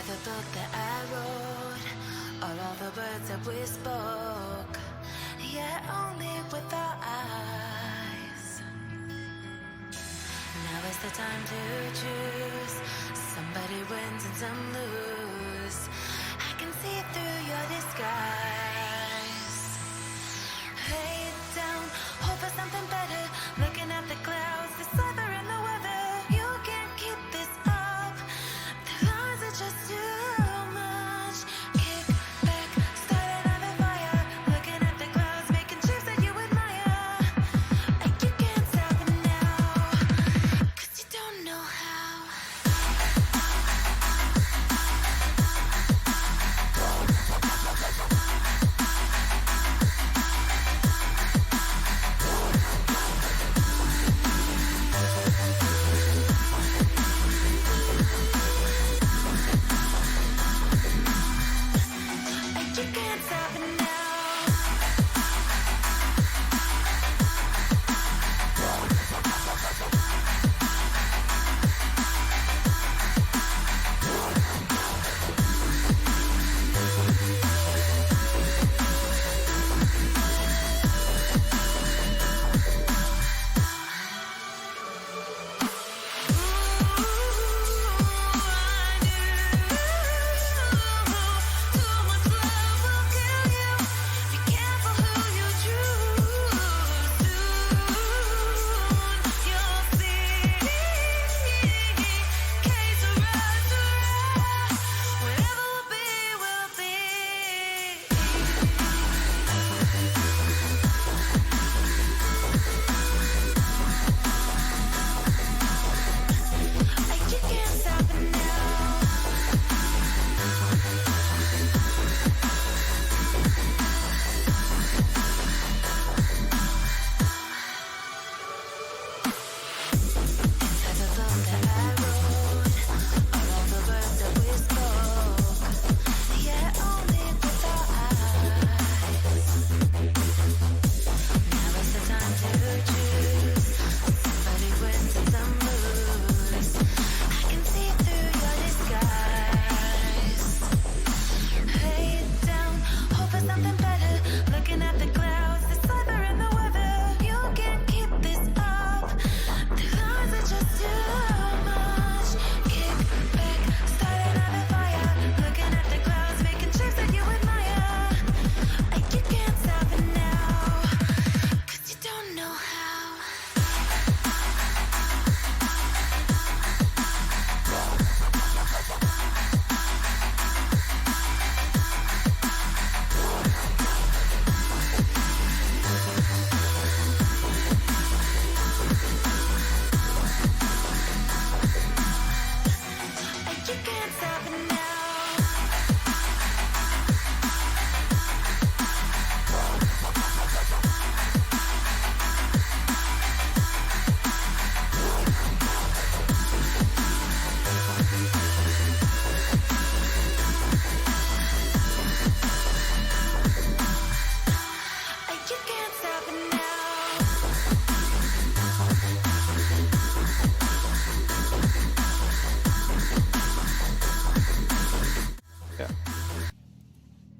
the book that I wrote, all the words that we spoke, yet only with our eyes. Now is the time to choose. Somebody wins and some lose. I can see through your disguise. Lay down, hope for something better. Looking at the clouds, the weather and the weather. You can't keep this up. The lies are just too much. Kick back, start another fire. Looking at the clouds, making shapes that you admire. And you can't stop it now, 'cause you don't know how. You can't stop it now.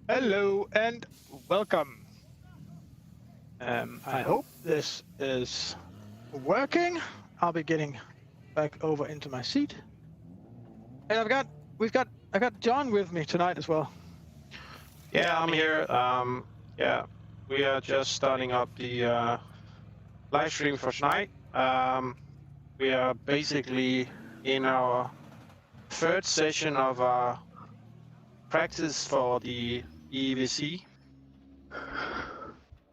Hello and welcome. I hope this is working. I'll be getting back over into my seat. And I got John with me tonight as well. Yeah, I'm here. Yeah, we are just starting up the live stream for tonight. We are basically in our third session of our practice for the EEWC.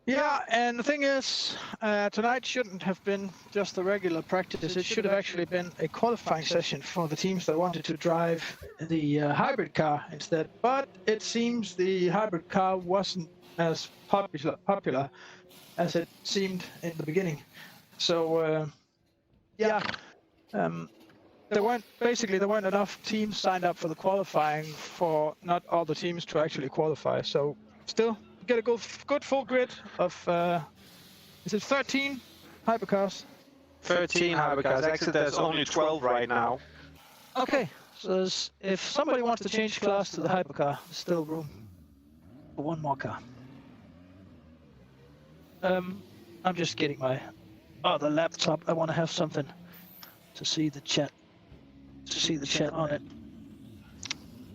Yeah, and the thing is, tonight shouldn't have been just a regular practice. It should have actually been a qualifying session for the teams that wanted to drive the hybrid car instead. But it seems the hybrid car wasn't as popular as it seemed in the beginning. So, there weren't enough teams signed up for the qualifying for not all the teams to actually qualify. So, still get a good full grid of is it 13 hypercars? 13 hypercars. Actually, there's only 12 right now. Okay, says if somebody wants to change class to the hypercar, there's still room for one more car. I'm just getting my other laptop. I want to have something to see the chat, on it,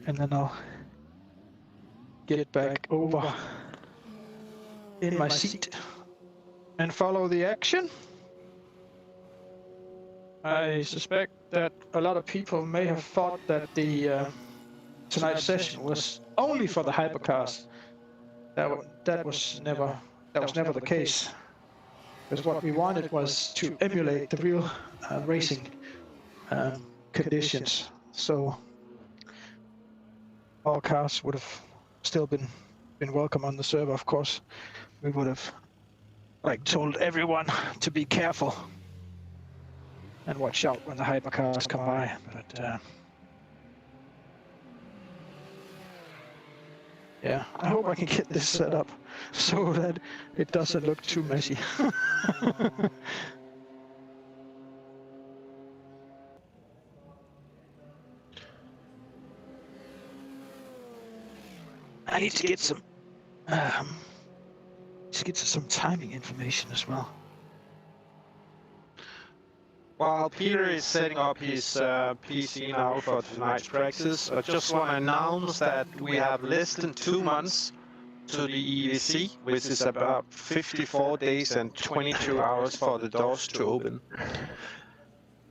and then I'll get back over in my seat and follow the action. I suspect that a lot of people may have thought that the tonight's session was only for the hypercars. That was never the case. Because what we wanted was to emulate the real racing conditions. So all cars would have still been welcome on the server. Of course, we would have told everyone to be careful and watch out when the hypercars come by. But yeah, I hope I can get this set up so that it doesn't look too messy. I need to get some timing information as well. While Peter is setting up his PC now for tonight's practice, I just want to announce that we have less than 2 months to the EEWC, which is about 54 days and 22 hours for the doors to open.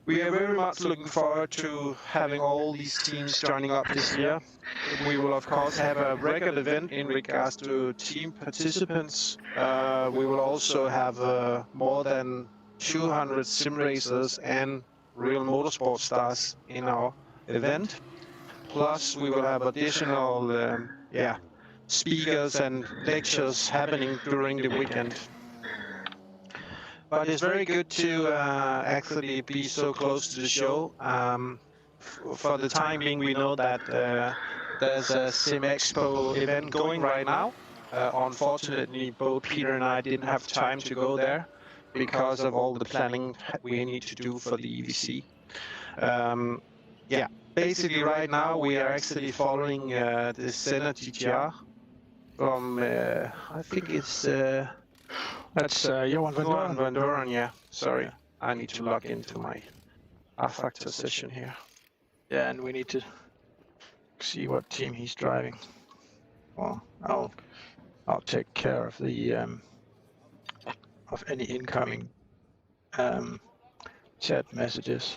We are very much looking forward to having all these teams joining up this year. We will of course have a record event in regards to team participants. We will also have more than 200 sim racers and real motorsport stars in our event. Plus we will have additional speakers and lectures happening during the weekend. But it's very good to actually be so close to the show. For the time being, we know that there's a Sim Expo event going right now. Unfortunately, both Peter and I didn't have time to go there because of all the planning we need to do for the EVC. Basically right now we are actually following the Senna GTR from, I think it's... That's Johan Van Doren, yeah. Sorry, I need to log into my R-Factor session here. Yeah, and we need to see what team he's driving. Well, I'll take care of the of any incoming chat messages.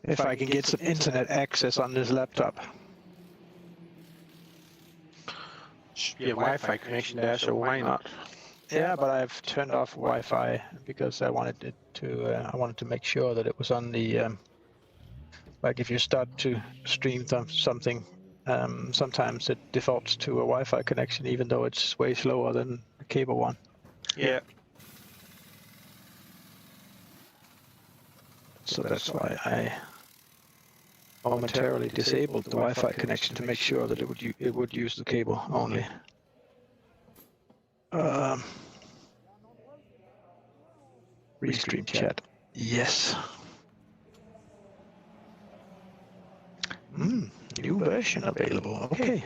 If I can get some internet access on this laptop. Should be a Wi-Fi connection there, so why not? Yeah, but I've turned off Wi-Fi because I wanted it to. I wanted to make sure that it was on the. Like if you start to stream something, sometimes it defaults to a Wi-Fi connection, even though it's way slower than the cable one. Yeah. So that's why I momentarily disabled the Wi-Fi connection to make sure that it would use the cable only. Restream chat. Yes. New version available. Okay.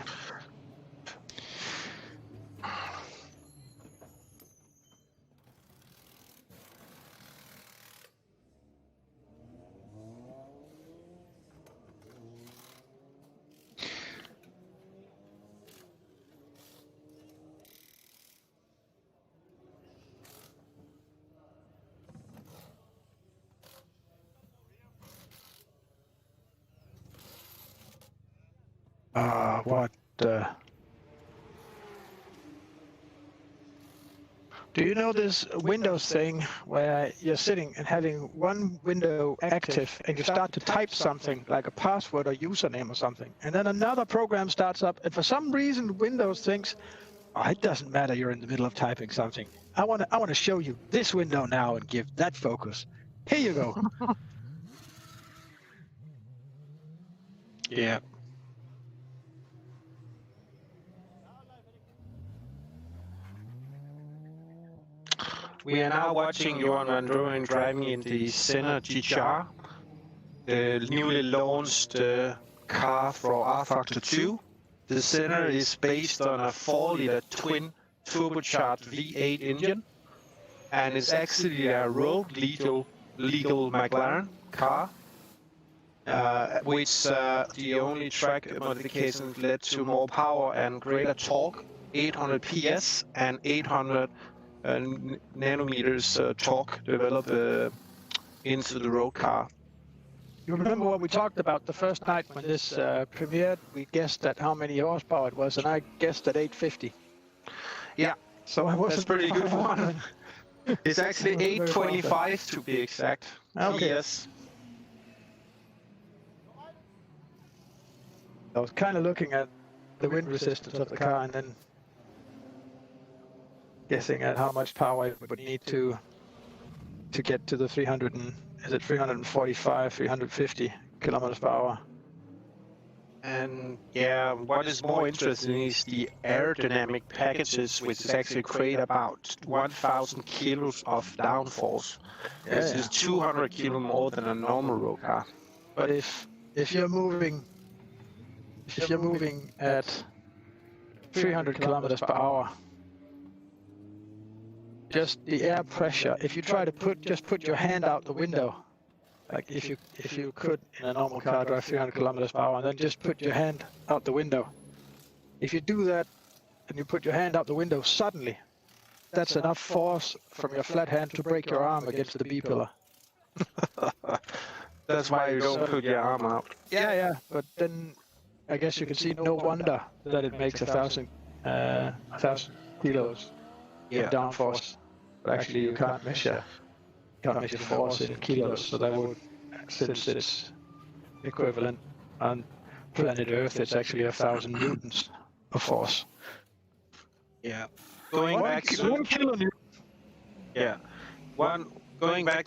What? Do you know this Windows thing where you're sitting and having one window active and you start to type something like a password or username or something, and then another program starts up, and for some reason Windows thinks, oh, it doesn't matter, you're in the middle of typing something. I want to show you this window now and give that focus. Here you go. Yeah. We are now watching Johan Van Drooyen driving in the Senna GTR, the newly launched car for R-Factor 2. The Senna is based on a 4-liter twin turbocharged V8 engine, and it's actually a road legal McLaren car, which the only track modification led to more power and greater torque, 800 PS and 800 nanometers torque developed into the road car. You remember what we talked about the first night when this premiered? We guessed at how many horsepower it was, and I guessed at 850. Yeah, so I wasn't that's pretty good one. It's actually 825 to be exact. Okay. PS. I was kind of looking at the wind resistance of the car and then guessing at how much power it would need to get to the 345, 350 kilometers per hour. And yeah, what is more interesting is the aerodynamic packages, which is actually create about 1,000 kilos of downforce. This is 200 kilo more than a normal road car. But if you're moving at 300 kilometers per hour, just the air pressure, if you try to put your hand out the window, like if you could in a normal car drive 300 kilometers per hour and then just put your hand out the window, if you do that and you put your hand out the window suddenly, that's enough force from your flat hand to break your arm against the B-pillar. That's why you don't put your arm out. Yeah, but then I guess you can see no wonder that it makes 1,000 kilos in downforce. But actually you can't measure force in kilos, so that would, since it's equivalent on planet Earth, it's actually 1,000 newtons of force. Yeah. Going back to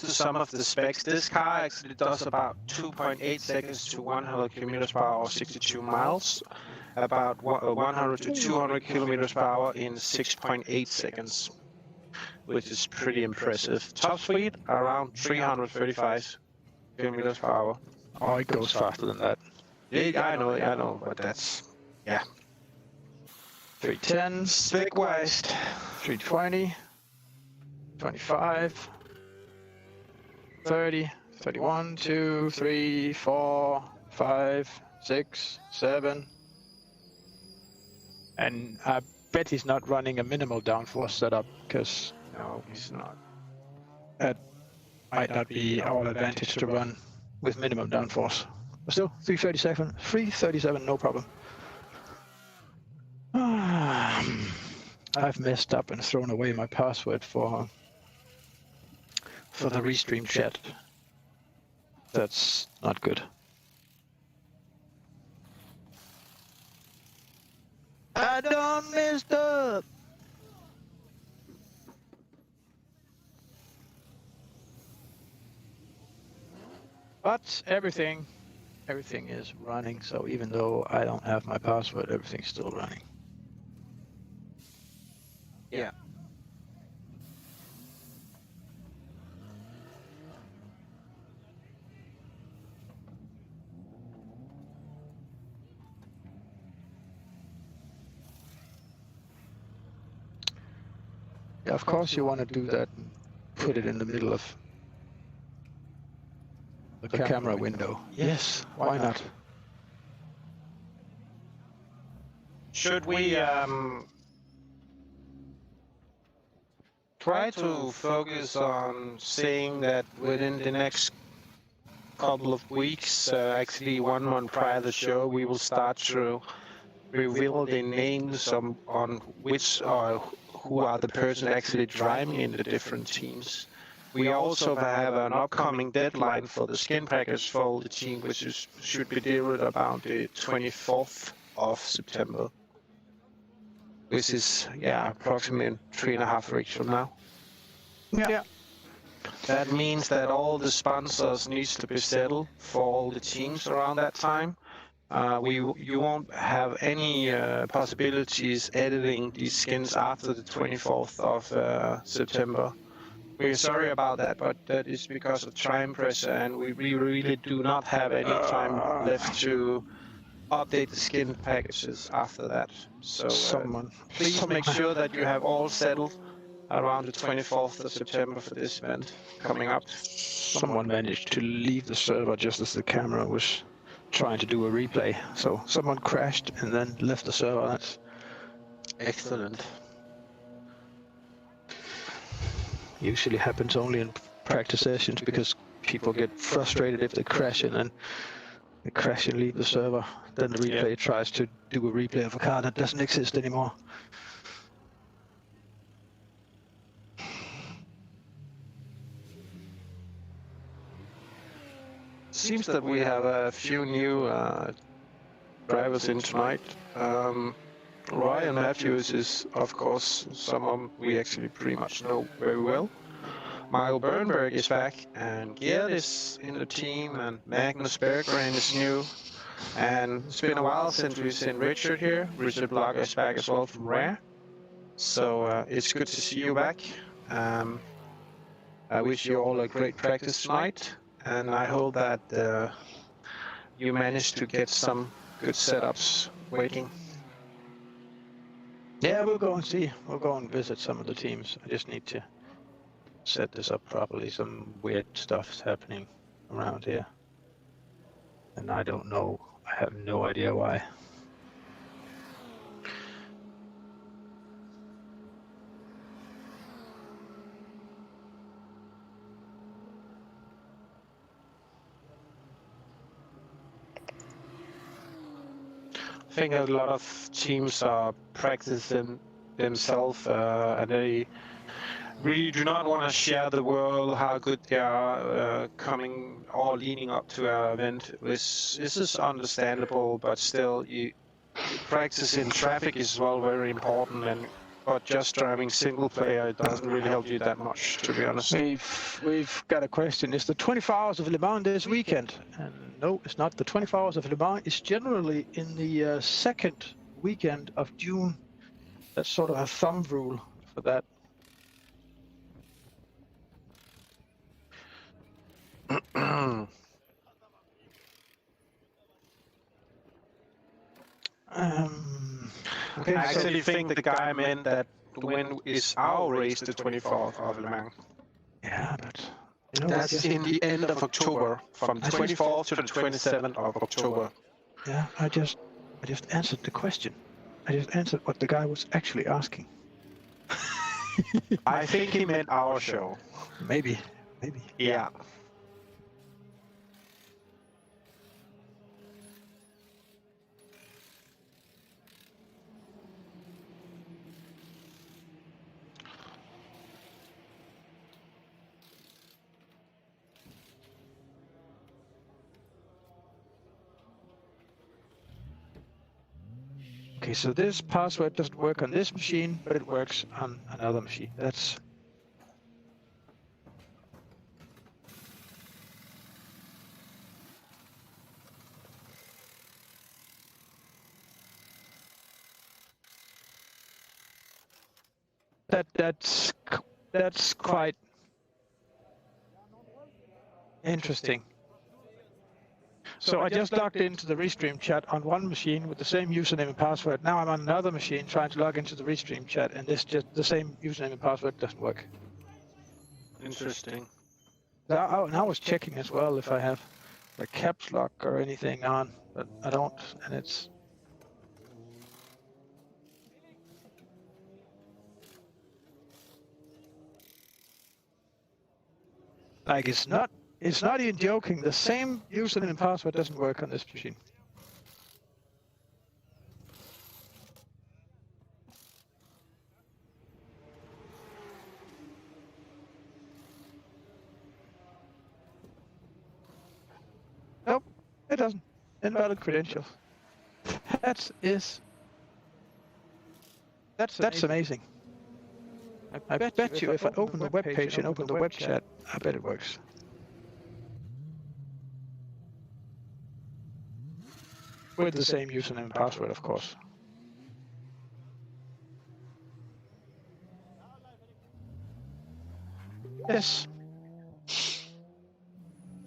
some of the specs, this car actually does about 2.8 seconds to 100 kilometers per hour, 62 miles, about 100 to 200 kilometers per hour in 6.8 seconds, which is pretty impressive. Top speed around 335 kilometers per hour. Oh, it goes faster than that. Yeah, I know, but that's, yeah. 310, spec-wise, 320, 25, 30, 31, 2, 3, 4, 5, 6, 7. And I bet he's not running a minimal downforce setup, because no, he's not. That might not be our advantage to run with minimum downforce. But still, 337, no problem. I've messed up and thrown away my password for the Restream chat. That's not good. I done messed up. But everything is running, so even though I don't have my password, everything's still running. Yeah. Yeah, of course you want to do that and put it in the middle of the camera window. Yes, why not? Should we try to focus on saying that within the next couple of weeks, actually 1 month prior to the show, we will start to reveal the names on which who are the person actually driving in the different teams. We also have an upcoming deadline for the skin package for all the team, which should be delivered about the 24th of September. Which is, approximately 3.5 weeks from now. Yeah. That means that all the sponsors needs to be settled for all the teams around that time. you won't have any possibilities editing these skins after the 24th of September. We're sorry about that, but that is because of time pressure, and we really do not have any time left to update the skin packages after that. So please make sure that you have all settled around the 24th of September for this event coming up. Someone managed to leave the server just as the camera was trying to do a replay. So someone crashed and then left the server. That's excellent. Usually happens only in practice sessions because people get frustrated if they crash and then they crash and leave the server. Then the replay tries to do a replay of a car that doesn't exist anymore. Seems that we have a few new drivers in tonight. Ryan Matthews is, of course, someone we actually pretty much know very well. Michael Bernberg is back, and Gerd is in the team, and Magnus Berggren is new. And it's been a while since we've seen Richard here. Richard Blogger is back as well from Rare. So it's good to see you back. I wish you all a great practice tonight, and I hope that you managed to get some good setups waiting. Yeah, we'll go and see. We'll go and visit some of the teams. I just need to set this up properly. Some weird stuff's happening around here. And I don't know. I have no idea why. I think a lot of teams are practicing themselves, and they really do not want to share the world how good they are coming or leading up to our event. This is understandable, but still, practice in traffic is as well very important. But just driving single player, it doesn't really help you that much, to be honest. We've got a question. Is the 24 hours of Le Mans this weekend? And no, it's not. The 24 hours of Le Mans is generally in the second weekend of June. That's sort of a thumb rule for that. Okay, I actually think the guy meant that when is our race the 24th of Le Mans. Yeah, but that's in the end of October, from the 24th to the 27th of October. Yeah, I just answered the question. I just answered what the guy was actually asking. I think he meant our show. Maybe. Yeah. Okay, so this password doesn't work on this machine, but it works on another machine. That's... That's quite interesting. So I just logged into the Restream chat on one machine with the same username and password. Now I'm on another machine trying to log into the Restream chat, and the same username and password doesn't work. Interesting. And I was checking as well if I have a caps lock or anything on, but I don't, and it's... Like, it's not even joking. The same username and password doesn't work on this machine. Nope, it doesn't. Invalid credentials. That's amazing. I bet you if I open the web page and open the web chat, I bet it works. with the same username and password, of course. Yes.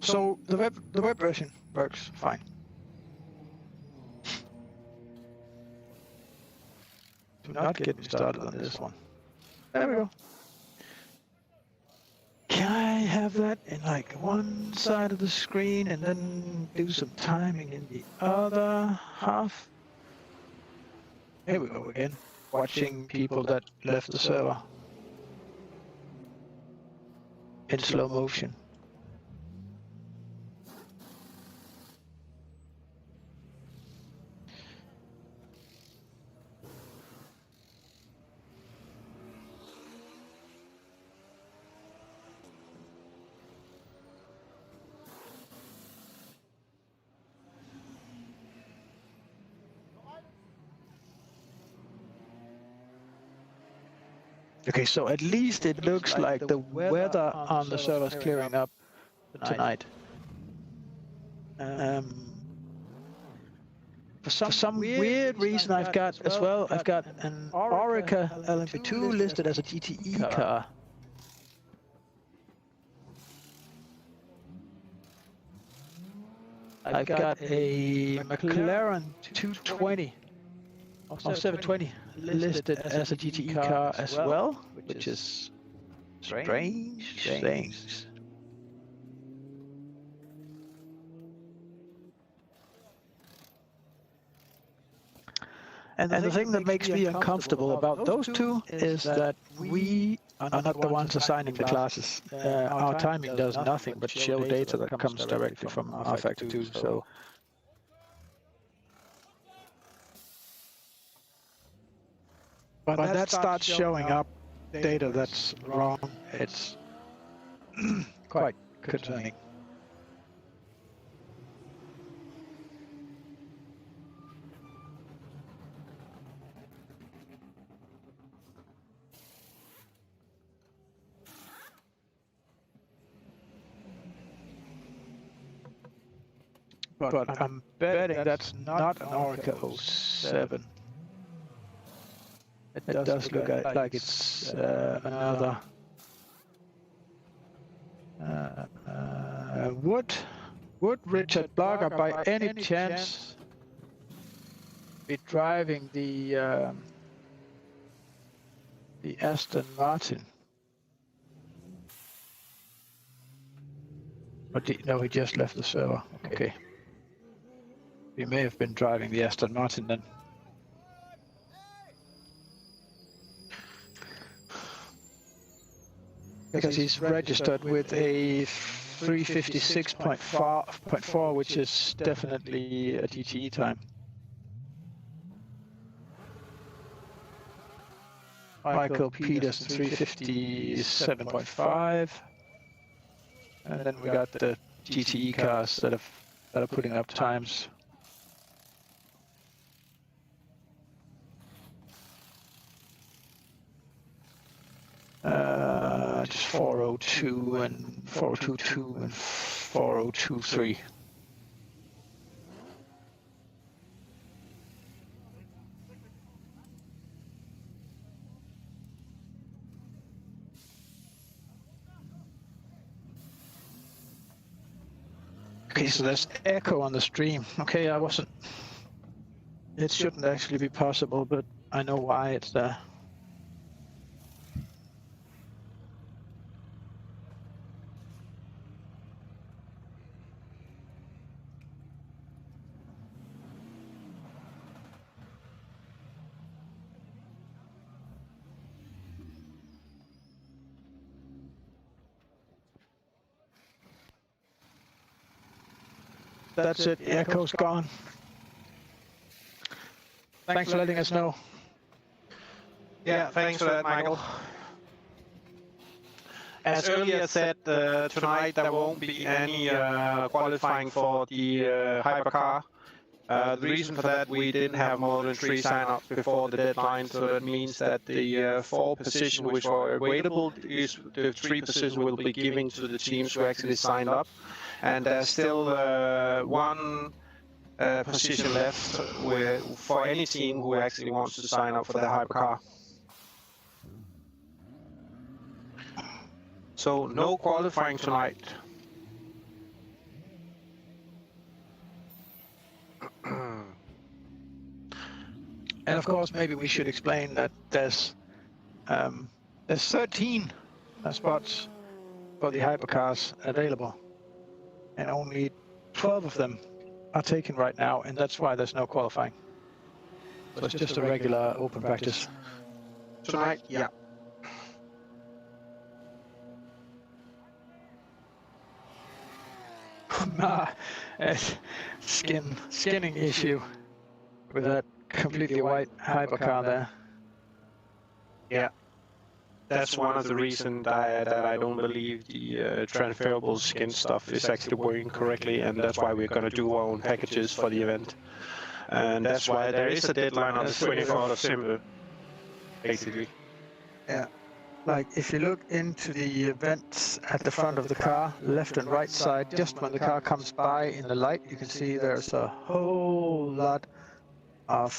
So the web version works fine. Do not get me started on this one. There we go. Can I have that in like one side of the screen and then do some timing in the other half? Here we go again. Watching people that left the server in slow motion. Okay, so at least it looks like the weather on the server is clearing up tonight. For some weird reason I've got an Orica LMP2 listed as a GTE car. I've got a McLaren 220 or 720 listed as a GTE car as well, which is strange things. And the thing that makes me uncomfortable about those two is that we are not the ones assigning the classes. Our timing does nothing but show data that comes directly from rFactor2. So when that starts showing up data that's wrong, it's quite concerning. But I'm betting that's not an Orica 07. It does look like it's another. Would Richard Blogger by any chance be driving the Aston Martin? No, he just left the server. Okay. He may have been driving the Aston Martin then. Because he's registered with a 356.4, which is definitely a GTE time. Michael Peterson 357.5. And then we got the GTE cars that are putting up times. Just 402 and 422 and 4023. Okay, so there's echo on the stream. Okay, it shouldn't actually be possible, but I know why it's there. That's it, the echo's gone. Thanks for letting us know. Yeah, thanks for that, Michael. As earlier said, tonight there won't be any qualifying for the hypercar. The reason for that, we didn't have more than 3 sign-ups before the deadline, so that means that the 4 positions which are available, is the 3 positions will be given to the teams who actually signed up. And there's still one position left for any team who actually wants to sign up for the hypercar. So no qualifying tonight. And of course, maybe we should explain that there's 13 spots for the hypercars available, and only 12 of them are taken right now, and that's why there's no qualifying. So it's just a regular open practice. Tonight, yeah. Skinning issue with that completely white hypercar there. Yeah, that's one of the reasons that I don't believe the transferable skin stuff is actually working correctly, and that's why we're going to do our own packages for the event. And that's why there is a deadline on the 24th of December, basically. Yeah, like if you look into the vents at the front of the car, left and right side, just when the car comes by in the light, you can see there's a whole lot of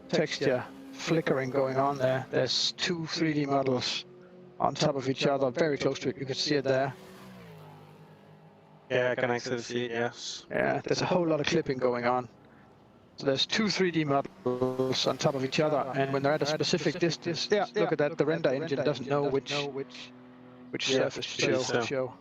texture flickering going on there. There's two 3D models on top of each other, very close to it. You can see it there. Yeah, I can actually see it, yes. Yeah, there's a whole lot of clipping going on. So there's two 3D models on top of each other, and when they're at a specific distance, yeah, look at that, the render engine doesn't know which surface to show.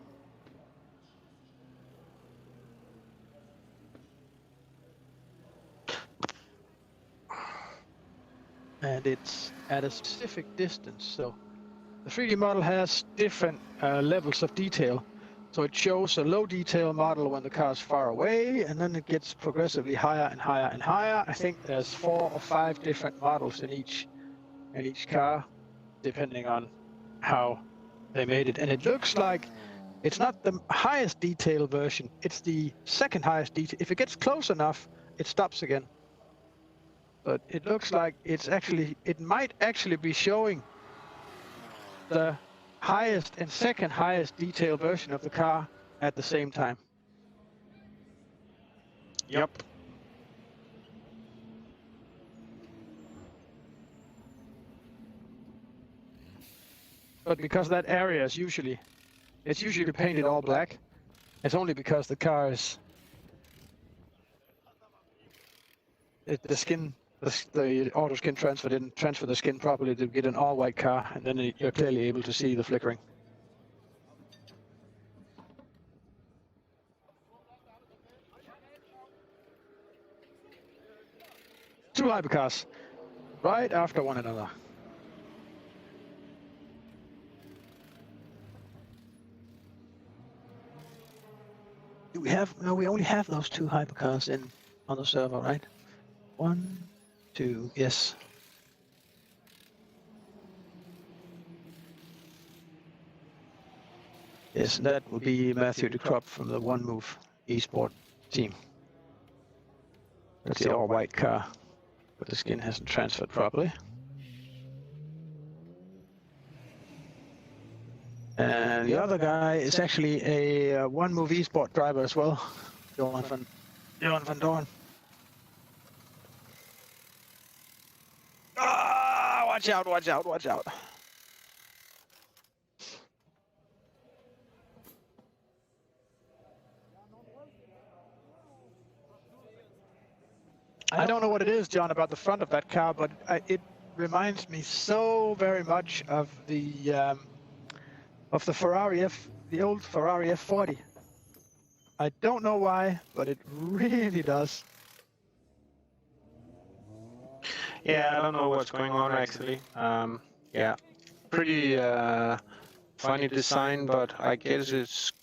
And it's at a specific distance, so the 3D model has different levels of detail. So it shows a low detail model when the car is far away, and then it gets progressively higher and higher and higher. I think there's 4 or 5 different models in each car, depending on how they made it. And it looks like it's not the highest detail version, it's the second highest detail. If it gets close enough, it stops again. But it looks like it might actually be showing the highest and second highest detail version of the car at the same time. Yep. But because that area is usually painted all black, it's only because the car is the auto skin transfer didn't transfer the skin properly to get an all white car, and then you're clearly able to see the flickering. Two hypercars right after one another. Do we have? No, we only have those two hypercars on the server, right? 1, 2, yes. Yes, that would be Matthew de Krop from the One Move eSport team. That's the all-white car, but the skin hasn't transferred properly. And the other guy is actually a One Move eSport driver as well, Johan van Doorn. Ah, watch out, watch out, watch out. I don't know what it is, John, about the front of that car, but it reminds me so very much of the Ferrari the old Ferrari F40. I don't know why, but it really does. Yeah, I don't know what's going on actually. Yeah, pretty funny design, but I guess it's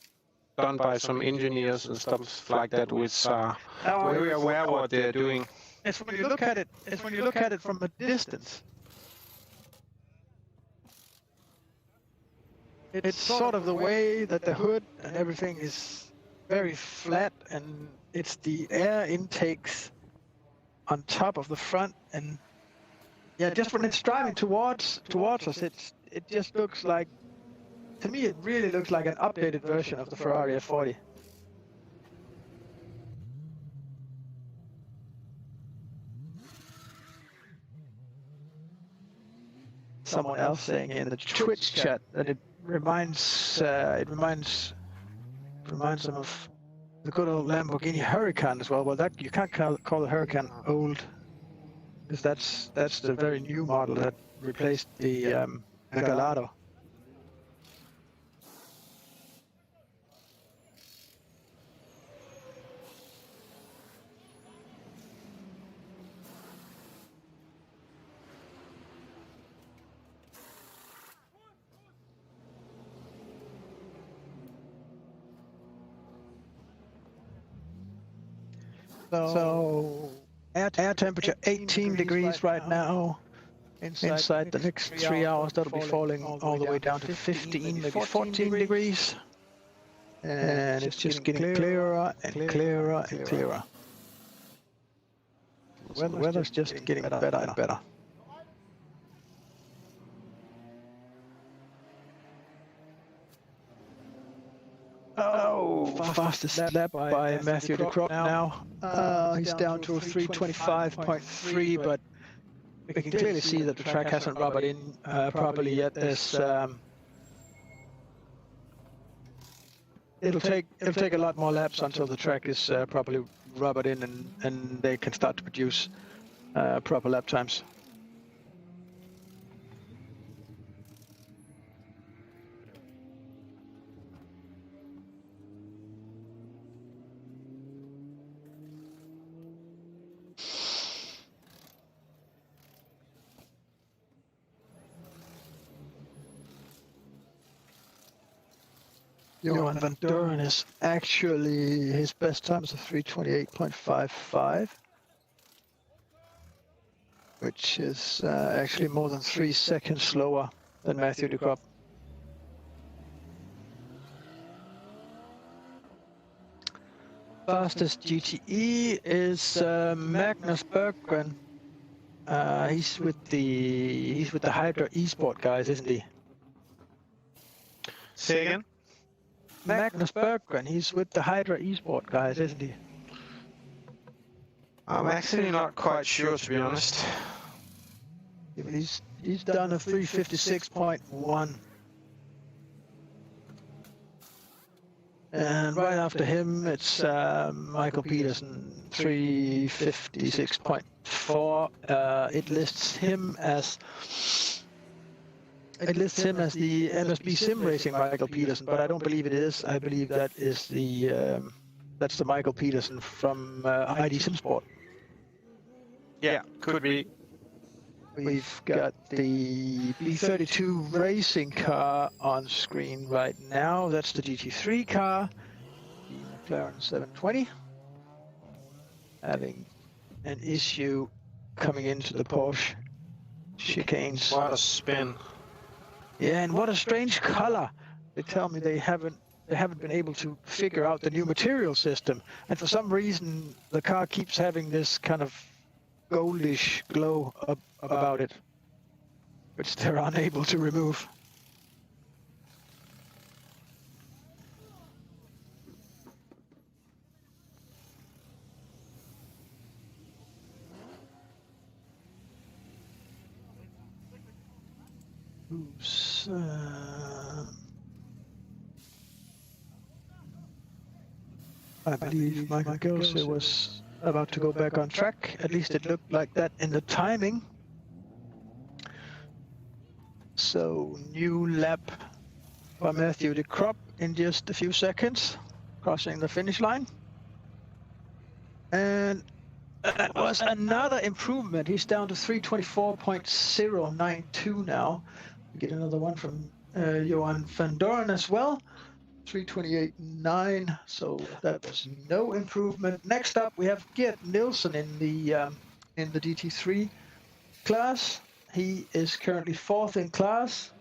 done by some engineers and stuff like that, which are very aware what they're doing. It's when you look at it. It's when you look at it from a distance. It's sort of the way that the hood and everything is very flat, and it's the air intakes on top of the front, and yeah, just when it's driving towards us, it just looks like, to me, it really looks like an updated version of the Ferrari F40. someone else saying in the Twitch chat that it reminds them of the good old Lamborghini Huracan as well. Well, that you can't call the Huracan old, because that's the very new model that replaced the Gallardo. So air temperature 18 degrees right now. Inside the next 3 hours, that'll be falling all the way down to 15, maybe 14 degrees. And it's just getting clearer and clearer and clearer. The weather's just getting better and better. Oh, fastest lap by Matthew de Crop now. He's down to a 3:25.3, but we can clearly see that the track hasn't rubbered in properly yet. It'll take a lot more laps until the track is properly rubbered in and they can start to produce proper lap times. Johan van Doren is actually, his best time is a 3:28.55, which is actually more than 3 seconds slower than Matthew de Crop. Fastest GTE is Magnus Berggren. He's with the Hydra Esport guys, isn't he? Say again? Magnus Berggren, he's with the Hydra Esport guys, isn't he? I'm actually not quite sure, to be honest. He's done a 3:56.1. And right after him, it's Michael Peterson, 3:56.4. It lists him as the MSB Sim Racing Michael Peterson, but I don't believe it is. I believe that is that's the Michael Peterson from ID Sim Sport. Yeah, could be. We've got the B32 racing car on screen right now. That's the GT3 car, the McLaren 720, having an issue coming into the Porsche chicanes. What a spin. Yeah, and what a strange color. They tell me they haven't been able to figure out the new material system, and for some reason the car keeps having this kind of goldish glow about it, which they're unable to remove. Oops. I believe Michael Gilse was about to go back on track. At least it looked like that in the timing. So new lap by Matthew de Crop in just a few seconds, crossing the finish line. And that was another improvement. He's down to 3:24.092 now. We get another one from Johan van Doren as well. 3:28.9, so that was no improvement. Next up, we have Gert Nielsen in the GT3 class. He is currently 4th in class,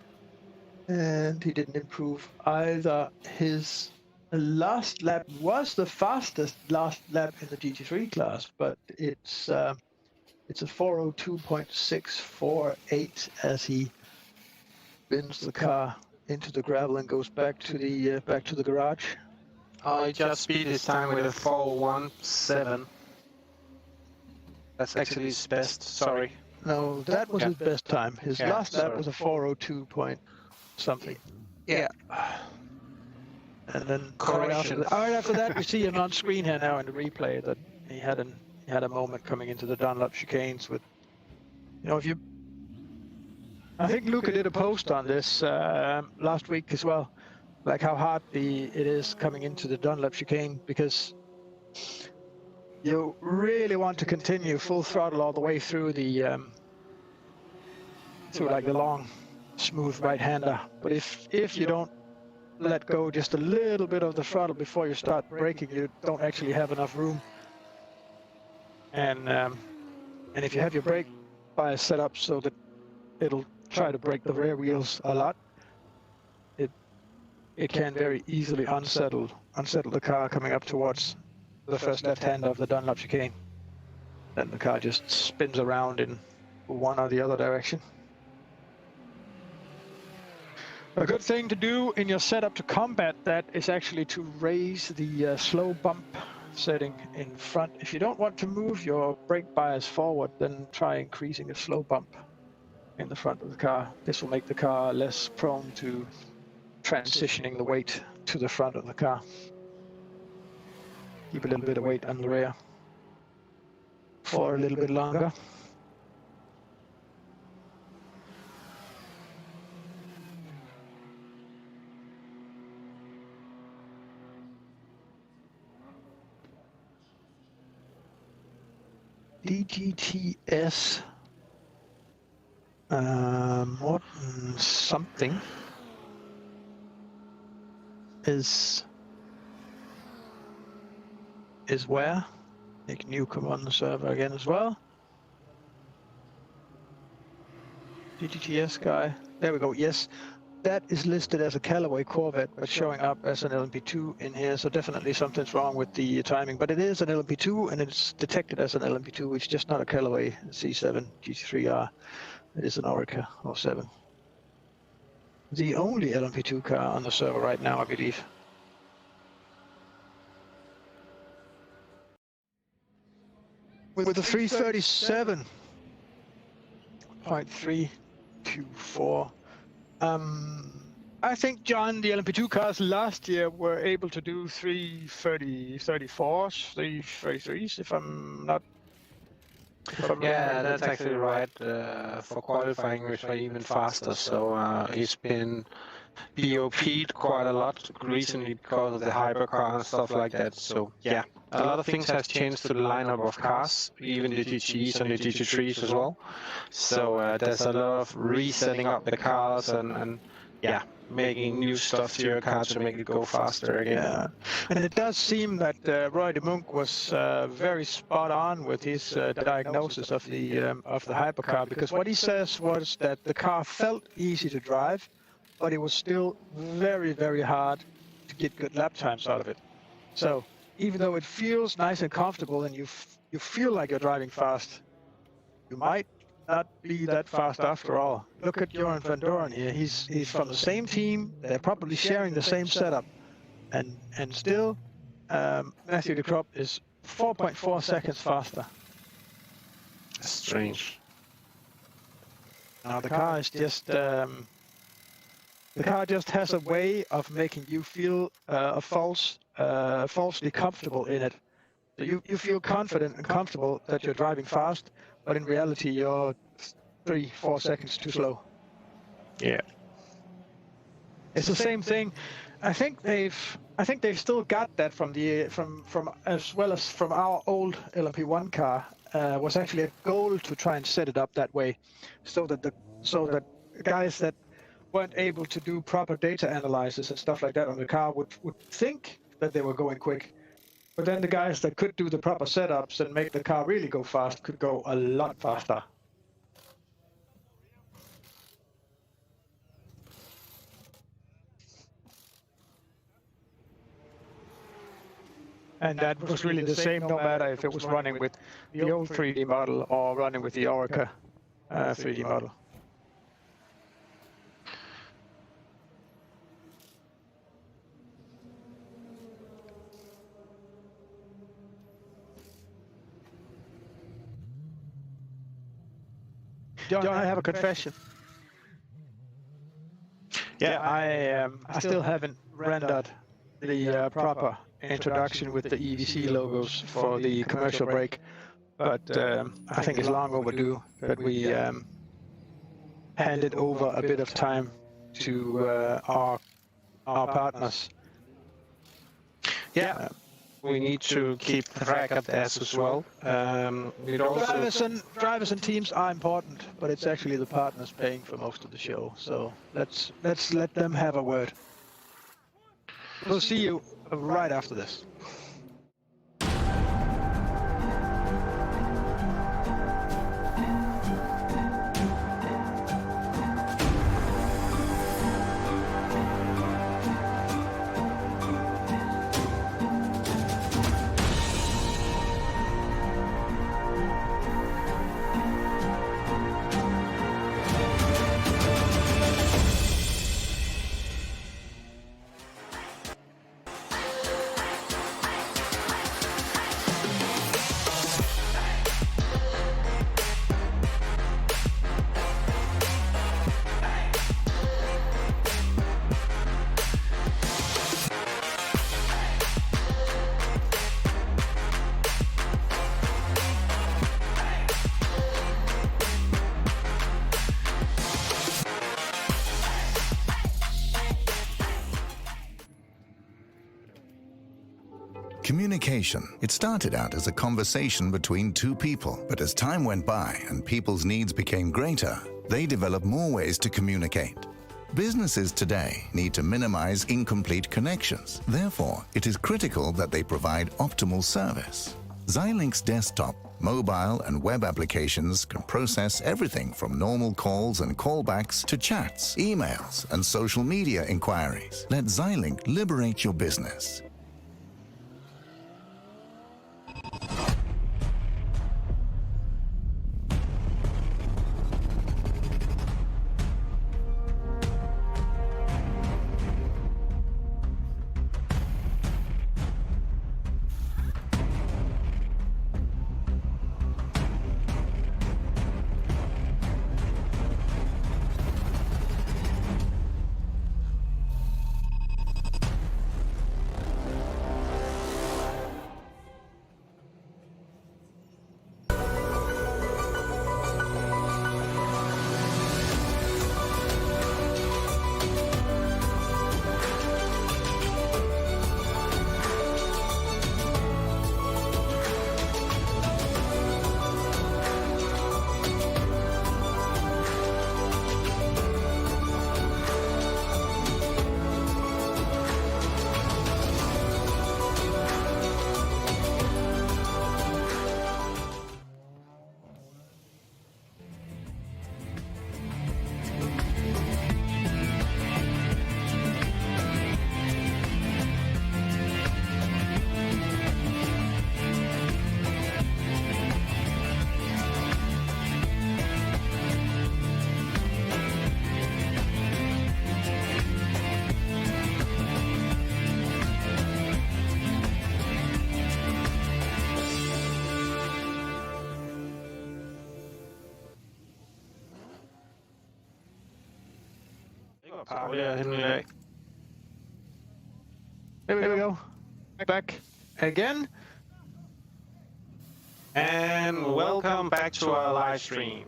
and he didn't improve either. His last lap was the fastest last lap in the GT3 class, but it's a 4:02.648 as he bins the car into the gravel and goes back to the garage. I just beat his time with a 4:17. That's actually his best, sorry. No, that was his best time. His last lap was a 4:02 point something. Yeah. And then Correction. right after that, we see him on screen here now in the replay that he had a moment coming into the Dunlop chicanes with, if you. I think Luca did a post on this last week as well, like how hard it is coming into the Dunlop chicane, because you really want to continue full throttle all the way through the through like the long, smooth right-hander. But if you don't let go just a little bit of the throttle before you start braking, you don't actually have enough room. And if you have your brake bias set up so that it'll try to brake the rear wheels a lot, it can very easily unsettle the car coming up towards the first left-hander of the Dunlop chicane. Then the car just spins around in one or the other direction. A good thing to do in your setup to combat that is actually to raise the slow bump setting in front. If you don't want to move your brake bias forward, then try increasing the slow bump in the front of the car. This will make the car less prone to transitioning the weight to the front of the car. Keep a little bit of weight on the rear for a little bit longer. DGTS Morton something is where? Nick Newcomb on the server again as well. DGTS guy. There we go. Yes, that is listed as a Callaway Corvette, but showing up as an LMP2 in here. So definitely something's wrong with the timing. But it is an LMP2, and it's detected as an LMP2. It's just not a Callaway C7 GT3R. It is an Orica 07. The only LMP2 car on the server right now, I believe. With the 337.324. I think, John, the LMP2 cars last year were able to do 334s, 333s, if I'm not. Yeah, that's actually right. For qualifying, we were even faster. So he's been BOP'd quite a lot recently because of the hypercar and stuff like that. So yeah, a lot of things has changed to the lineup of cars, even the GTs and the GT3s as well. So there's a lot of resetting up the cars and yeah, making new stuff to your car to make it go faster again. Yeah, and it does seem that Roy de Munck was very spot on with his diagnosis of the hypercar, because what he says was that the car felt easy to drive, but it was still very, very hard to get good lap times out of it. So even though it feels nice and comfortable and you feel like you're driving fast, you might not be that fast after all. Look at Joran van Doren here. He's from the same team. They're probably sharing the same setup, and still Matthew de Krop is 4.4 seconds faster. Strange. Now the car is just the car just has a way of making you feel falsely comfortable in it. So you feel confident and comfortable that you're driving fast, but in reality you're 3-4 seconds too slow. Yeah. It's the same thing. I think they've still got that from as well as from our old LMP1 car. Was actually a goal to try and set it up that way, so that guys that weren't able to do proper data analysis and stuff like that on the car would think that they were going quick. But then the guys that could do the proper setups and make the car really go fast could go a lot faster. And that was really the same no matter if it was running with the old 3D model or running with the Orica 3D model. John, I have a confession. Yeah, I still haven't rendered the proper introduction with the EEWC logos for the commercial break, but I think it's long overdue that we handed over a bit of time to our partners. yeah. We need to keep track of that as well. We'd also Drivers and teams are important, but it's actually the partners paying for most of the show. So let's let them have a word. We'll see you right after this. Communication. It started out as a conversation between two people, but as time went by and people's needs became greater, they developed more ways to communicate. Businesses today need to minimize incomplete connections. Therefore, it is critical that they provide optimal service. Xilinx desktop, mobile and web applications can process everything from normal calls and callbacks to chats, emails, and social media inquiries. Let Xilinx liberate your business. Here we go. Back again. And welcome back to our live stream.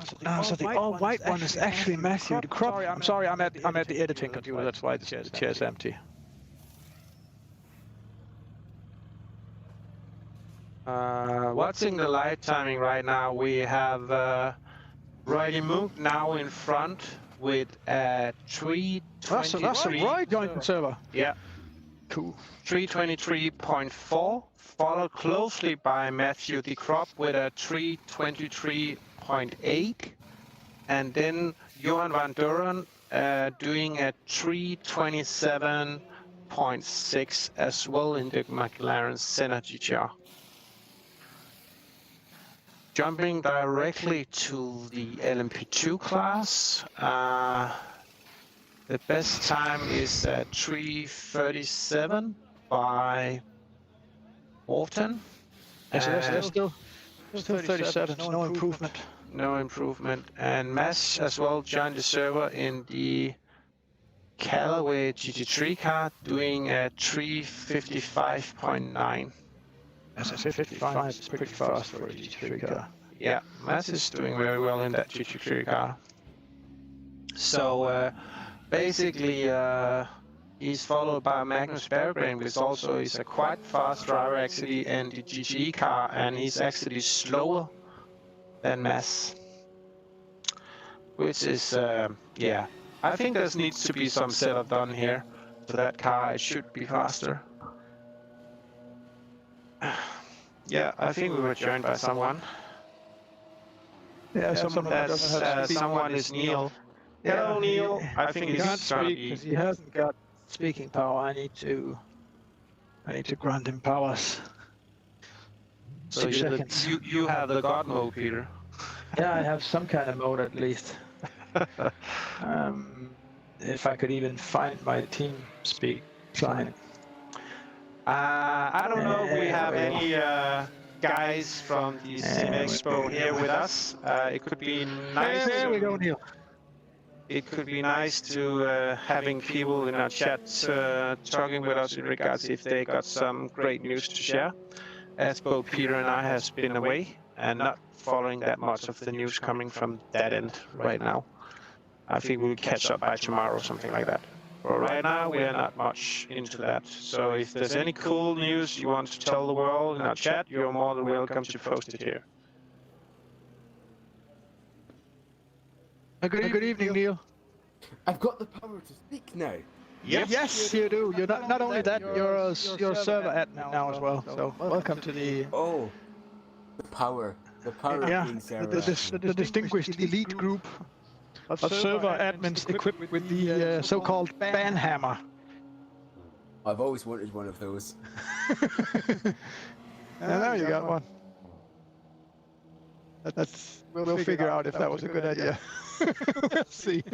So the all white one is actually Matthew. The crop. I'm sorry. I'm at the editing computer. That's why the chair's empty. Watching the live timing right now, we have Riley Mook now in front with 323. That's a Roy joined the server. Yeah. Cool. 323.4, followed closely by Matthew the Crop with a 323.8, and then Johan van Duren doing a 327.6 as well in the McLaren Senna GTR. Jumping directly to the LMP2 class, the best time is 3:37 by Orton. So there's Still 37, no improvement. No improvement. And Mads as well joined the server in the Callaway GT3 car, doing a 3:55.9. As I said, 55 is pretty fast for a GT3 car. Yeah, Mads is doing very well in that GT3 car. So basically, he's followed by Magnus Berggren, which also is a quite fast driver actually in the GTE car, and he's actually slower than Mads. Which is, yeah, I think there needs to be some setup done here for that car. It should be faster. Yeah, I think we were joined by someone. Yeah, Someone is Neil. Hello, Neil. I think he he's can't gonna speak be. because he hasn't got speaking power. I need to grant him powers. So you have the God mode, Peter. Yeah, I have some kind of mode at least. If I could even find my team speak client. I don't know if we have any guys from the Sim Expo here with us. It could be nice. There we go, Neil. It could be nice to having people in our chat talking with us in regards if they got some great news to share. As both Peter and I has been away and not following that much of the news coming from that end right now. I think we'll catch up by tomorrow or something like that. But right now we are not much into that. So if there's any cool news you want to tell the world in our chat, you're more than welcome to post it here. Good evening, Neil. I've got the power to speak now. Yep. Yes, you do. You're not only that, you're a server admin now as well. So welcome to the Oh, the power of being server. the distinguished elite group of server admins equipped with the so-called ban hammer. I've always wanted one of those. Now you got one. We'll figure out if that was a good idea. We'll see.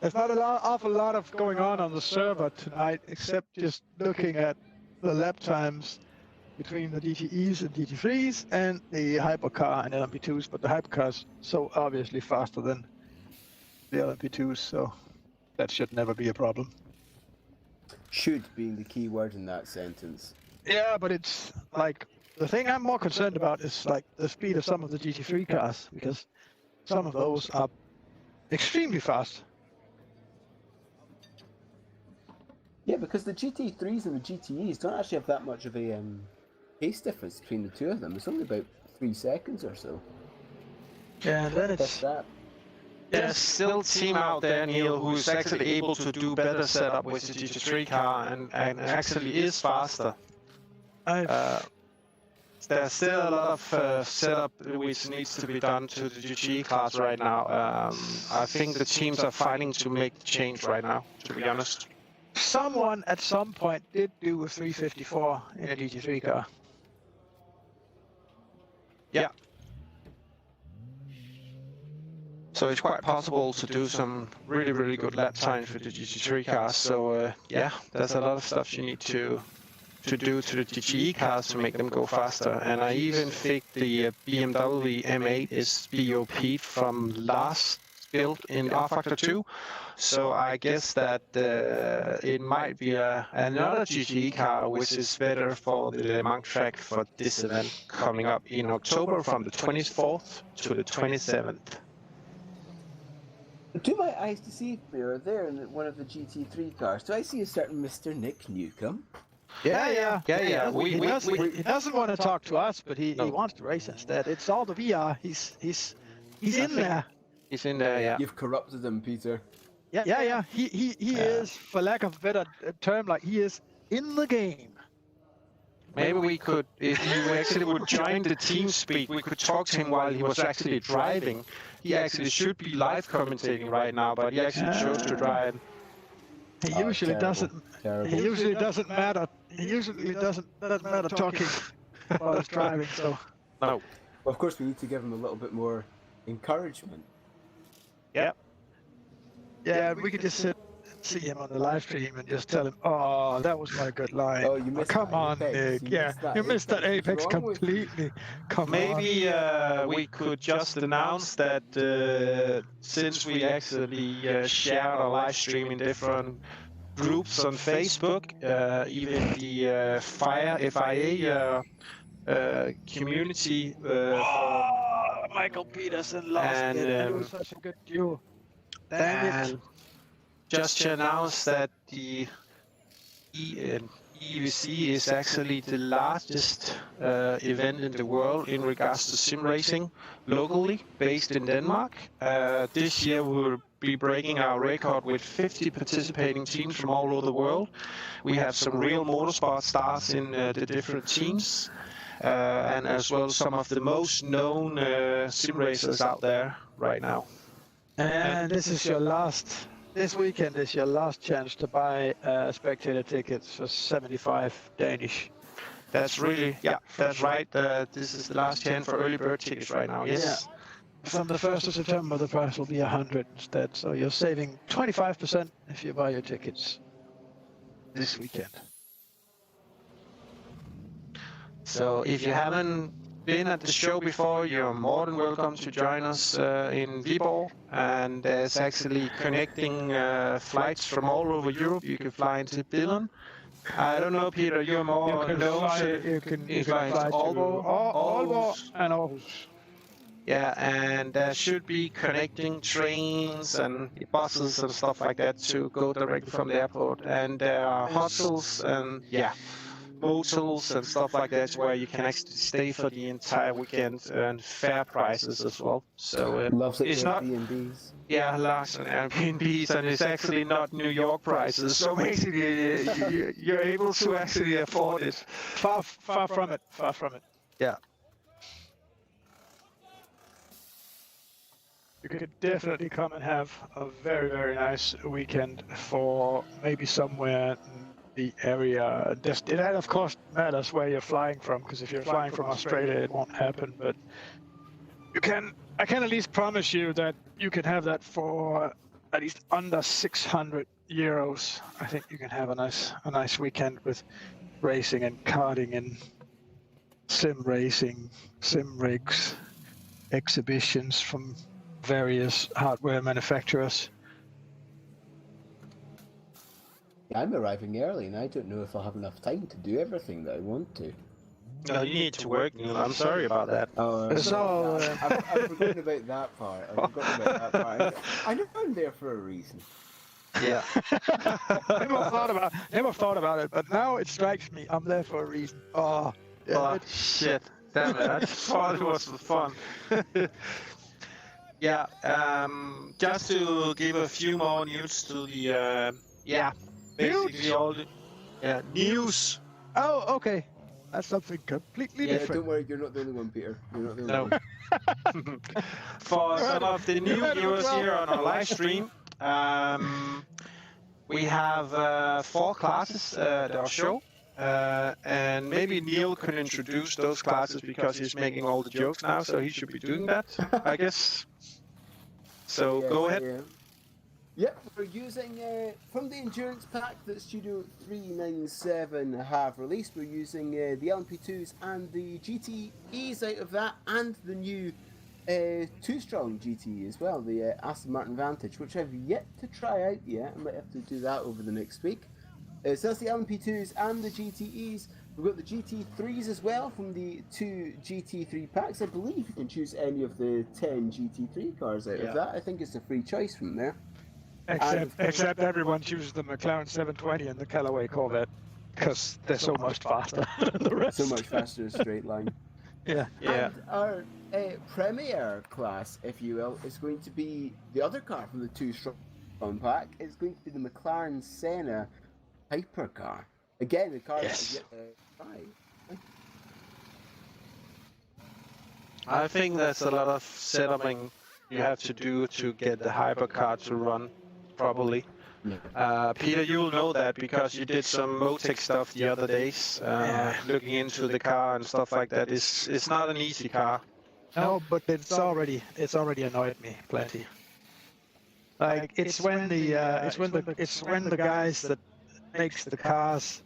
There's not an awful lot of going on the server tonight, except just looking at the lap times between the DTEs and DT3s and the hypercar and LMP2s, but the hypercar's so obviously faster than the LMP2s, so that should never be a problem. Should being the key word in that sentence. Yeah, but it's like, the thing I'm more concerned about is like the speed of some of the GT3 cars, because some of those are extremely fast. Yeah, because the GT3s and the GTEs don't actually have that much of a pace difference between the two of them. It's only about 3 seconds or so. Yeah, and then That's it's... that. There's still a team out there, Neil, who's actually able to do better setup with the GT3 car and actually is faster. There's still a lot of setup which needs to be done to the GT cars right now. I think the teams are fighting to make the change right now, to be honest. Someone at some point did do a 354 in a GT3 car. Yeah. So it's quite possible to do some really, really good lap times with the GT3 cars. So yeah, there's a lot of stuff you need to do to the GTE cars to make them go faster. And I even think the BMW M8 is BOP'd from last build in R-Factor 2. So I guess that it might be another GTE car which is better for the Le Mans track for this event coming up in October from the 24th to the 27th. Do my eyes deceive me, or there in one of the GT3 cars, do I see a certain Mr. Nick Newcomb? Yeah. He He doesn't want to talk to us, but he wants to race instead. It's all the VR. He's in there. He's in there, yeah. You've corrupted him, Peter. Yeah. He is, for lack of a better term, like he is in the game. Maybe we could, if you actually would join the team speak, we could talk to him while he was actually driving. He actually should be live commentating right now, but he actually chose to drive. He usually doesn't. Terrible. He usually doesn't matter. He usually doesn't matter talking while he's driving. So No. Well, of course, we need to give him a little bit more encouragement. Yeah. yeah, we could just see him on the live stream and just tell him, "Oh, that was not a good line. Oh, you missed come that on, apex. Nick. You Yeah, missed that you missed that apex. apex What's wrong with you? completely. Come on." Maybe we could just announce that since we actually shared our live stream in different groups on Facebook, even the FIA community. Michael Peterson lost and, it. It was such a good duel. Damn it. and just to announce that the EEWC is actually the largest event in the world in regards to sim racing locally, based in Denmark. This year we will be breaking our record with 50 participating teams from all over the world. We have some real motorsport stars in the different teams, and as well some of the most known sim racers out there right now. And this weekend is your last chance to buy spectator tickets for 75 Danish. That's right. This is the last chance for early bird tickets right now. Yes. From the 1st of September, the price will be 100 instead. So you're saving 25% if you buy your tickets this weekend. So if you haven't been at the show before, you're more than welcome to join us in Viborg. And there's actually connecting flights from all over Europe. You can fly into Billund. I don't know, Peter, you're more known to... You can fly to Aalborg and Aarhus. Yeah, and there should be connecting trains and buses and stuff like that to go directly from the airport. And there are hostels and motels and stuff like that where you can actually stay for the entire weekend and fair prices as well. So it's not Airbnbs. Yeah, lots of Airbnbs, and it's actually not New York prices. So basically, you're able to actually afford it. Far from it. Yeah. You could definitely come and have a very, very nice weekend for maybe somewhere in the area. That, of course, matters where you're flying from, because if you're flying from Australia, it won't happen. But I can at least promise you that you can have that for at least under 600 euros. I think you can have a nice weekend with racing and karting and sim racing, sim rigs, exhibitions from various hardware manufacturers. Yeah, I'm arriving early, and I don't know if I'll have enough time to do everything that I want to. No, you need to work, Neil. I'm sorry about that. I've forgotten about that part. I know I'm there for a reason. Yeah. Never thought about it, but now it strikes me. I'm there for a reason. Oh, yeah, shit. Damn it. I thought it was fun. Yeah. Just to give a few more news to the basically all the news. Oh, okay. That's something completely different. Don't worry, you're not the only one, Peter. You're not the only one. For some of the new viewers here on our live stream, we have 4 classes at our show. And maybe Neil could introduce those classes because he's making all the jokes now, so he should be doing that, I guess. So go ahead. Yep, we're using, from the endurance pack that Studio 397 have released, we're using the LMP2s and the GTEs out of that, and the new 2-strong GTE as well, the Aston Martin Vantage, which I've yet to try out yet. I might have to do that over the next week. So that's the LMP2s and the GTEs. We've got the GT3s as well from the 2 GT3 packs. I believe you can choose any of the 10 GT3 cars out of that. I think it's a free choice from there. Except everyone chooses the McLaren 720 and the Callaway Corvette, because they're so much faster than the rest. So much faster in a straight line. Yeah. And our Premier class, if you will, is going to be the other car from the 2-strong pack. It's going to be the McLaren Senna hypercar. Again, the car that I've yet to try. I think that's a lot of setuping you have to do to get the hypercar to run properly. Peter, you'll know that because you did some Motec stuff the other days, looking into the car and stuff like that. It's not an easy car. No, but it's already annoyed me plenty. Like it's when the guys that makes the cars,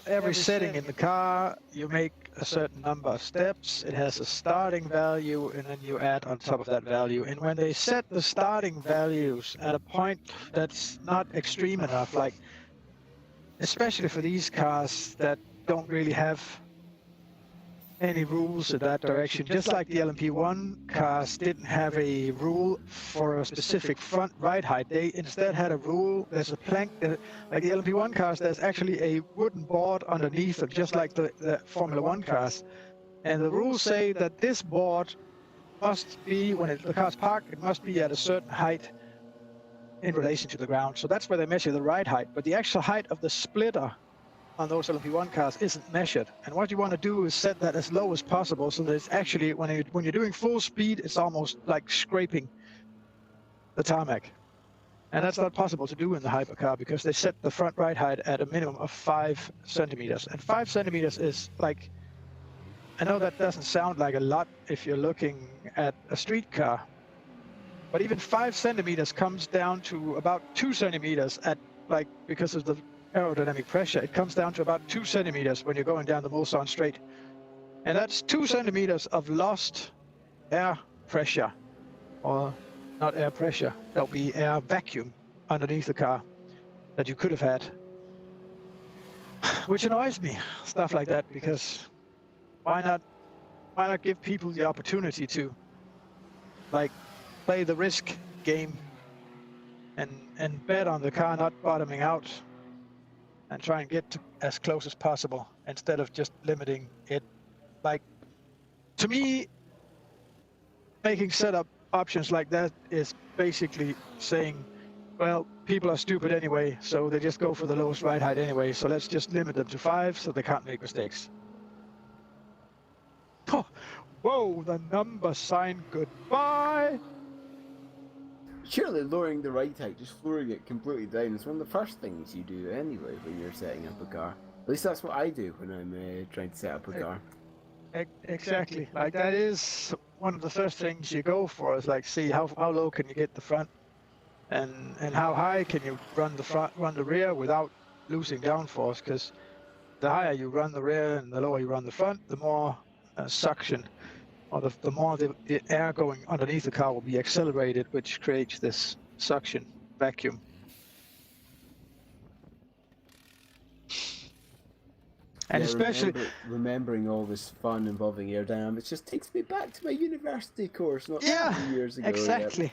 every setting in the car, you make a certain number of steps. It has a starting value, and then you add on top of that value. And when they set the starting values at a point that's not extreme enough, like especially for these cars that don't really have any rules in that direction, just like the LMP1 cars didn't have a rule for a specific front ride height. They instead had a rule. There's a plank, like the LMP1 cars, there's actually a wooden board underneath them, just like the Formula 1 cars. And the rules say that this board must be, when the car's parked, it must be at a certain height in relation to the ground. So that's where they measure the ride height. But the actual height of the splitter on those LMP1 cars isn't measured. And what you want to do is set that as low as possible, so that it's actually, when you're doing full speed, it's almost like scraping the tarmac. And that's not possible to do in the hypercar because they set the front ride height at a minimum of 5 centimeters. And 5 centimeters is like, I know that doesn't sound like a lot if you're looking at a street car, but even 5 centimeters comes down to about 2 centimeters at, like, because of the aerodynamic pressure, it comes down to about 2 centimeters when you're going down the Mulsanne straight. And that's 2 centimeters of lost air pressure, or not air pressure, that'll be air vacuum underneath the car that you could have had. Which annoys me, stuff like that, because why not give people the opportunity to, like, play the risk game and bet on the car not bottoming out and try and get to as close as possible instead of just limiting it. Like, to me, making setup options like that is basically saying, well, people are stupid anyway, so they just go for the lowest ride height anyway, so let's just limit them to 5 so they can't make mistakes. Oh, whoa, the number sign, goodbye! Surely lowering the ride height, just lowering it completely down, is one of the first things you do anyway when you're setting up a car. At least that's what I do when I'm trying to set up a car. Exactly. Like, that is one of the first things you go for, is like, see how low can you get the front, and how high can you run the rear without losing downforce, because the higher you run the rear and the lower you run the front, the more suction, or the more the air going underneath the car will be accelerated, which creates this suction vacuum. And especially remembering all this fun involving aerodynamics just takes me back to my university course not 50 years ago. Exactly.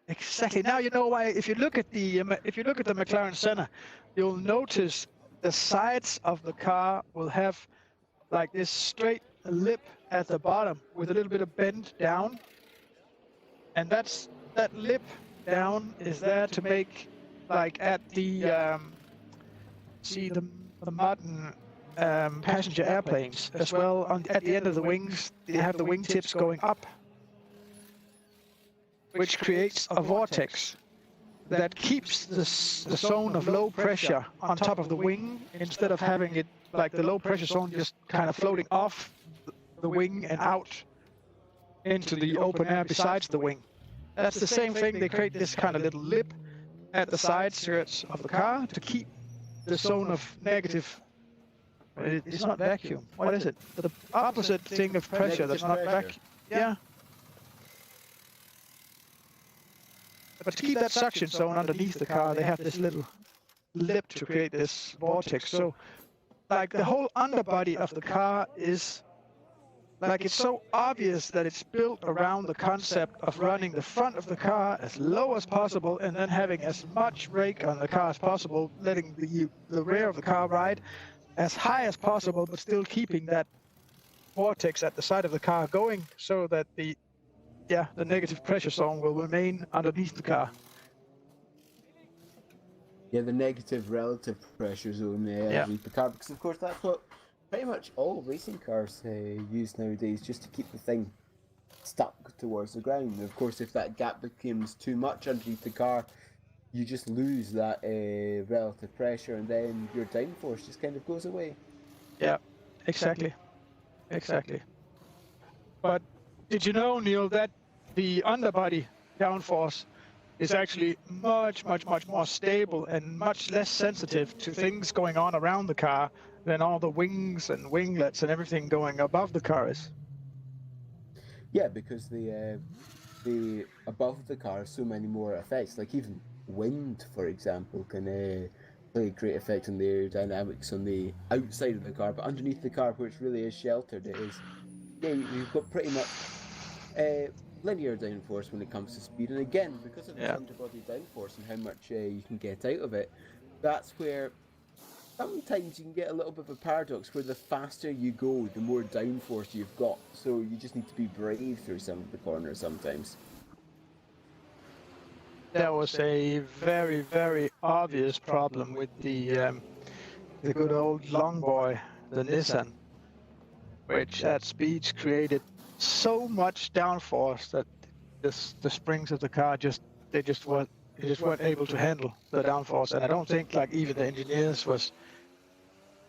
Exactly. Now you know why. If you look at the McLaren Senna, you'll notice the sides of the car will have like this straight lip at the bottom with a little bit of bend down, and that lip down is there to make, like, at the the modern passenger airplanes as well, at the end of the wings they have the wingtips going up, which creates a vortex that keeps the zone of low pressure on top of the wing, instead of having it like the low pressure zone just kind of floating off the wing and out into the open air besides the wing. That's the same thing. They create this kind of little lip at the side skirts of the car to keep the zone of negative. It's not vacuum. What is it? The opposite thing of pressure that's not vacuum. Yeah. But to keep that suction zone underneath the car, they have this little lip to create this vortex. So, like, the whole underbody of the car is, like, it's so obvious that it's built around the concept of running the front of the car as low as possible and then having as much rake on the car as possible, letting the rear of the car ride as high as possible, but still keeping that vortex at the side of the car going, so that the negative pressure zone will remain underneath the car. Yeah, the negative relative pressure zone underneath the car, because of course that's what pretty much all racing cars use nowadays, just to keep the thing stuck towards the ground. And of course, if that gap becomes too much underneath the car, you just lose that relative pressure, and then your downforce just kind of goes away. Yeah, exactly. But did you know, Neil, that the underbody downforce is actually much more stable and much less sensitive to things going on around the car than all the wings and winglets and everything going above the car is. Yeah, because the above the car so many more effects. Like even wind, for example, can play a great effect on the aerodynamics on the outside of the car, but underneath the car, where it really is sheltered, it is. Yeah, you've got pretty much linear downforce when it comes to speed, and again, because of this underbody downforce and how much you can get out of it, that's where sometimes you can get a little bit of a paradox where the faster you go, the more downforce you've got. So you just need to be brave through some of the corners sometimes. There was a very obvious problem with the good old long boy, the Nissan, which at speeds created so much downforce that the springs of the car just weren't able to handle the downforce. And I don't think like even the engineers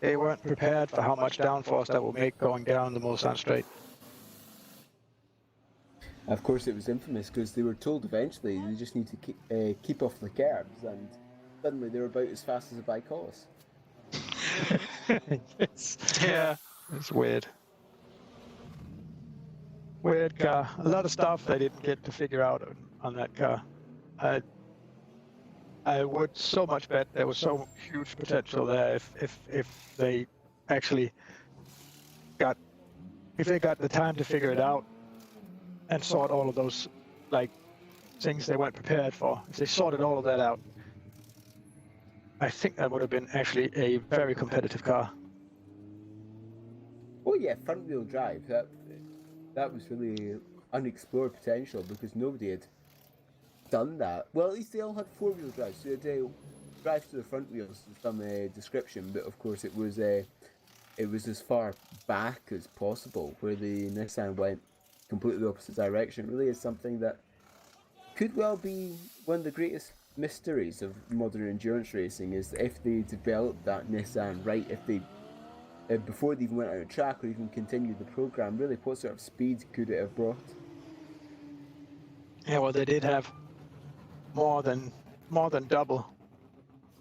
they weren't prepared for how much downforce that would make going down the Mulsanne straight. Of course, it was infamous because they were told eventually they just need to keep off the curbs, and suddenly they were about as fast as a bike was. Yes. Yeah, it's weird. Weird car. A lot of stuff they didn't get to figure out on that car. I would so much bet there was so huge potential there if they actually got the time to figure it out and sort all of those like things they weren't prepared for. If they sorted all of that out, I think that would have been actually a very competitive car. Oh yeah, front wheel drive. That was really unexplored potential because nobody had done that. Well, at least they all had four-wheel drive, so they had drive to the front wheels in some description. But of course, it was as far back as possible, where the Nissan went completely opposite direction. It really is something that could well be one of the greatest mysteries of modern endurance racing. Is if they developed that Nissan right, if they before they even went out on track or even continued the program, really, what sort of speed could it have brought? Yeah, well, they did have more than double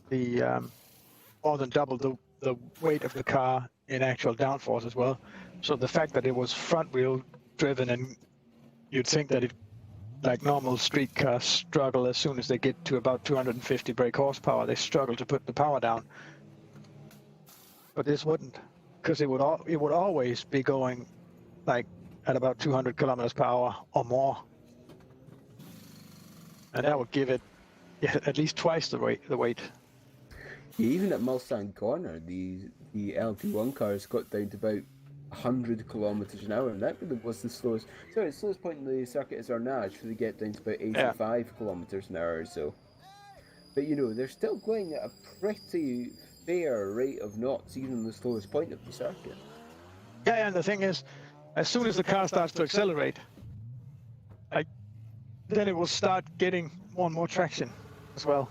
the weight of the car in actual downforce as well. So the fact that it was front wheel driven, and you'd think that it, like normal street cars struggle as soon as they get to about 250 brake horsepower, they struggle to put the power down. But this wouldn't, because it would always be going like at about 200 kilometers per hour or more, and that would give it at least twice the weight. Even at Mulsanne Corner, the LMP1 cars got down to about 100 kilometers an hour, and that really was the slowest. Sorry, the slowest point in the circuit is Arnage, where they get down to about 85 kilometers an hour or so. But they're still going at a pretty fair rate of knots, even on the slowest point of the circuit. Yeah, and the thing is, as soon as the car starts to accelerate, then it will start getting more and more traction as well.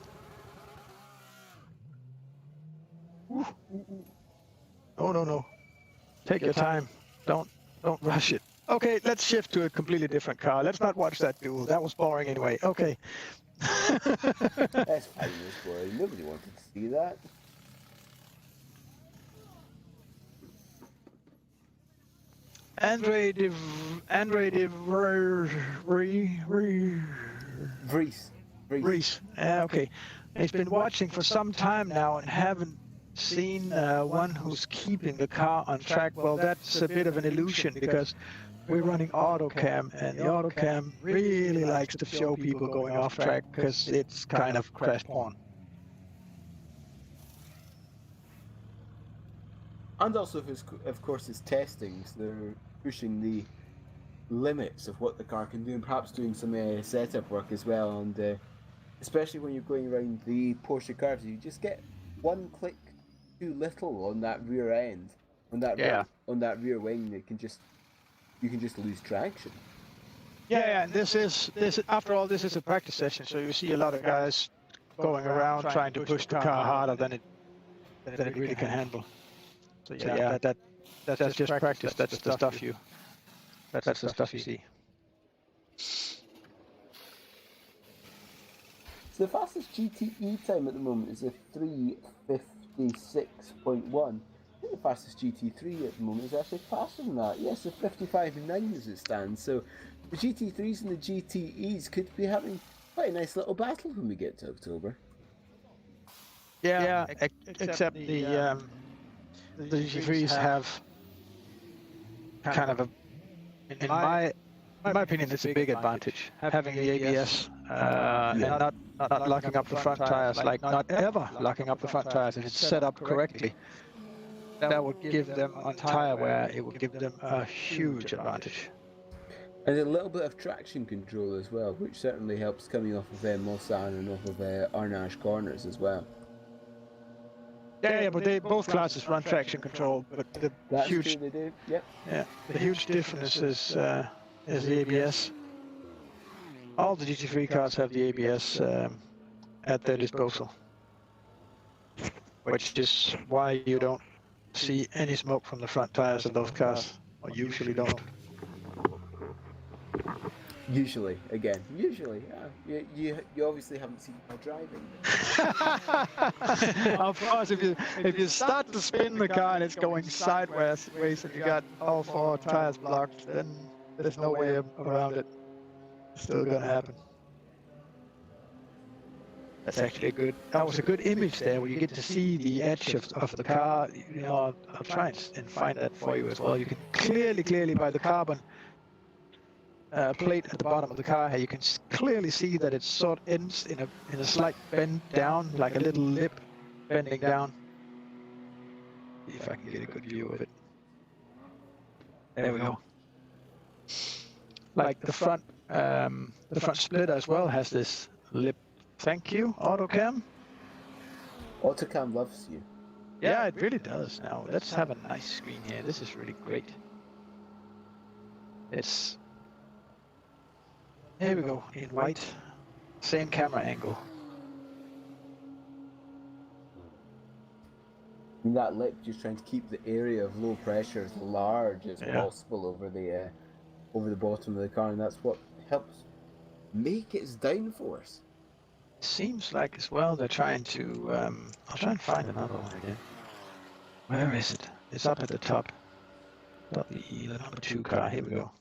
No. Take your time. Don't rush it. Okay, let's shift to a completely different car. Let's not watch that duel. That was boring anyway. Okay. That's fine, it's boring. Nobody wanted to see that. Andre de Vries. Okay. He's been watching for some time now and haven't seen one who's keeping the car on track. Well, that's a bit of an illusion because we're running autocam, and the autocam really likes to show people going off track because it's kind of crash porn. And also, of course, it's testing, so they're pushing the limits of what the car can do, and perhaps doing some setup work as well. And especially when you're going around the Porsche curves, you just get one click too little on that rear end, on that rear wing. You can just lose traction. Yeah, and this is after all, this is a practice session, so you see a lot of guys going around trying to push the car harder than it really can handle. So yeah, that's just practice. That's the stuff you see. So the fastest GTE time at the moment is a 3:56.1. I think the fastest GT3 at the moment is actually faster than that. Yes, the 55.9 as it stands. So the GT3s and the GTEs could be having quite a nice little battle when we get to October. Yeah, except the GT3s have kind of a, in my opinion, it's a big advantage having the ABS and not locking up the front tires, like not ever locking up the front tires if it's set up correctly. That would give them on tire wear, it would give them a huge advantage. And a little bit of traction control as well, which certainly helps coming off of Mulsanne and off of Arnage corners as well. Yeah, but both classes run traction control, but the That's huge, true, they do. Yep. yeah, the huge difference is the ABS. All the GT3 cars have the ABS at their disposal, which is why you don't see any smoke from the front tires of those cars, or usually don't. Usually, yeah. You obviously haven't seen my driving. Of course, if you start to spin the car and it's going sideways and you got all four tires blocked, then there's no way around it. It's still gonna happen. That's actually that was a good image there where you get to see the edge of the car. You know, I'll try and find that for you as well. You can clearly by the carbon plate at the bottom of the car here, you can clearly see that it sort of ends in a slight bend down, like a little lip bending down. See if I can get a good view of it. There we go. Like the front splitter as well has this lip. Thank you, AutoCam. AutoCam loves you. Yeah, it really does. Now let's have a nice screen here. This is really great. Here we go, in white, same camera angle. And that lip just trying to keep the area of low pressure as large as possible over the bottom of the car, and that's what helps make its downforce. Seems like as well they're trying to. I'll try and find another one again. Where is it? It's up at the top. The number 2 car. Here we go.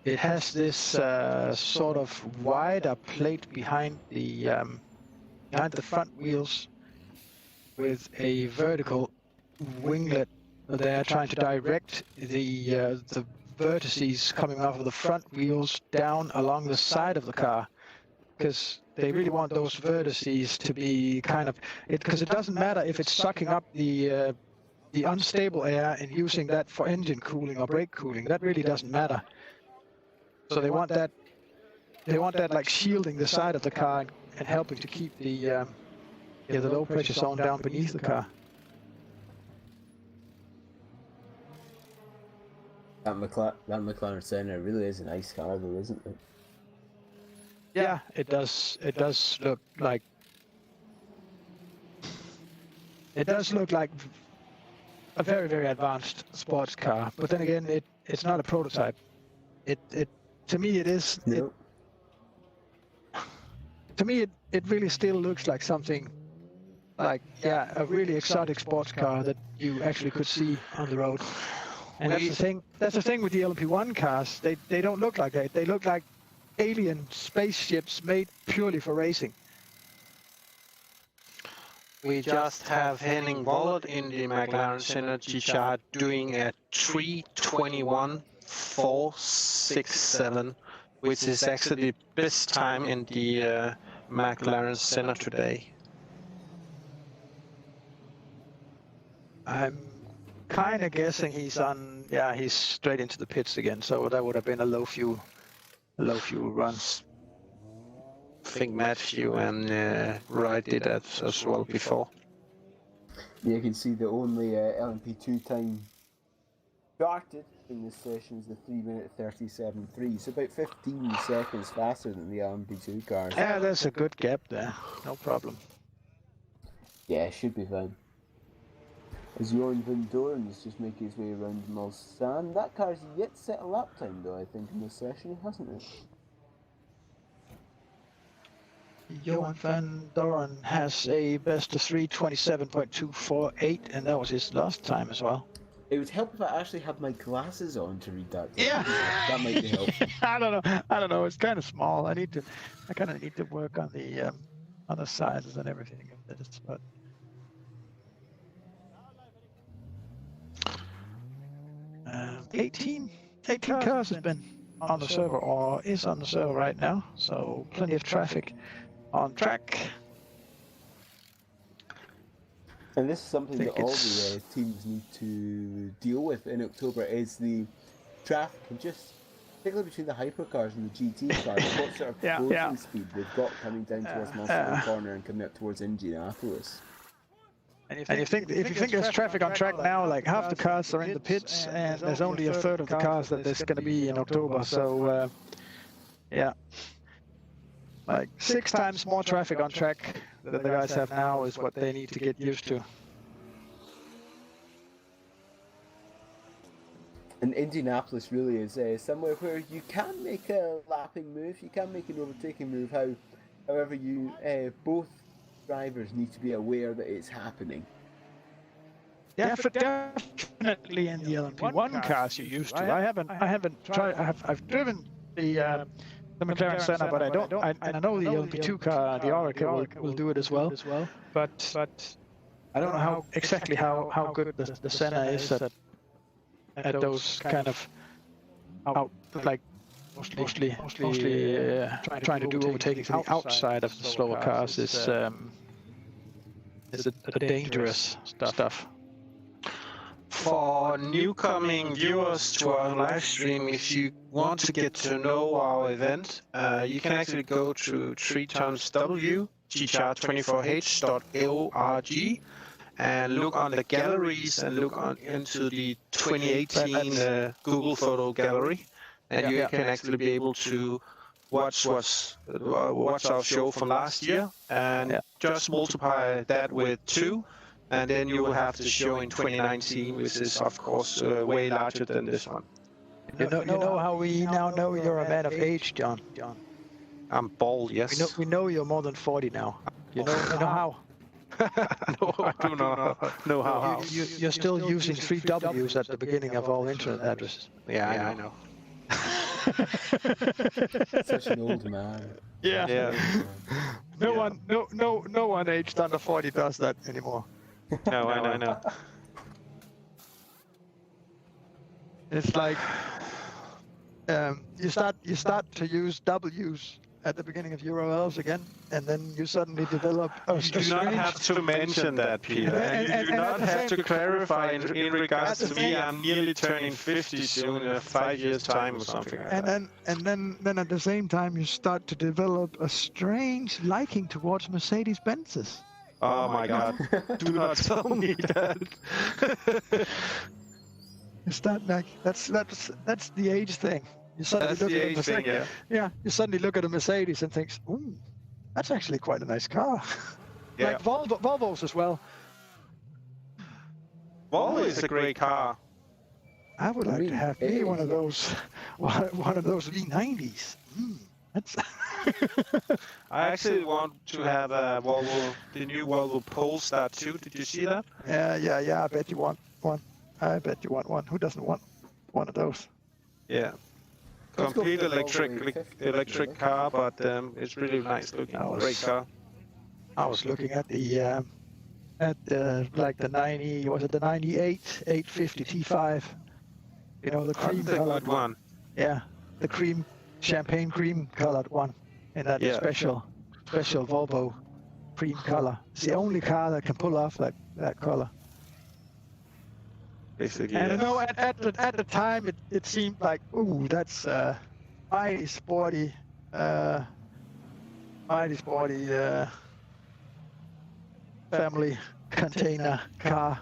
It has this sort of wider plate behind the front wheels with a vertical winglet. They're trying to direct the vertices coming off of the front wheels down along the side of the car, because they really want those vertices to be kind of because it doesn't matter if it's sucking up the unstable air and using that for engine cooling or brake cooling. That really doesn't matter. So they want that like shielding the side of the car and helping to keep the low pressure zone down beneath the car. That McLaren Senna really is a nice car, though, isn't it? Yeah, it does. It does look like. It does look like a very, very advanced sports car. But then again, it's not a prototype. To me, it is. No. To me, it really still looks like something like a really exotic sports car that you actually could see on the road. And that's the thing. That's the thing with the LMP1 cars. They don't look like that. They look like alien spaceships made purely for racing. We just have Henning Wollert in the McLaren Senna GTR doing a 3:21.467, which is actually the best time in the McLaren Senna today. I'm kind of guessing he's straight into the pits again. So that would have been a low fuel run. I think Matthew and Wright did that as well before. Yeah, you can see the only LMP2 time started in this session is the 3:37.3, so about 15 seconds faster than the LMP2 cars. Yeah, there's a good gap there. No problem. Yeah, should be fine. As Jorn van Doorn is just making his way around Mulsanne. That car's yet set a lap time, though, I think, in this session, hasn't it? Johan van Doren has a best of 3 27.248, and that was his last time as well. It would help if I actually had my glasses on to read that. Yeah, That might be helpful. I don't know. It's kind of small. I kind of need to work on the sizes and everything of this. But 18 cars has been on the server or is on the server right now, so plenty of traffic on track. And this is something that all the teams need to deal with in October, is the traffic, and just particularly between the hypercars and the GT cars, what sort of closing speed they've got coming down towards Marseille Corner and coming up towards Indianapolis. And if you think there's traffic on track now, like half the cars are in the pits, and there's only a third of the cars that there's going to be in October. So, yeah, like 6 times more traffic on track than the guys have now is what they need to get used to. And Indianapolis really is somewhere where you can make a lapping move, you can make an overtaking move. However, you both drivers need to be aware that it's happening. Yeah, for definitely in the LMP1 cars you used to. I haven't tried. I've driven the McLaren Senna, but I don't. I know the LMP2 car, the Oracle, will do it as well. But I don't know how exactly how good the Senna is at those kind of like mostly trying to do overtaking from the outside of the slower cars is a dangerous stuff. For newcoming viewers to our live stream, if you want to get to know our event, you can actually go to 3xW GTR24h.org and look on the galleries and look into the 2018 Google Photo Gallery, and you can actually be able to watch our show from last year, and just multiply that with 2, and then you will have the show in 2019, which is of course way larger than this one. You know how we now know you're a man of age, John. I'm bald, yes. We know you're more than 40 now. You know how. No, I do not know how. You're still using 3 W's at the beginning of all internet addresses. Yeah, I know. Such an old man. Yeah. No one aged under 40 does that anymore. No, I know. It's like you start to use W's at the beginning of URLs again, and then you suddenly develop a You do not have to mention that, Peter. And you do not have to clarify in regards to me. I'm nearly turning 50 soon, in 5 years' time or something like that. And then at the same time, you start to develop a strange liking towards Mercedes Benzes. Oh my God! Do not tell me that. You start like that's the age thing. You suddenly That's the age thing, yeah. Yeah, you suddenly look at a Mercedes and think, ooh, that's actually quite a nice car. Yeah. Like Volvos as well. Volvo is a great car. I would like to have me one of those V90s. That's. I actually want to have a Volvo, the new Volvo Polestar 2. Did you see that? Yeah. I bet you want one. Who doesn't want one of those? Yeah. Complete electric car, but it's really nice looking. Great car. I was looking at the like the 90, was it the 98 850 T5? You know, the cream colored one. Yeah, the champagne cream colored one in that special Volvo cream color. It's the only car that can pull off that color. Basically, and I know at the time it seemed like, ooh, that's mighty sporty family container car.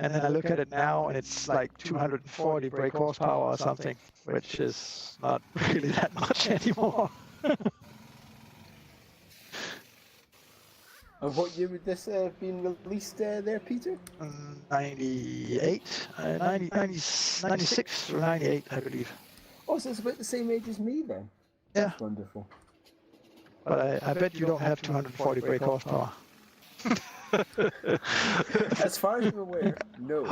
And then I look at it now and it's like 240 brake horsepower or something, which is not really that much anymore. And what year would this have been released there, Peter? 96 or 98, I believe. Oh, so it's about the same age as me then? Yeah. That's wonderful. but I bet you don't have 240 brake horsepower. As far as I'm aware, no.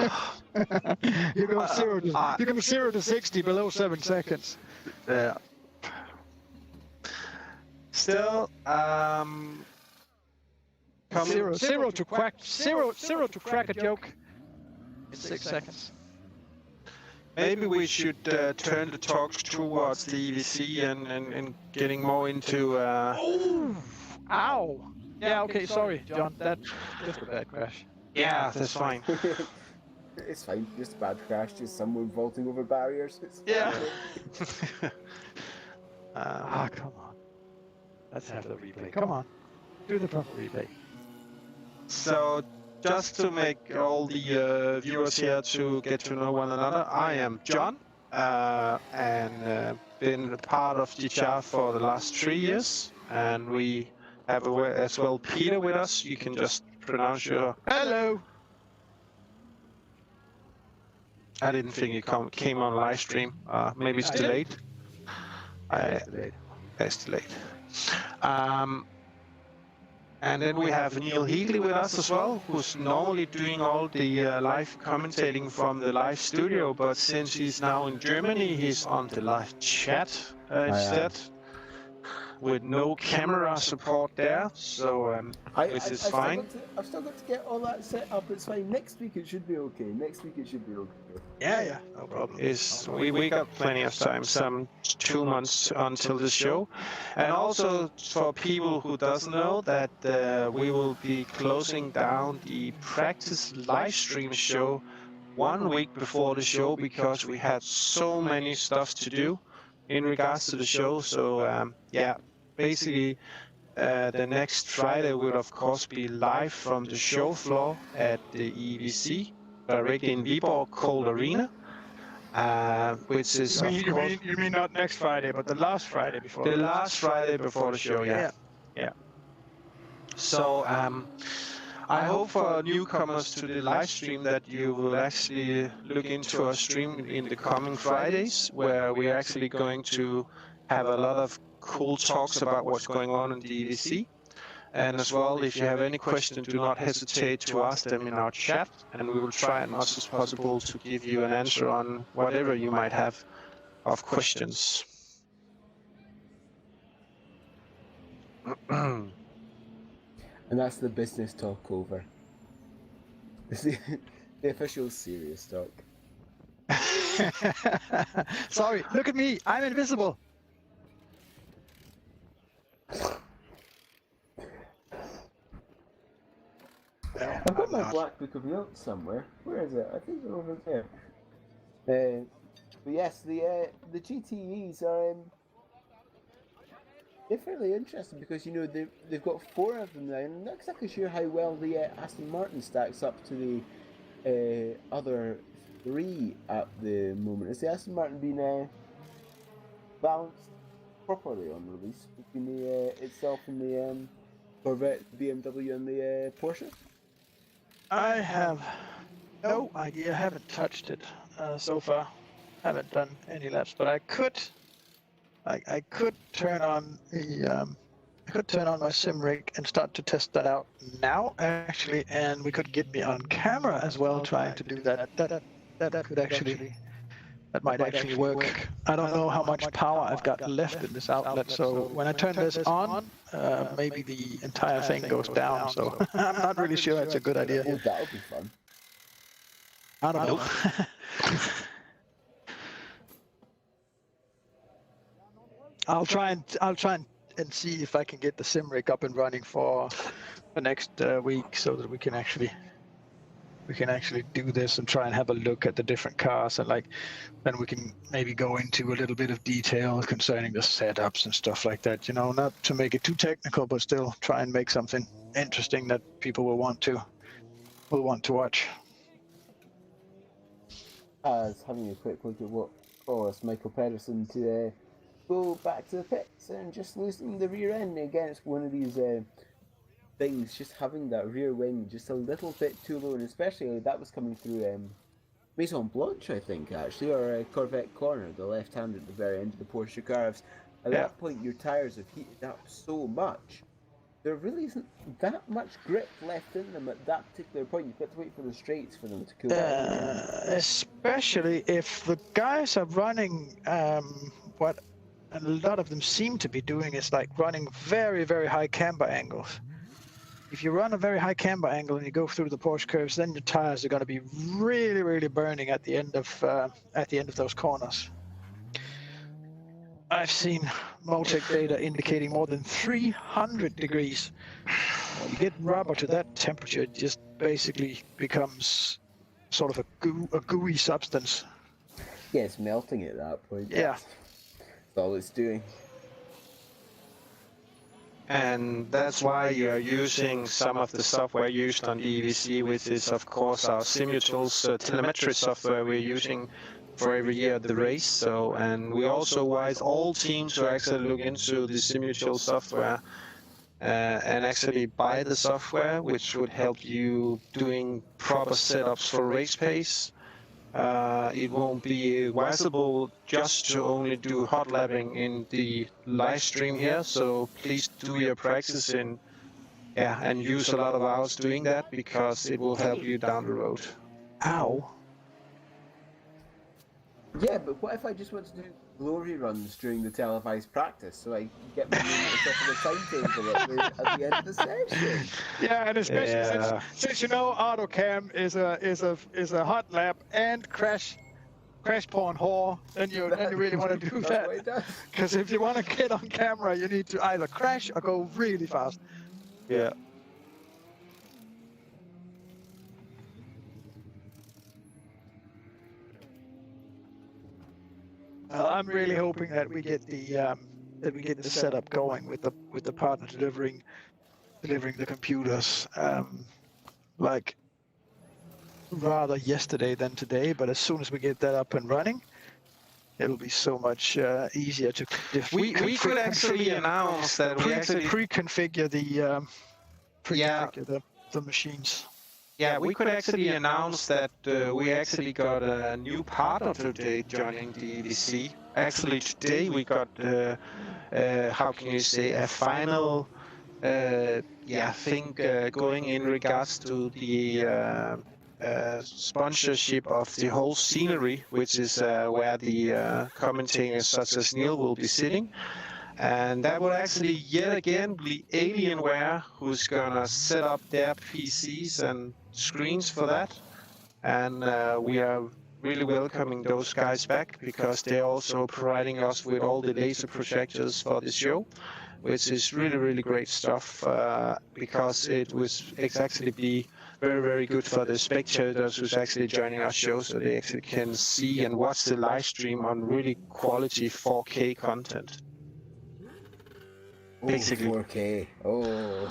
You're going 0 to 60 below 7 seconds. Yeah. Still, Zero to crack a joke in 6 seconds. maybe we should turn the talks towards the EVC and getting more into. Ow! Yeah, okay, sorry, John. That's just a bad crash. Yeah, that's fine. It's fine, just a bad crash, just someone vaulting over barriers. It's Yeah. fine. Come on. Let's have the replay. Come on. Do the proper replay. So, just to make all the viewers here to get to know one another, I am John, and been a part of GTR for the last 3 years, and we have as well Peter with us. You can just pronounce your. Hello! I didn't think it came on live stream. Maybe it's delayed. It's delayed. And then we have Neil Heatley with us as well, who's normally doing all the live commentating from the live studio, but since he's now in Germany, he's on the live chat instead, with no camera support there, so this is fine. I've still got to get all that set up. It's fine. Next week it should be okay. Yeah, no problem. We got plenty of time, some 2 months until the show. And also for people who doesn't know that we will be closing down the practice live stream show 1 week before the show because we had so many stuff to do in regards to the show. So basically the next Friday will of course be live from the show floor at the EEWC, directly in Viborg Cold Arena, which is You mean not next Friday, but the last Friday before? The last Friday before the show, yeah. So I hope for newcomers to the live stream that you will actually look into our stream in the coming Fridays, where we're actually going to have a lot of cool talks about what's going on in the EVC. And as well, if you have any questions, do not hesitate to ask them in our chat, and we will try as much as possible to give you an answer on whatever you might have of questions. And that's the business talk over. This is the official serious talk. Sorry, look at me. I'm invisible. I've got my black book of notes somewhere. Where is it? I think they're over there. But yes, the GTEs are they're fairly interesting because they've got 4 of them now, and I'm not exactly sure how well the Aston Martin stacks up to the other 3 at the moment. Is the Aston Martin being balanced properly on release between the itself and the Corvette, BMW, and the Porsche? I have no idea. I haven't touched it so far. Haven't done any laps, but I could turn on my sim rig and start to test that out now, actually, and we could get me on camera as well, trying to do that. That might actually work. I don't know how much power I've got left in this outlet, so when I turn this on, maybe the entire thing goes down. So I'm not really sure it's a good idea. Oh, that'll be fun. I don't know. I'll try and see if I can get the sim rig up and running for the next week, so that we can actually do this and try and have a look at the different cars, and then we can maybe go into a little bit of detail concerning the setups and stuff like that. Not to make it too technical, but still try and make something interesting that people will want to watch. As having a quick look at what caused Michael Pedersen to go back to the pits and just losing the rear end against one of these things, just having that rear wing just a little bit too low, and especially that was coming through Maison Blanche, I think, actually, or Corvette Corner, the left hand at the very end of the Porsche cars. At Yeah. that point, your tires have heated up so much, there really isn't that much grip left in them at that particular point. You've got to wait for the straights for them to cool down. Especially if the guys are running what a lot of them seem to be doing is like running very, very high camber angles. If you run a very high camber angle and you go through the Porsche curves, then your tires are going to be really, really burning at the end of those corners. I've seen Multec data indicating more than 300 degrees. When you get rubber to that temperature, it just basically becomes sort of a gooey substance. Yeah, it's melting at that point. Yeah. That's all it's doing. And that's why you're using some of the software used on the EEWC, which is of course our Simutools telemetry software we're using for every year at the race. So, and we also advise all teams to actually look into the Simutools software and actually buy the software, which would help you doing proper setups for race pace. It won't be advisable just to only do hot lapping in the live stream here, so please do your practice and use a lot of hours doing that, because it will help you down the road. Ow. Yeah, but what if I just want to do glory runs during the televised practice so I can get my name at the top of the timetable at the end of the session? Yeah, and especially since you know AutoCam is a hot lap and crash porn whore, then you really want to do That's what it that. does. Because if you want to get on camera, you need to either crash or go really fast. Yeah. I'm really hoping that we get the setup going with the partner delivering the computers, like rather yesterday than today. But as soon as we get that up and running, it'll be so much easier to. We could actually announce that we actually pre-configure the machines. Yeah, we could actually announce that we actually got a new partner today joining the EEWC. Actually, today we got, how can you say, a final, thing going in regards to the sponsorship of the whole scenery, which is where the commentators such as Neil will be sitting. And that will actually yet again be Alienware who's gonna set up their PCs and screens for that. And we are really welcoming those guys back, because they're also providing us with all the laser projectors for the show, which is really, really great stuff, because it's actually be very, very good for the spectators who's actually joining our show, so they actually can see and watch the live stream on really quality 4K content. Basically. 4K. Oh.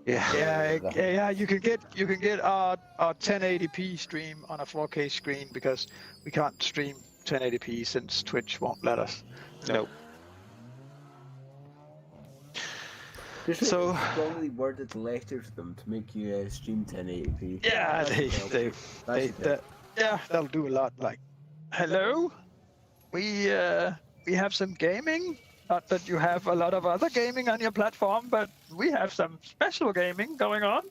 Yeah. You can get our 1080p stream on a 4K screen, because we can't stream 1080p since Twitch won't let us. No. There's So- a strongly worded letter to them to make you stream 1080p. Yeah, that'll do a lot. Like, hello, we have some gaming. Not that you have a lot of other gaming on your platform, but we have some special gaming going on.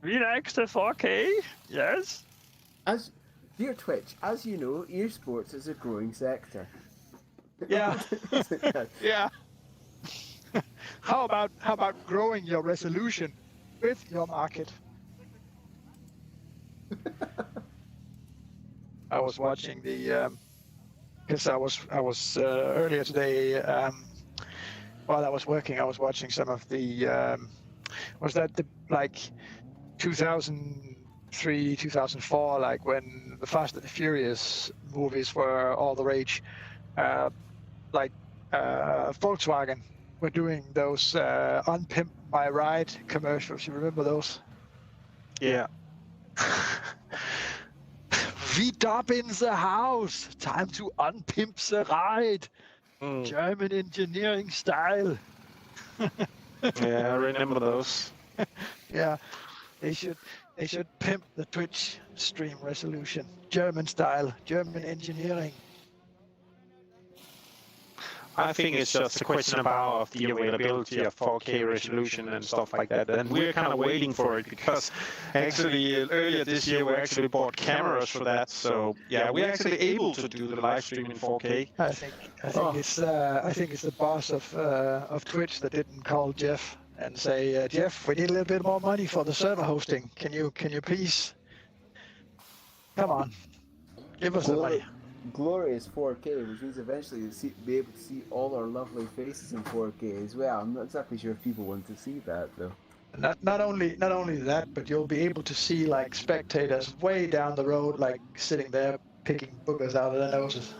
We like the 4K, yes. As dear Twitch, as you know, esports is a growing sector. Yeah, yeah. How about growing your resolution with your market? I was watching the. Because I was earlier today, while I was working, I was watching some of the, was that the, like, 2003, 2004, like when the Fast and the Furious movies were all the rage, Volkswagen were doing those Unpimp My Ride commercials. You remember those? Yeah. V-Dub in the house. Time to unpimp the ride. German engineering style. Yeah, I remember those. Yeah, they should pimp the Twitch stream resolution. German style, German engineering. I think it's just a question about the availability of 4K resolution and stuff like that. And we're kind of waiting for it because actually earlier this year we actually bought cameras for that. So yeah, we're actually able to do the live stream in 4K. I think it's the boss of Twitch that didn't call Jeff and say, Jeff, we need a little bit more money for the server hosting. Can you please come on, give us the money. Glorious 4K, which means eventually you'll be able to see all our lovely faces in 4K as well. I'm not exactly sure if people want to see that though. Not only that, but you'll be able to see like spectators way down the road, like sitting there picking boogers out of their noses.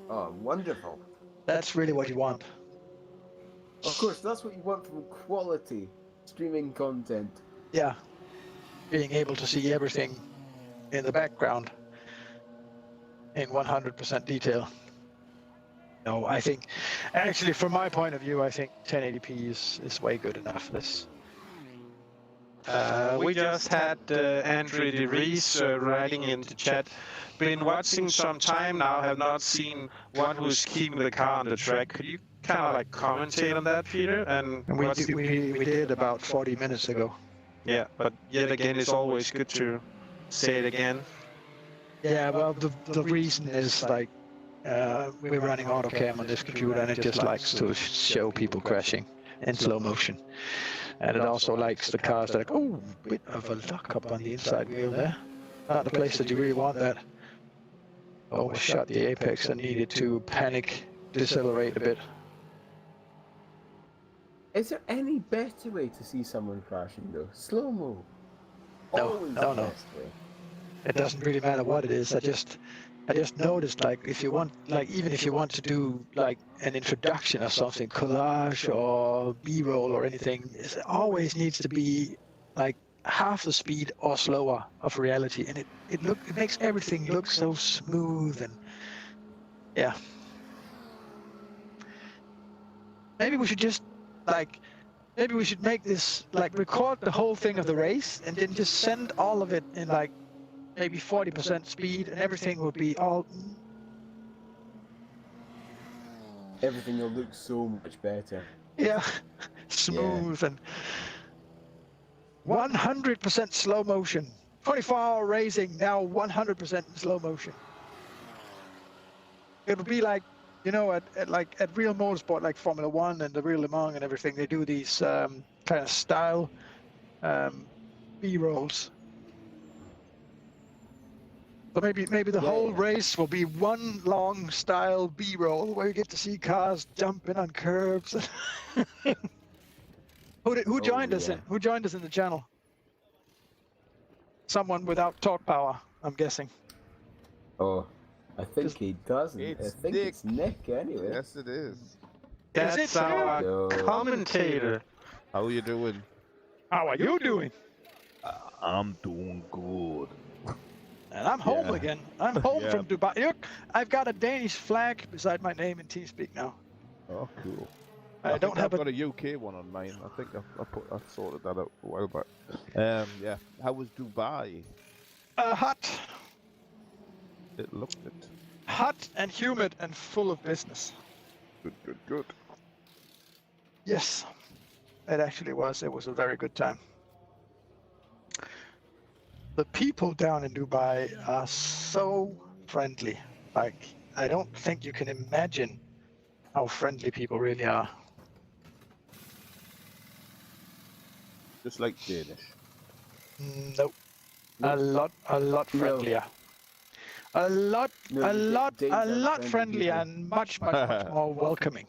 Oh, wonderful. That's really what you want. Of course, that's what you want from quality streaming content. Yeah, being able to see everything in the background in 100% detail. No, I think, actually, from my point of view, I think 1080p is way good enough. We just had Andrew DeVries writing in the chat. Been watching some time now, have not seen one who's keeping the car on the track. Could you kind of like commentate on that, Peter? And we did about 40 minutes ago. Yeah, but yet again, it's always good to say it again. Yeah, well, the reason is like we're running AutoCam on this computer, and it just likes to show people crashing in slow motion. And it also likes the cars that are like, oh, bit of a lock up on the inside wheel there. Not the place that you really want that. Overshot the apex and needed to panic, decelerate a bit. Is there any better way to see someone crashing though? Slow-mo. No. It doesn't really matter what it is. I just noticed, like, if you want, like, even if you want to do like an introduction or something, collage or B-roll or anything, it always needs to be like half the speed or slower of reality, and it makes everything look so smooth. And yeah, maybe we should just maybe we should make this like record the whole thing of the race and then just send all of it in like maybe 40% speed, and everything would be all. Everything will look so much better. Yeah, smooth and 100% slow motion. 24-hour racing now 100% in slow motion. It would be like, you know, at real motorsport, like Formula One and the Real Le Mans and everything. They do these kind of style B-rolls. So maybe the whole race will be one long style B-roll where you get to see cars jumping on curbs. Who joined us in the channel? Someone without talk power, I'm guessing. Oh, I think he doesn't. I think it's Nick anyway. Yes, it is. That's our commentator. How are you doing? How are you doing? I'm doing good. And I'm home again. I'm home from Dubai. Look, I've got a Danish flag beside my name in TeamSpeak now. Oh, cool. I don't have I've got a UK one on mine. I think I sorted that out a while back. Yeah. How was Dubai? Hot. It looked it. Hot and humid and full of business. Good. Yes, it actually was. It was a very good time. The people down in Dubai are so friendly. Like, I don't think you can imagine how friendly people really are. Just like Danish. Nope. A lot friendlier. A lot friendlier and much more welcoming.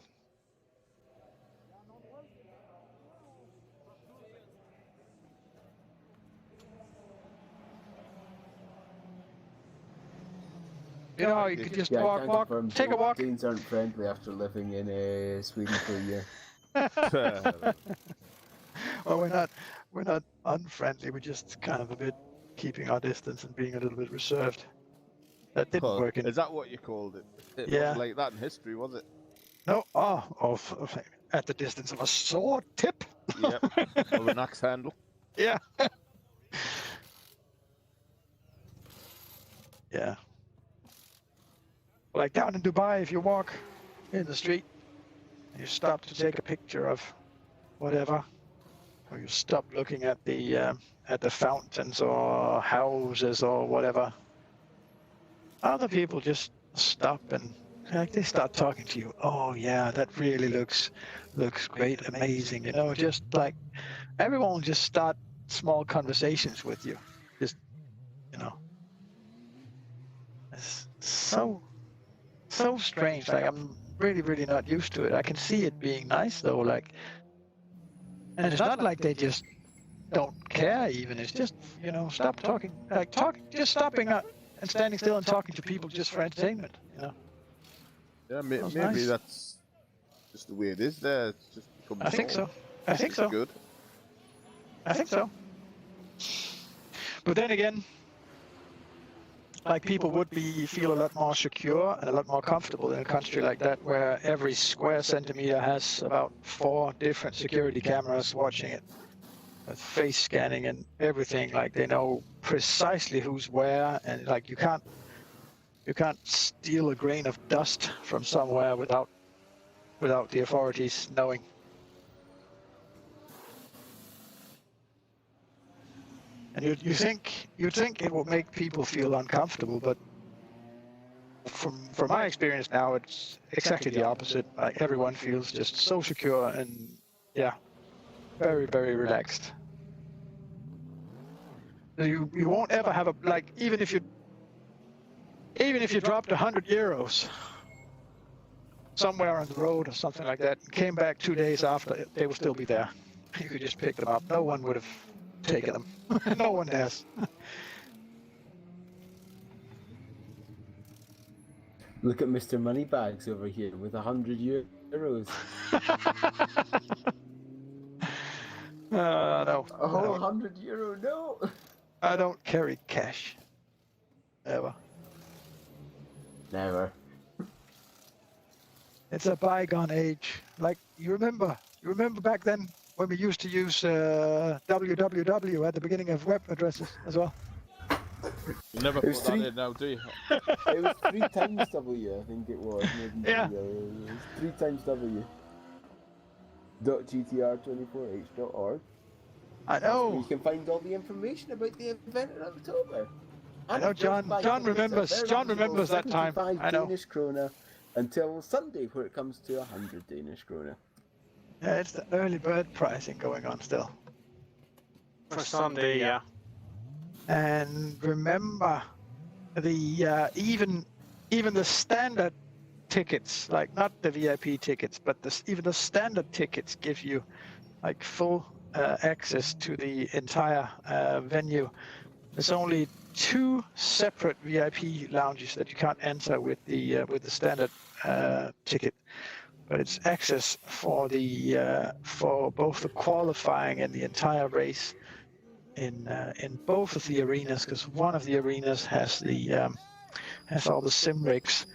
You know, you could just walk, take a walk. Danes aren't friendly after living in Sweden for a year. Well, we're not unfriendly. We're just kind of a bit keeping our distance and being a little bit reserved. That didn't work. Is that what you called it? It wasn't like that in history, was it? No. At the distance of a sword tip. Yep. Or an axe handle. Yeah. Yeah. Like down in Dubai, if you walk in the street, You stop to take a picture of whatever, or you stop looking at the fountains or houses or whatever. Other people just stop and like they start talking to you. Oh yeah, that really looks great, amazing. You know, just like everyone will just start small conversations with you. Just, you know, it's so strange. Like I'm really not used to it. I can see it being nice though. Like, and it's not like they just don't care. Even it's just, you know, stop talking. Like just stopping up and standing still and talking to people just for entertainment. You know. Yeah, maybe nice. that's just the way it is there. It's just become I think so. I think so. Good. I think so. But then again, like people would feel a lot more secure and a lot more comfortable in a country like that, where every square centimeter has about 4 different security cameras watching it, with face scanning and everything. Like they know precisely who's where, and like you can't steal a grain of dust from somewhere without the authorities knowing. And you'd think it will make people feel uncomfortable, but from my experience now, it's exactly the opposite. Like everyone feels just so secure and yeah, very relaxed. You won't ever have even if you dropped 100 euros somewhere on the road or something like that, and came back 2 days after, they will still be there. You could just pick them up. No one would have taken them. No one has. Look at Mr. Moneybags over here with 100 euros. No. Oh, 100 euro, no. I don't carry cash. Ever. Never. It's a bygone age. Like you remember back then when we used to use www at the beginning of web addresses as well. You never put that in now, do you? It was 3 times W, I think it was. Maybe Yeah. It was 3 times W. .gtr24h.org. I know. You can find all the information about the event in October. I know John remembers that time. 75 I know. Danish krona until Sunday, where it comes to 100 Danish krona. Yeah, it's the early bird pricing going on still. For Sunday, yeah. And remember, the even the standard tickets, like not the VIP tickets, but even the standard tickets give you like full access to the entire venue. There's only 2 separate VIP lounges that you can't enter with the standard ticket, but it's access for both the qualifying and the entire race in both of the arenas, because one of the arenas has all the sim rigs,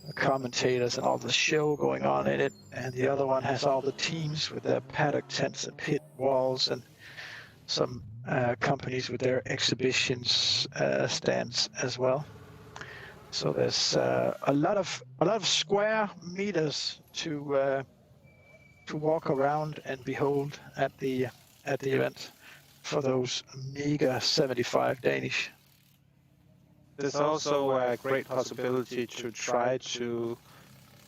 the commentators and all the show going on in it, and the other one has all the teams with their paddock tents and pit walls, and some companies with their exhibitions stands as well. So there's a lot of square meters to walk around and behold at the event for those mega 75 Danish. There's also a great possibility to try to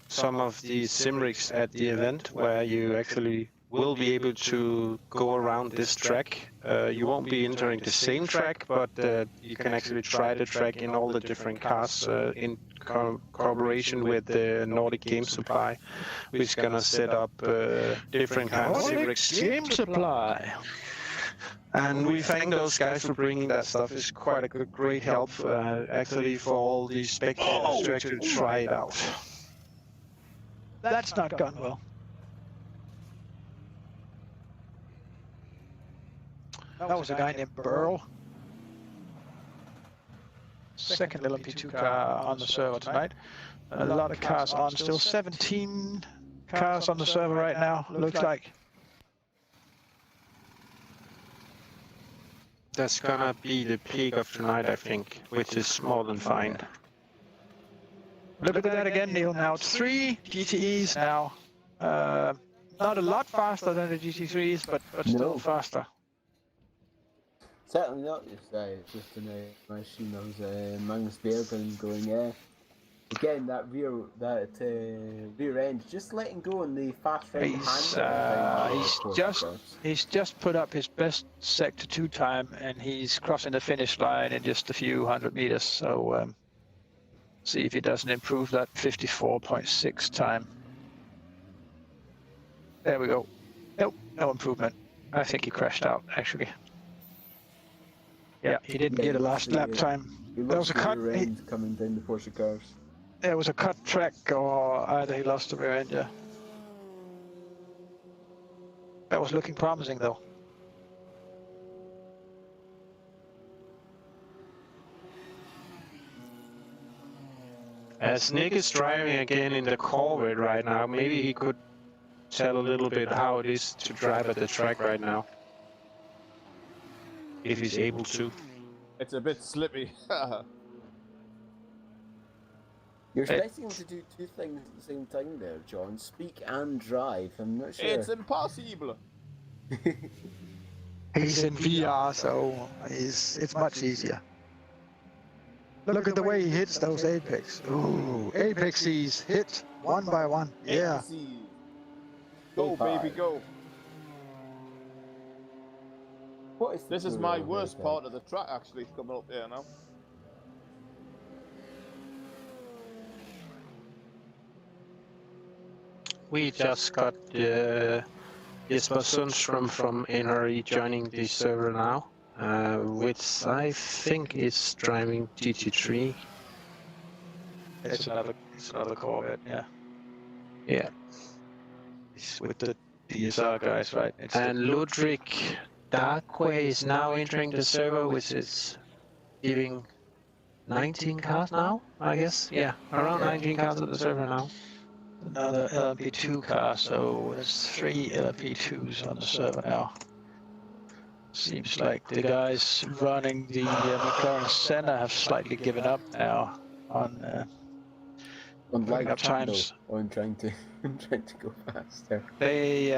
some of the sim rigs at the event, where you actually will be able to go around this track. You won't be entering the same track, but you can actually try the track in all the different cars in cooperation with the Nordic Game Supply, which is going to set up different kinds of sim rigs. Game Supply. And we thank those guys for bringing that stuff. It's quite a great help, actually, for all the spectators to actually try it out. That's not gone well. That was a guy named Burl. Second LMP2 car on the server tonight. A lot of cars on, still 17 cars on the server right now, looks like. That's gonna be the peak of tonight, I think, which is more than fine. Look at that again, Neil. Now it's 3 GTEs now Not a lot faster than the GT3s, but still No. faster. Certainly not. It's just in a machine. I was Magnus Bergen going, yeah. Again, that rear end, just letting go on the fast right hand. He's just put up his best Sector 2 time, and he's crossing the finish line in just a few hundred meters. So see if he doesn't improve that 54.6 time. There we go. Nope, no improvement. I think he crashed out actually. Yeah, he didn't get a last lap time. There was a cut. Coming down the Porsche cars. There was a cut track, or either he lost the rear end. Yeah. That was looking promising, though. As Nick is driving again in the Corvette right now, maybe he could tell a little bit how it is to drive at the track right now. If he's able to. It's a bit slippy. You're expecting him to do two things at the same time there, John. Speak and drive. I'm not sure. It's impossible. He's in VR, so it's much easier. Look at the way he hits those apex. Ooh, apexies hit one by one. Yeah. Go, baby, go. This is my worst part of the track, actually, coming up here now. We just got Jesper Sundström from NRE joining the server now, which I think is driving GT3. It's another Corvette, yeah. Yeah. It's with the DSR guys, right? And Ludwig Darkway is now entering the server, which is giving 19 cars now, I guess. Yeah, around 19 cars at the server now. Another LMP2 car, so there's 3 LMP2s on the server now. Seems like the guys running the McLaren Senna have slightly given up now on running up times. I'm trying to go faster. They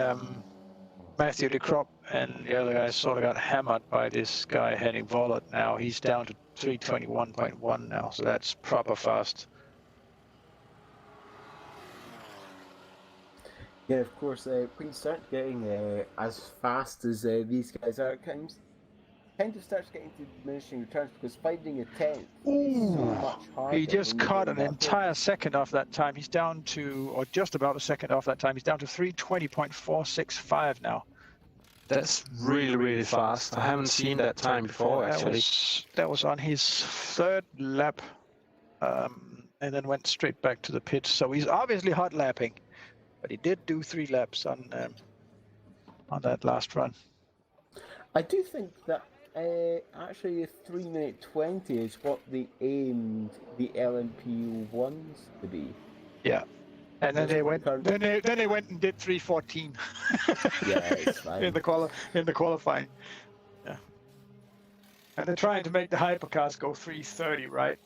Matthew de Krop and the other guys sort of got hammered by this guy Henning Vollert now. He's down to 321.1 now, so that's proper fast. Yeah, of course, when you start getting as fast as these guys are, kind of starts getting to diminishing returns, because finding a 10th is so much harder. He just cut an entire second off that time. He's down to, or just about a second off that time. He's down to 320.465 now. That's really, really fast. I haven't seen that time before, actually. That was on his third lap, and then went straight back to the pit. So he's obviously hot lapping. But he did do 3 laps on that last run. I do think that actually 3:20 is what they aimed the LMP1s to be. Yeah, and then they went. Then they went and did 3:14. Yeah, it's fine. in the qualifying. Yeah, and they're trying to make the hypercars go 3:30, right?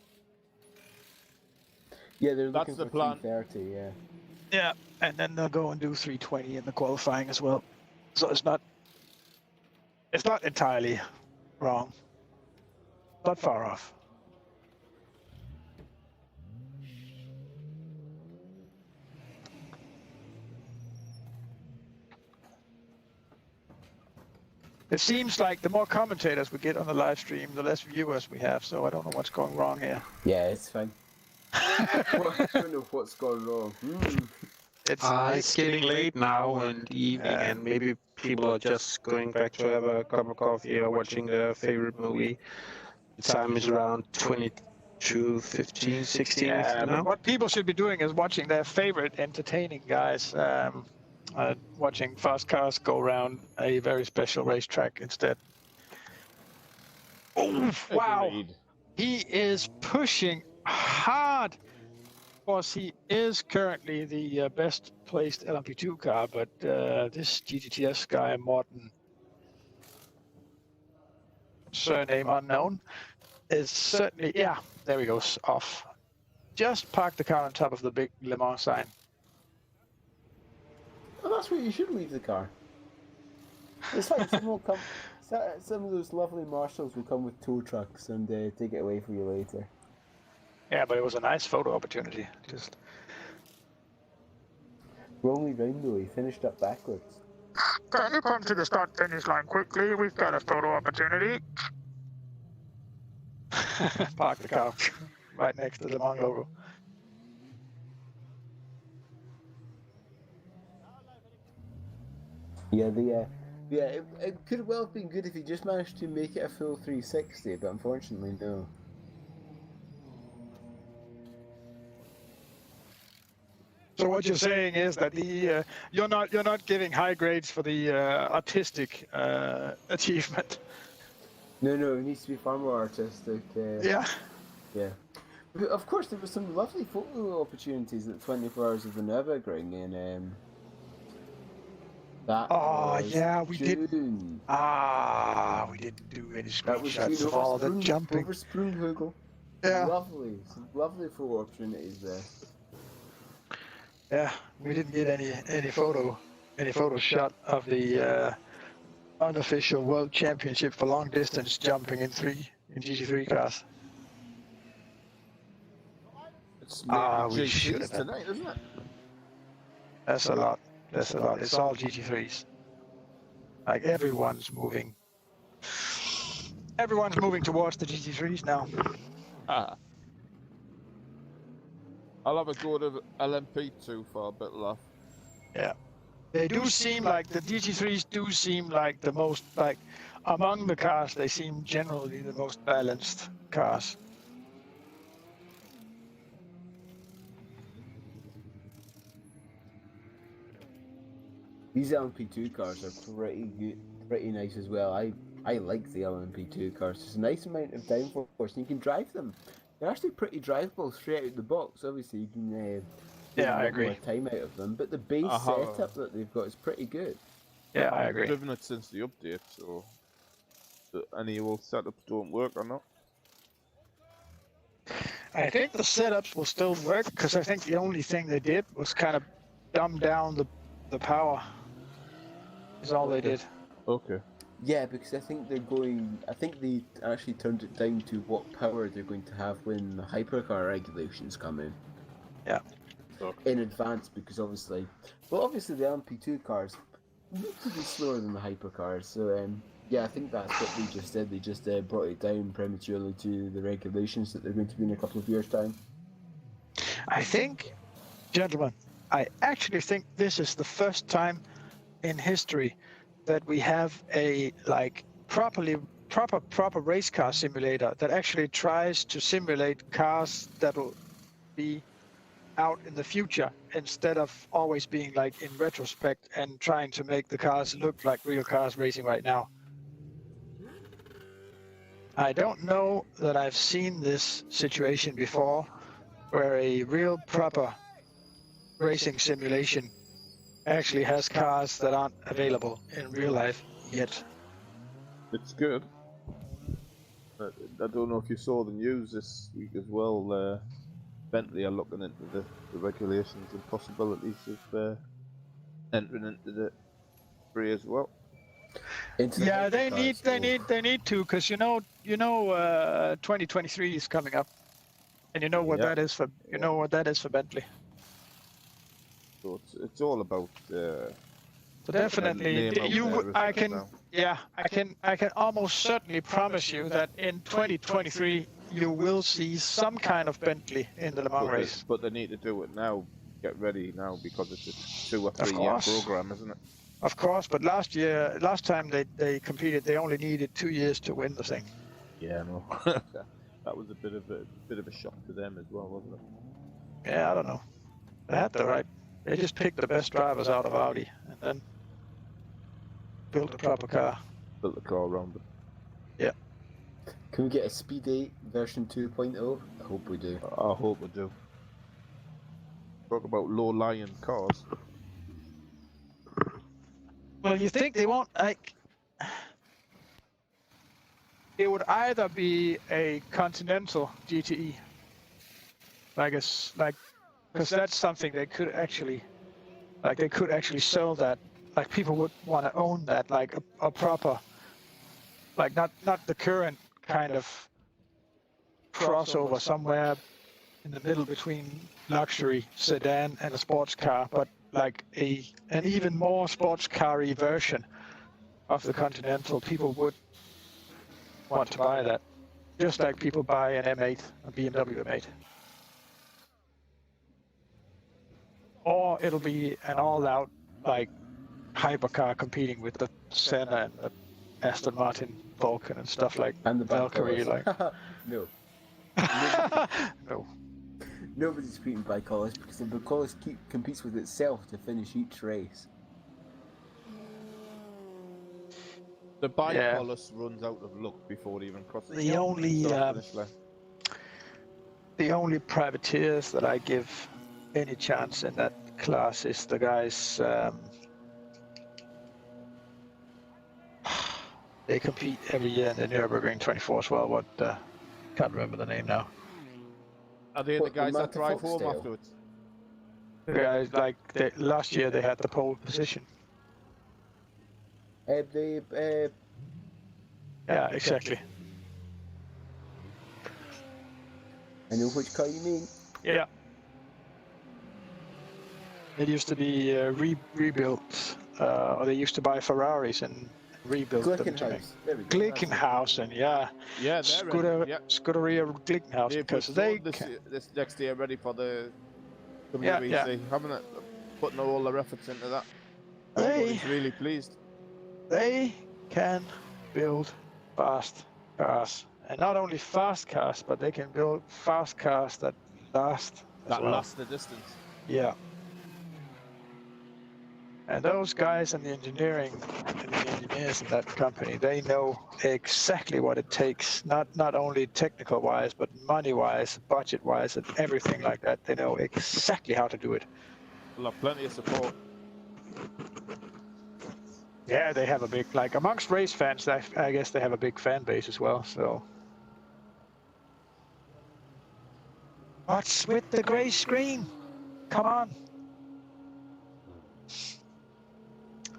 Yeah, they're looking That's the for plan. 3:30. Yeah. Yeah, and then they'll go and do 3:20 in the qualifying as well. So it's not entirely wrong, but far off. It seems like the more commentators we get on the live stream, the less viewers we have. So I don't know what's going wrong here. Yeah, it's fine. I don't know what's going wrong. It's getting late now in the evening, and maybe people are just going back to have a cup of coffee or watching their favorite movie. The time is around 22:15, 16. Yeah, but what people should be doing is watching their favorite entertaining guys, watching fast cars go around a very special racetrack instead. Oh, wow. Agreed. He is pushing hard. Of course, he is currently the best placed LMP2 car, but this GTTS guy, Morten, surname unknown, is certainly, yeah, there he goes, off. Just parked the car on top of the big Le Mans sign. that's where you should leave the car. It's like some of those lovely marshals will come with tow trucks and take it away for you later. Yeah, but it was a nice photo opportunity. Just Wrongly round though, he finished up backwards. can you come to the start finish line quickly? We've got a photo opportunity. Park the car right next to the Le Mans logo. Yeah, it could well have been good if he just managed to make it a full 360, but unfortunately, no. So what you're saying is that the you're not giving high grades for the artistic achievement. No, it needs to be far more artistic. Yeah. Yeah. But of course, there were some lovely photo opportunities at 24 Hours of the Nürburgring in that was yeah, we did. June. We didn't do any That was screenshots June of all the jumping. over Sprunghugel. Yeah. Some lovely photo opportunities there. Yeah, we didn't get any photo shot of the unofficial World Championship for long distance jumping in GT3 cars. It's We should have. tonight, isn't it? That's a lot. It's all GT3s. Like everyone's moving towards the GT3s now. I'll have a go to LMP2 for a bit of laugh. Yeah. They do seem like the GT3s do seem like the most, like among the cars, they seem generally the most balanced cars. These LMP2 cars are pretty good, pretty nice as well. I like the LMP2 cars. There's a nice amount of downforce, and you can drive them. They're actually pretty drivable straight out the box. Obviously, you can get I a lot agree. more time out of them, but the base setup that they've got is pretty good. Yeah, I agree. I've driven it since the update, so any old setups don't work or not. I think the setups will still work because I think the only thing they did was kind of dumb down the power. Is all they did. Okay. Yeah, because I think they actually turned it down to what power they're going to have when the hypercar regulations come in. Yeah. In advance, because obviously the LMP2 cars need to be slower than the hypercars. So yeah, I think that's what they just did. They just brought it down prematurely to the regulations that they're going to be in a couple of years' time. I think, gentlemen, I actually think this is the first time in history that we have a proper race car simulator that actually tries to simulate cars that will be out in the future instead of always being like in retrospect and trying to make the cars look like real cars racing right now. I don't know that I've seen this situation before where a real proper racing simulation actually has cars that aren't available in real life yet. It's good. I don't know if you saw the news this week as well. Bentley are looking into the regulations and possibilities of entering into the free as well. Yeah, they need to, because you know 2023 is coming up, and you know what that is for Bentley. So it's all about. So definitely, I can almost certainly promise you that in 2023 you will see some kind of Bentley in the Le Mans race. But they need to do it now. Get ready now because it's a 2 or 3 year program, isn't it? Of course, but last time they competed, they only needed 2 years to win the thing. Yeah, no. That was a bit of a shock to them as well, wasn't it? Yeah, I don't know. They had the right. They just picked the best drivers out of Audi and then built a proper car. Built the car around it. Yeah. Can we get a Speed 8 version 2.0? I hope we do. I hope we do. Talk about low-lying cars. Well, you think they won't like? It would either be a Continental GTE, because that's something they could actually Like they could actually sell that. Like people would want to own that, like a proper, like not the current kind of crossover somewhere in the middle between luxury sedan and a sports car, but like an even more sports car-y version of the Continental. People would want to buy that, just like people buy an M8, a BMW M8. Or it'll be an all-out like hypercar competing with the Senna and the Aston Martin Vulcan and stuff like And the Valkyrie. Like no. no, Nobody's competing by colours because the colours competes with itself to finish each race. The bicolors runs out of luck before it even crosses the only privateers that I give any chance in that class is the guys. They compete every year in the Nürburgring 24 as well. What can't remember the name now. Are they the guys that drive home afterwards? Guys, like last year they had the pole position. Yeah, exactly. I know which car you mean. Yeah. It used to be rebuilt, or they used to buy Ferraris and rebuild them to make Glickenhaus, yeah. Yeah, Scuderia Glickenhaus, because they this next year ready for the EEWC, haven't it? Putting all their efforts into that. Everybody's really pleased. They can build fast cars, and not only fast cars, but they can build fast cars that last. Last the distance. Yeah. And those guys in the engineering and the engineers in that company, they know exactly what it takes, not only technical wise, but money wise, budget wise, and everything like that. They know exactly how to do it. Well, plenty of support. Yeah, they have a big, like amongst race fans, I guess they have a big fan base as well, so. What's with the grey screen? Come on.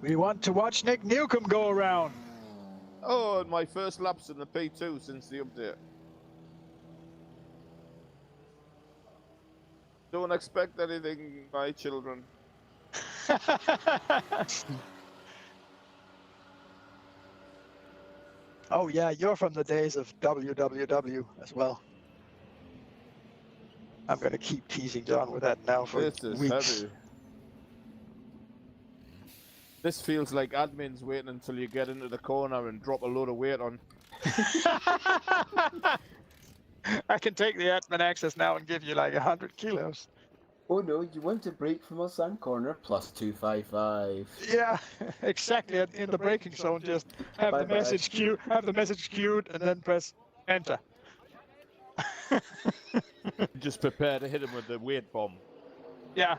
We want to watch Nick Newcomb go around. Oh, and my first laps in the P2 since the update. Don't expect anything, my children. Oh yeah, you're from the days of WWW as well. I'm gonna keep teasing John with that now for This is weeks. heavy. This feels like admins waiting until you get into the corner and drop a load of weight on. I can take the admin access now and give you like 100 kilos. Oh no, you want to brake from a sand corner? Plus 255. Yeah, exactly. In the braking zone, just have the Bye-bye. message queued, and then press enter. Just prepare to hit him with the weight bomb. Yeah.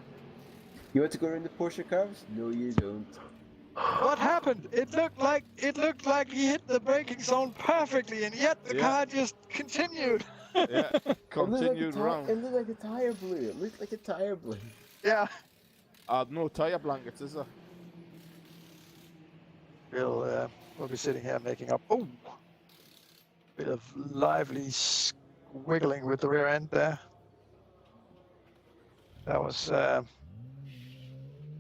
You want to go around the Porsche cars? No, you don't. What happened? It looked like he hit the braking zone perfectly, and yet the car just continued. Yeah, continued round. It looked like a tire blew. It looked like a tire blew. Yeah. No tire blankets, is there? We'll be sitting here making up. Oh, bit of lively wiggling with the rear end there. That was a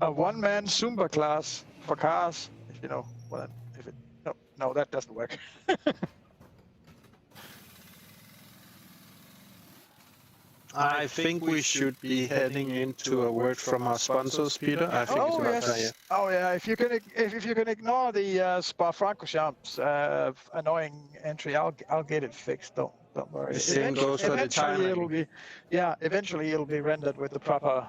one-man Zumba class for cars. If you know what. No, that doesn't work. I think we should be heading into a word from our sponsors, Peter. I think it's about time. Oh yeah. If you can ignore the Spa-Francorchamps annoying entry, I'll get it fixed. Don't worry. The same goes for the timing. Eventually it'll be rendered with the proper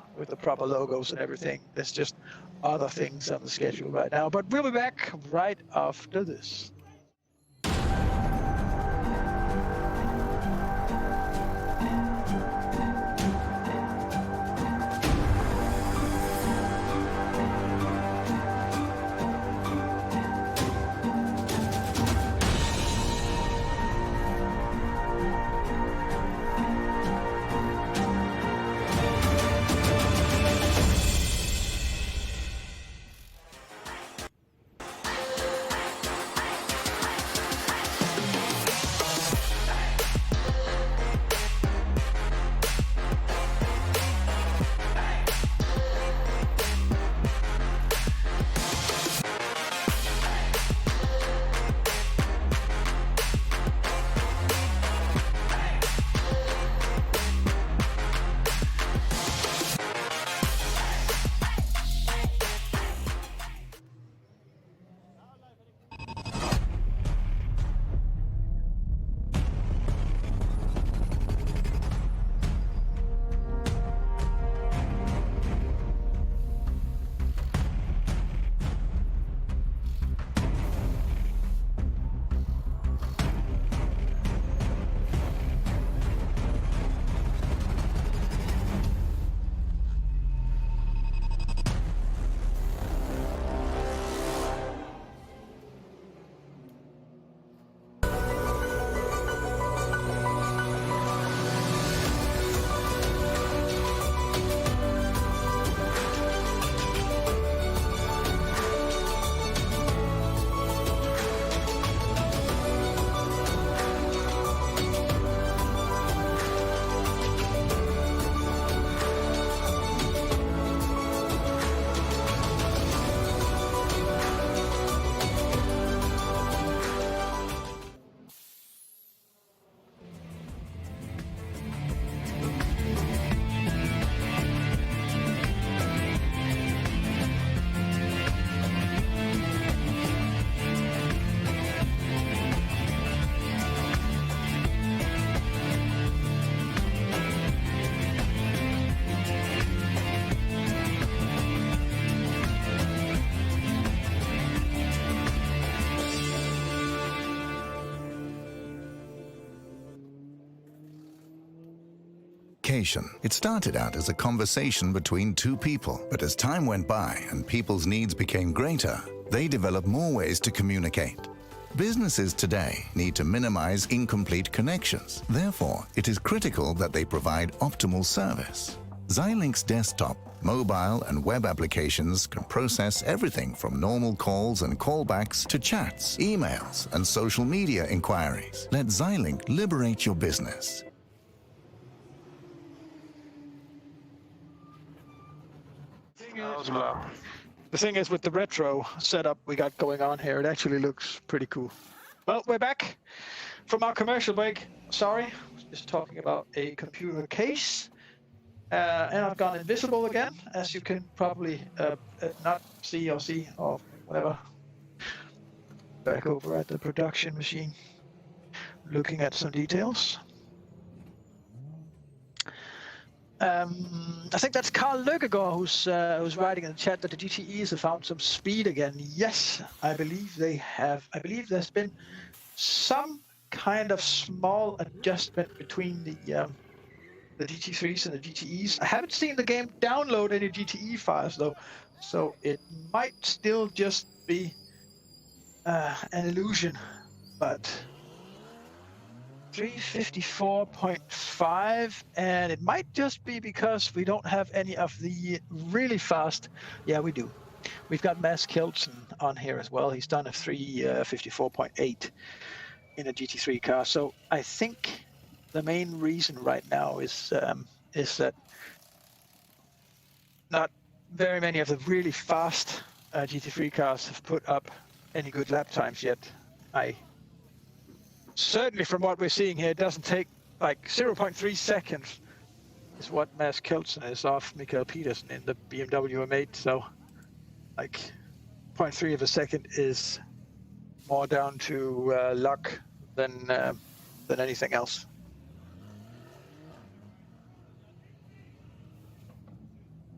logos and everything. There's just other things on the schedule right now, but we'll be back right after this. communication. It started out as a conversation between two people, but as time went by and people's needs became greater, they developed more ways to communicate. Businesses today need to minimize incomplete connections. Therefore, it is critical that they provide optimal service. Xilinx desktop, mobile and web applications can process everything from normal calls and callbacks to chats, emails, and social media inquiries. Let Xilinx liberate your business. The thing is, with the retro setup we got going on here, it actually looks pretty cool. Well, we're back from our commercial break. Sorry, just talking about a computer case. And I've gone invisible again, as you can probably not see or whatever. Back over at the production machine, looking at some details. I think that's Carl Løkkegaard who's writing in the chat that the GTEs have found some speed again. Yes, I believe they have. I believe there's been some kind of small adjustment between the GT3s and the GTEs. I haven't seen the game download any GTE files though, so it might still just be an illusion, but 354.5, and it might just be because we don't have any of the really fast. Yeah, we do. We've got Mads Kjeldsen on here as well. He's done a 354.8 in a GT3 car. So I think the main reason right now is that not very many of the really fast GT3 cars have put up any good lap times yet. Certainly from what we're seeing here, it doesn't take like 0.3 seconds is what Mads Kjeldsen is off Mikael Petersen in the BMW M8. So like 0.3 of a second is more down to luck than anything else.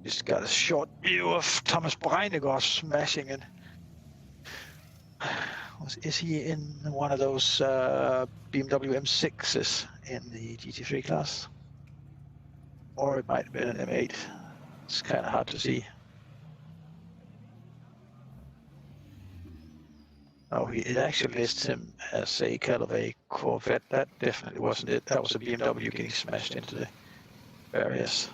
Just got a short view of Thomas Breinegård smashing it. Is he in one of those BMW M6s in the GT3 class? Or it might have been an M8. It's kind of hard to see. Oh, it actually lists him as a kind of a Corvette. That definitely wasn't it. That was a BMW getting smashed into the barriers.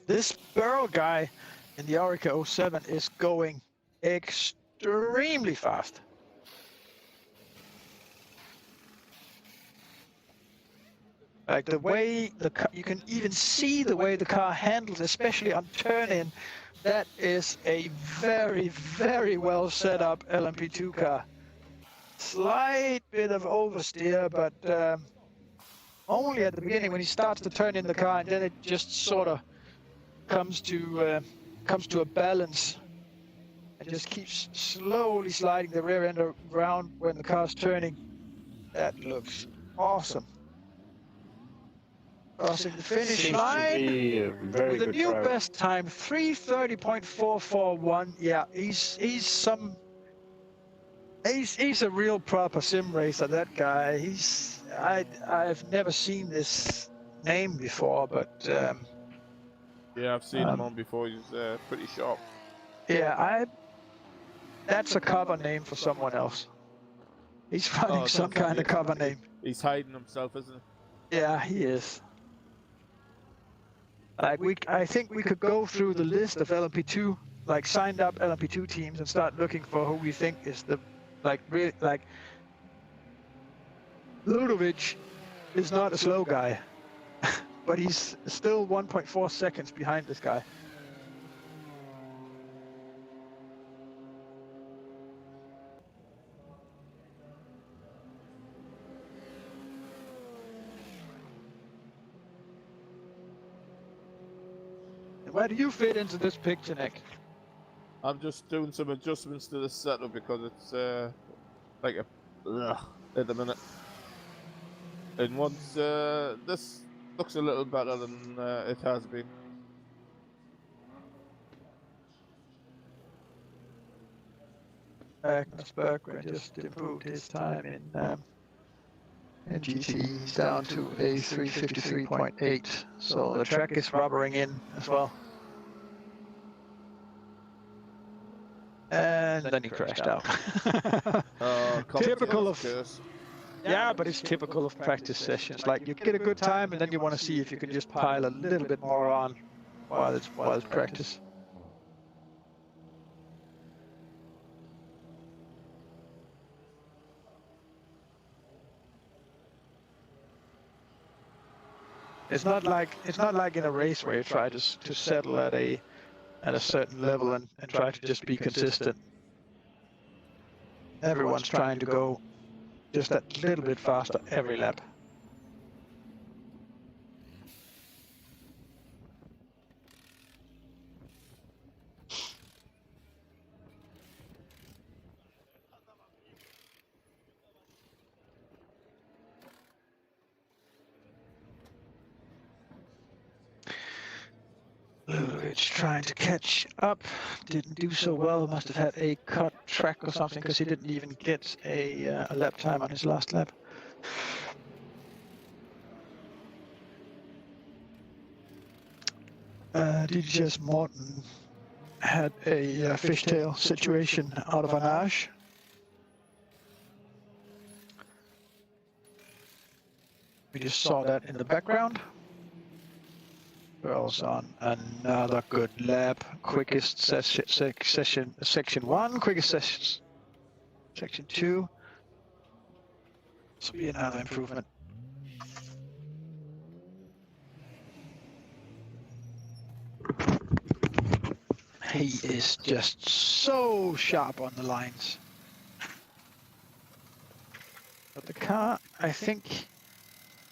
This Burrow guy in the Aurica 07 is going extremely fast. Like the way you can even see the way the car handles, especially on turn-in. That is a very, very well set up LMP2 car. Slight bit of oversteer, but only at the beginning when he starts to turn in the car, and then it just sort of comes to a balance and just keeps slowly sliding the rear end around when the car's turning. That looks awesome. Crossing the finish line with a new best time, 3:30.441. Yeah, he's a real proper sim racer. That guy. I've never seen this name before, but. Yeah, I've seen him on before. He's pretty sharp. Yeah, that's a cover name for someone else. He's running some kind of cover name. He's hiding himself, isn't he? Yeah, he is. Like I think we could go through the list of LMP2, like signed up LMP2 teams, and start looking for who we think is the Ludovic is not a slow guy. But he's still 1.4 seconds behind this guy. And where do you fit into this picture, Nick? I'm just doing some adjustments to the setup because it's like a at the minute. And once this looks a little better than it has been. Magnus Berggren just improved his time in GT. He's down to a 3:53.8. So the track is rubbering in as well. And then he crashed out. Typical of curse. yeah, but it's typical of practice sessions. Like you get a good time, and then you want to see if you can just pile a little bit more on while it's practice. It's not like in a race where you try to settle at a certain level and try to just be consistent. Everyone's trying to go just that little bit faster every lap. Ludovic trying to catch up, didn't do so well, must have had a cut track or something because he didn't even get a lap time on his last lap. DJ's Morton had a fishtail situation out of Anage. We just saw that in the background. Girls on another good lap. Quickest section 1, quickest section 2. This will be another improvement. He is just so sharp on the lines. But the car, I think,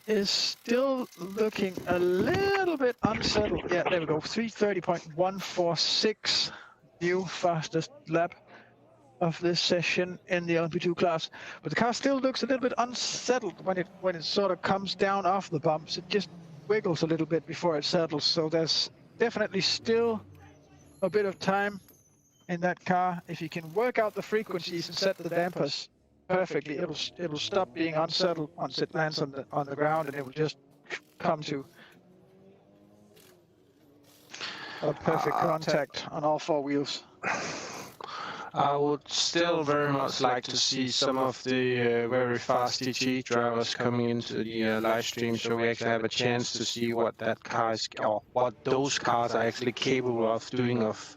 is still looking a little bit unsettled. Yeah, there we go. 3:30.146, new fastest lap of this session in the LP2 class. But the car still looks a little bit unsettled when it sort of comes down off the bumps. It just wiggles a little bit before it settles. So there's definitely still a bit of time in that car. If you can work out the frequencies and set the dampers perfectly, it'll stop being unsettled once it lands on the ground, and it will just come to a perfect contact on all four wheels. I would still very much like to see some of the very fast GT drivers coming into the live stream, so we actually have a chance to see what that car is, or what those cars are actually capable of doing of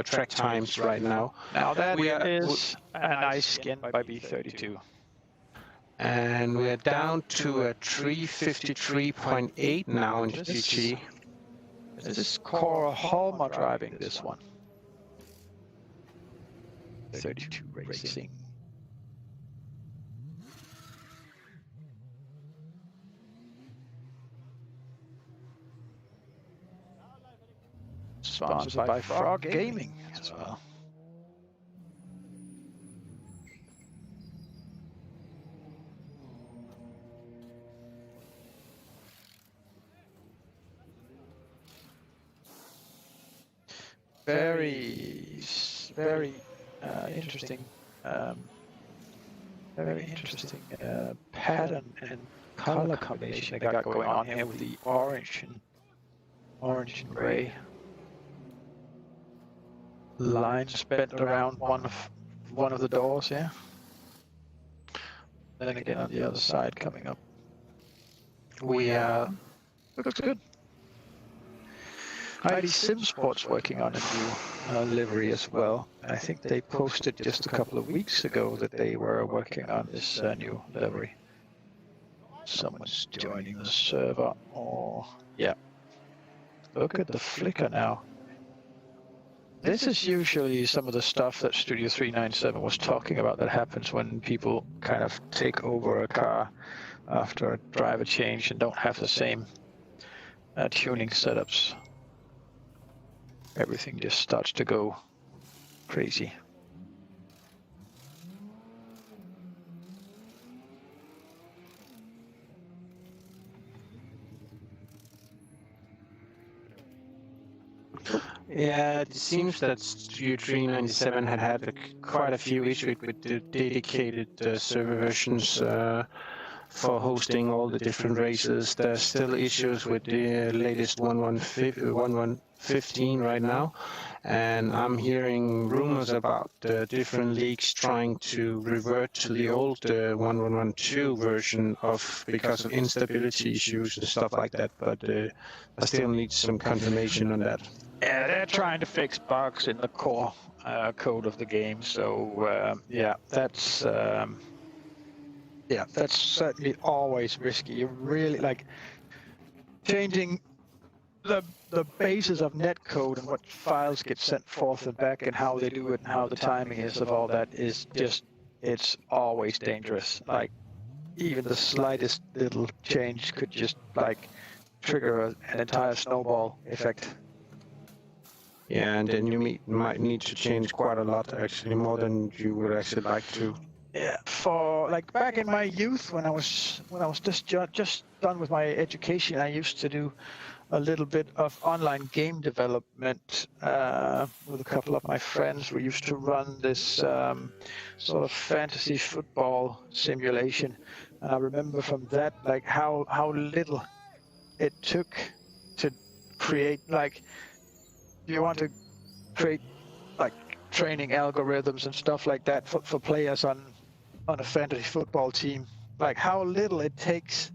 track times right now. Now that is a nice skin by B32. And we're down to a 3:53.8 now in GT. This is Cora Holmer driving this one. 32 Racing. Sponsored by Frog Gaming as well. Very interesting, pattern and color combination they got going on here with the orange and gray lines bent around one of the doors here. Then again on the other side coming up. Looks good. ID Sim Sports working on a new livery as well. I think they posted just a couple of weeks ago that they were working on this new livery. Someone's joining the server. Oh, yeah. Look at the flicker now. This is usually some of the stuff that Studio 397 was talking about that happens when people kind of take over a car after a driver change and don't have the same tuning setups. Everything just starts to go crazy. Yeah, it seems that Studio 397 had quite a few issues with the dedicated server versions for hosting all the different races. There's still issues with the latest 1.1.15 right now, and I'm hearing rumors about different leagues trying to revert to the old 1.1.2 version because of instability issues and stuff like that, but I still need some confirmation on that. Yeah, they're trying to fix bugs in the core code of the game. So that's certainly always risky. You really like changing the basis of netcode and what files get sent forth and back and how they do it and how the timing is of all that is just it's always dangerous. Like even the slightest little change could just like trigger an entire snowball effect. Yeah, and then you might need to change quite a lot, actually, more than you would actually like to. Yeah, for like back in my youth when I was just done with my education, I used to do a little bit of online game development with a couple of my friends. We used to run this sort of fantasy football simulation, and I remember from that like how little it took to create like you want to create like training algorithms and stuff like that for players on a fantasy football team. Like how little it takes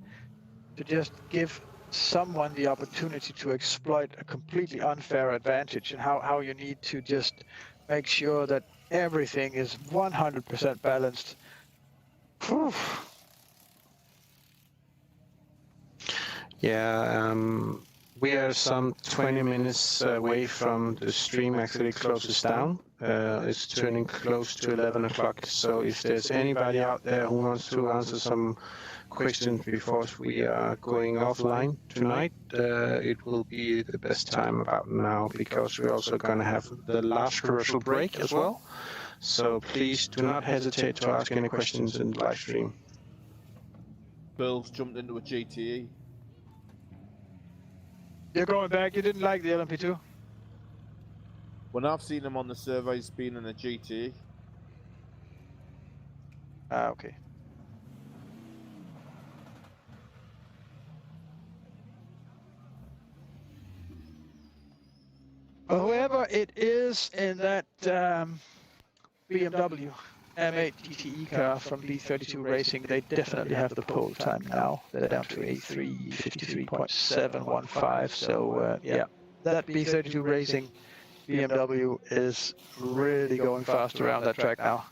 to just give someone the opportunity to exploit a completely unfair advantage, and how you need to just make sure that everything is 100% balanced. Whew. Yeah, we are some 20 minutes away from the stream actually closes down. It's turning close to 11 o'clock. So if there's anybody out there who wants to answer some questions before we are going offline tonight, it will be the best time about now, because we're also going to have the last commercial break as well. So please do not hesitate to ask any questions in the live stream. Bill's jumped into a GTE. You're going back. You didn't like the LMP2? When I've seen him on the server, he's been in a GTE. Ah, okay. Well, whoever it is in that BMW M8 GTE car from B32 Racing, they definitely have the pole time now. They're down to a 3:53.715. So yeah, that B32 Racing BMW is really going fast around that track now.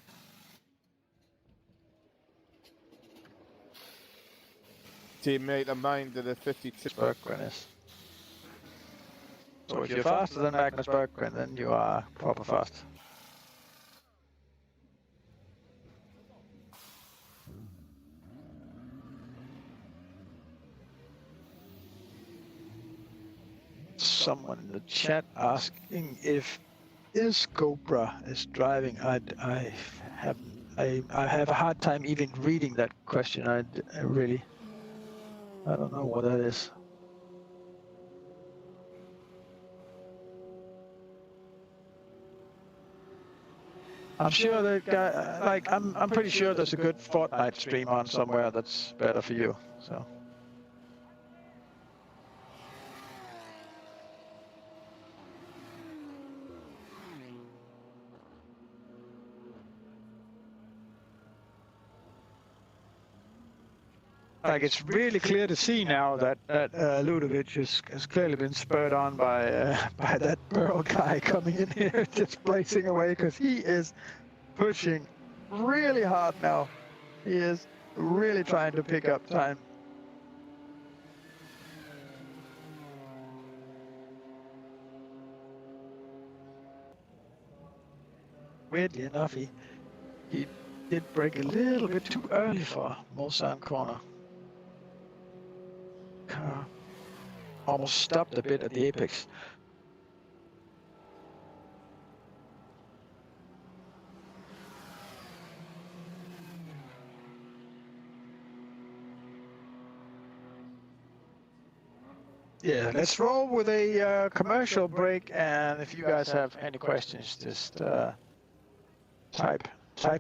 Teammate of mine did a 52. Berggren is. So if you're faster than Magnus Berggren, then you are proper fast. Someone in the chat asking if Cobra is driving. I have a hard time even reading that question. I don't know what that is. I'm sure that guy. Like I'm pretty sure there's a good Fortnite stream on somewhere that's better for you. So. Like it's really clear to see now that Ludovic has clearly been spurred on by that Burl guy coming in here, just blazing away, because he is pushing really hard now. He is really trying to pick up time. Weirdly enough, he did break a little bit too early for Mulsanne corner. Car almost stopped a bit at the apex. Yeah, let's roll with a commercial break, and if you guys have any questions, just type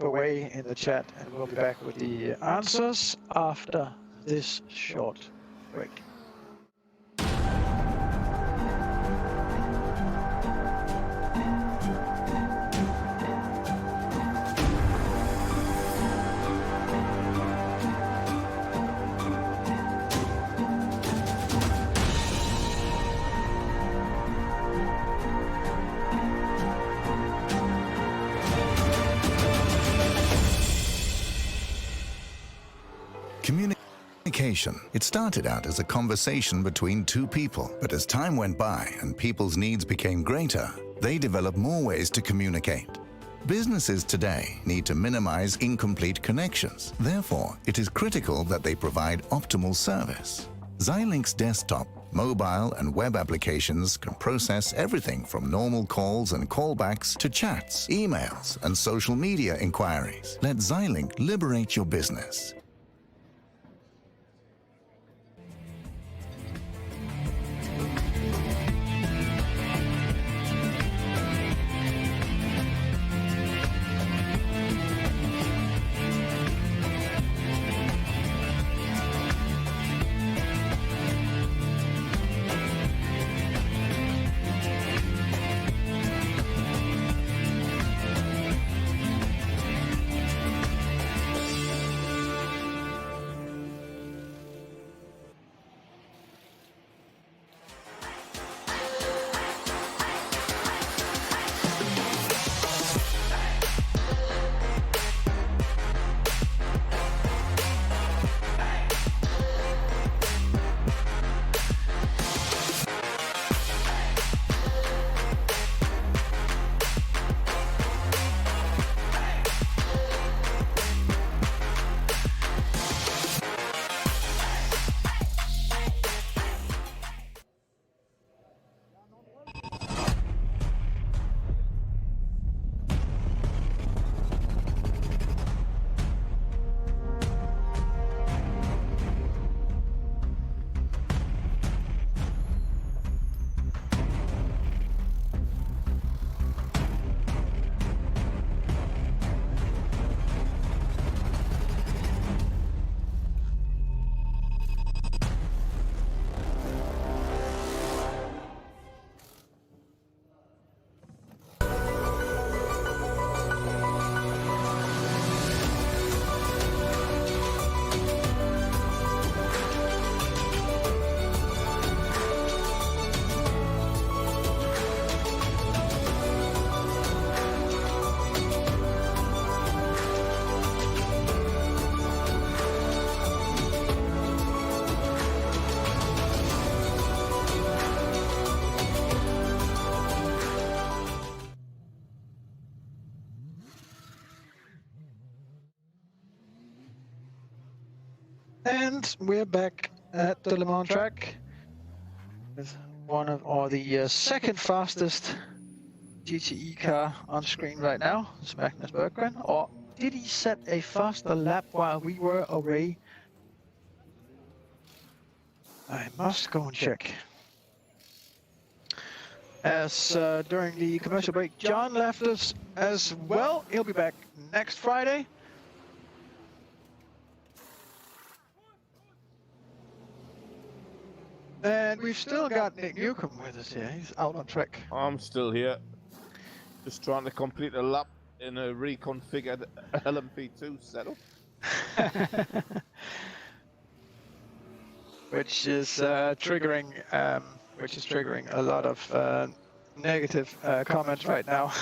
away in the chat, and we'll be back with the answers after this short break. Communication. It started out as a conversation between two people, but as time went by and people's needs became greater, they developed more ways to communicate. Businesses today need to minimize incomplete connections. Therefore, it is critical that they provide optimal service. Xilinx desktop, mobile and web applications can process everything from normal calls and callbacks to chats, emails, and social media inquiries. Let Xilinx liberate your business. And we're back at the Le Mans track with one of, or the second fastest GTE car on screen right now. It's Magnus Berggren. Or did he set a faster lap while we were away? I must go and check. As during the commercial break, John left us as well. He'll be back next Friday. And we've still got Nick Newcomb with us here. He's out on track. I'm still here. Just trying to complete a lap in a reconfigured LMP2 setup. which is triggering a lot of negative comments right now.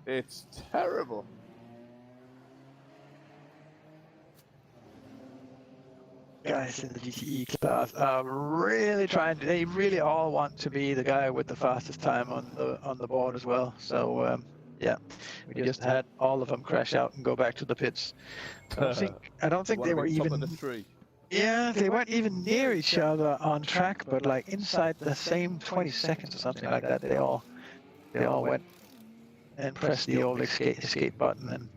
It's terrible. Guys in the GTE class are really trying to, they really all want to be the guy with the fastest time on the board as well. So yeah, we just had all of them crash out and go back to the pits. I don't think they were even the tree. Yeah, they weren't even near each other on track, but like inside the same 20 seconds or something like that, they all went and pressed the old escape button and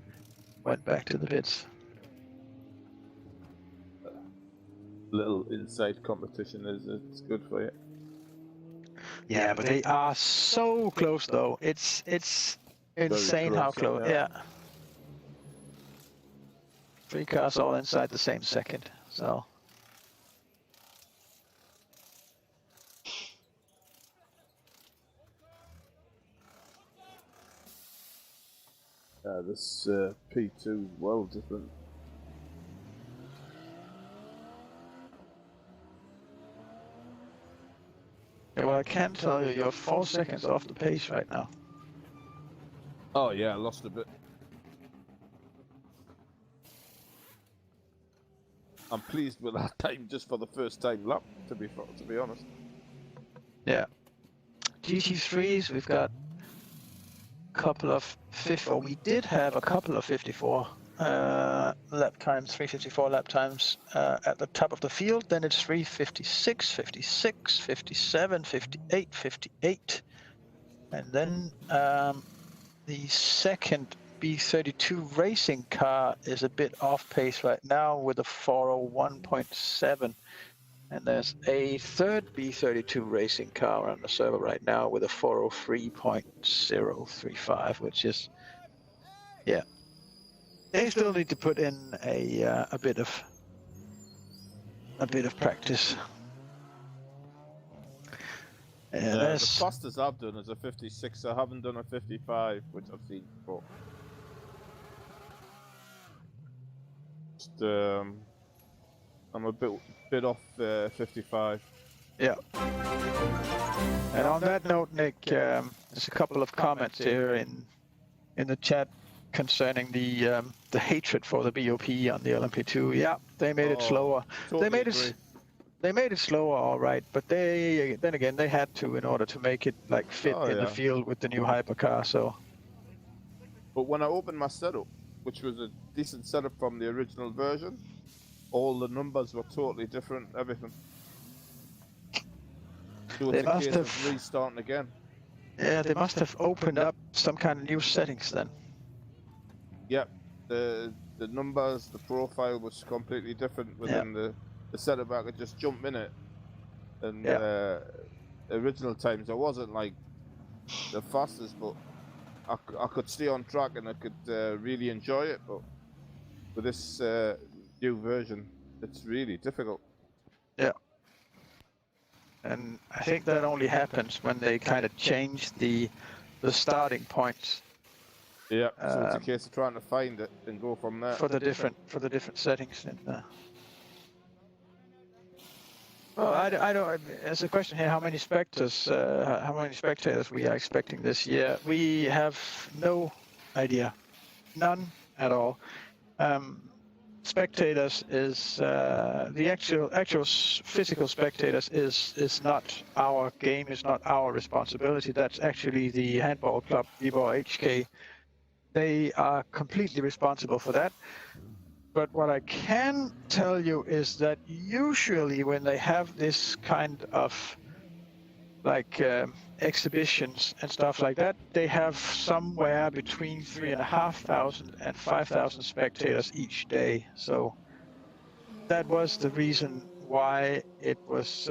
went back to the pits. little inside competition is it's good for you. Yeah, but they are so close though. It's insane how close. Yeah. 3 cars all inside the same second. So. This P2 is well different. Yeah, well, I can tell you, you're 4 seconds off the pace right now. Oh yeah, I lost a bit. I'm pleased with that time just for the first time lap, to be honest. Yeah. GT3s, we've got a couple of we did have a couple of 54 lap times, 354 lap times at the top of the field. Then it's 356, 56, 57, 58, 58. And then the second B32 racing car is a bit off pace right now with a 401.7. And there's a third B32 racing car on the server right now with a 403.035, which is, yeah. They still need to put in a bit of practice. The fastest I've done is a 56. I haven't done a 55, which I've seen before. Just, I'm a bit off 55. Yeah. And on that note, Nick, there's a couple of comments here in the chat concerning the hatred for the BOP on the LMP2. Yeah, they made it slower. Totally They made it slower, all right, but then again they had to in order to make it like fit in the field with the new hypercar. So. But when I opened my setup, which was a decent setup from the original version, all the numbers were totally different. Everything. So it's a case of restarting again. Yeah, they must have opened up some kind of new settings then. Yep, the numbers, the profile was completely different within the setup. I could just jump in it, and original times I wasn't like the fastest, but I could stay on track and I could really enjoy it. But with this new version, it's really difficult. Yeah. And I think that only happens when they kind of change the starting points. Yeah, so it's a case of trying to find it and go from there. For the different settings. And, well, I don't. There's a question here: how many spectators we are expecting this year? We have no idea, none at all. Spectators is the actual physical spectators is not our game, is not our responsibility. That's actually the handball club, Viborg HK. They are completely responsible for that. But what I can tell you is that usually when they have this kind of like exhibitions and stuff like that, they have somewhere between 3,500 and 5,000 spectators each day. So that was the reason why it was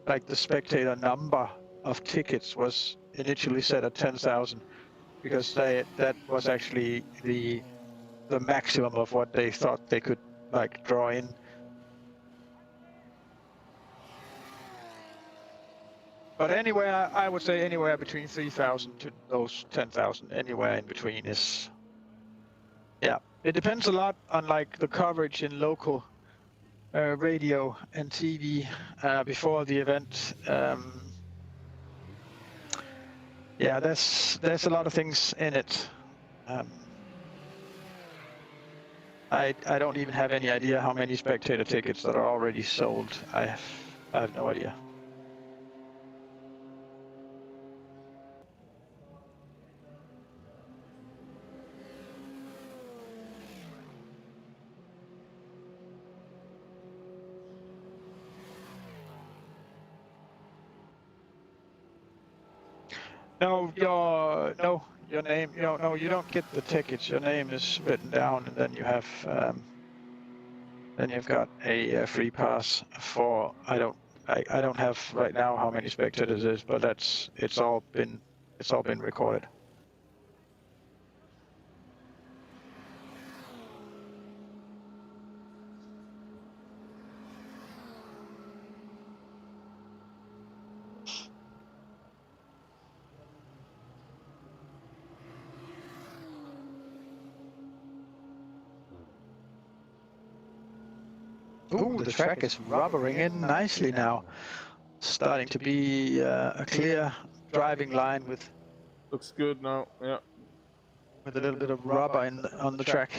like the spectator number of tickets was initially set at 10,000, because that was actually the maximum of what they thought they could like draw in. But anywhere, I would say anywhere between 3,000 to those 10,000, anywhere in between is, yeah. It depends a lot on like the coverage in local radio and TV before the event. Yeah, there's a lot of things in it. I don't even have any idea how many spectator tickets that are already sold. I have no idea. No, your name. No, you don't get the tickets. Your name is written down, and then you have Then you've got a free pass for I don't have right now how many spectators it is, but it's all been recorded. Ooh, the track is rubbering in nicely now. Starting to be a clear driving line with Looks good now. Yeah. a little bit of rubber on the track.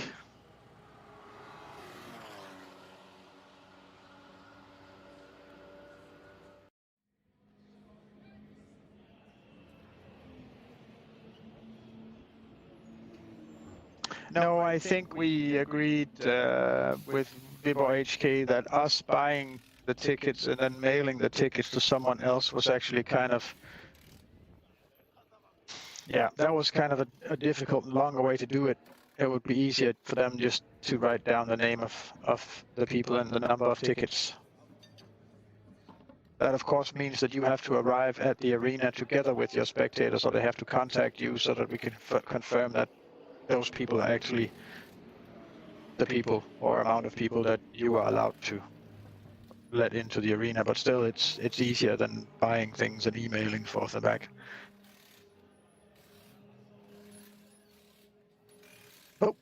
No, I think we agreed with Vibor HK that us buying the tickets and then mailing the tickets to someone else was actually kind of, yeah, that was kind of a difficult, longer way to do it. It would be easier for them just to write down the name of the people and the number of tickets. That, of course, means that you have to arrive at the arena together with your spectators, or they have to contact you so that we can confirm that those people are actually the people or amount of people that you are allowed to let into the arena. But still, it's easier than buying things and emailing forth and back. Oh,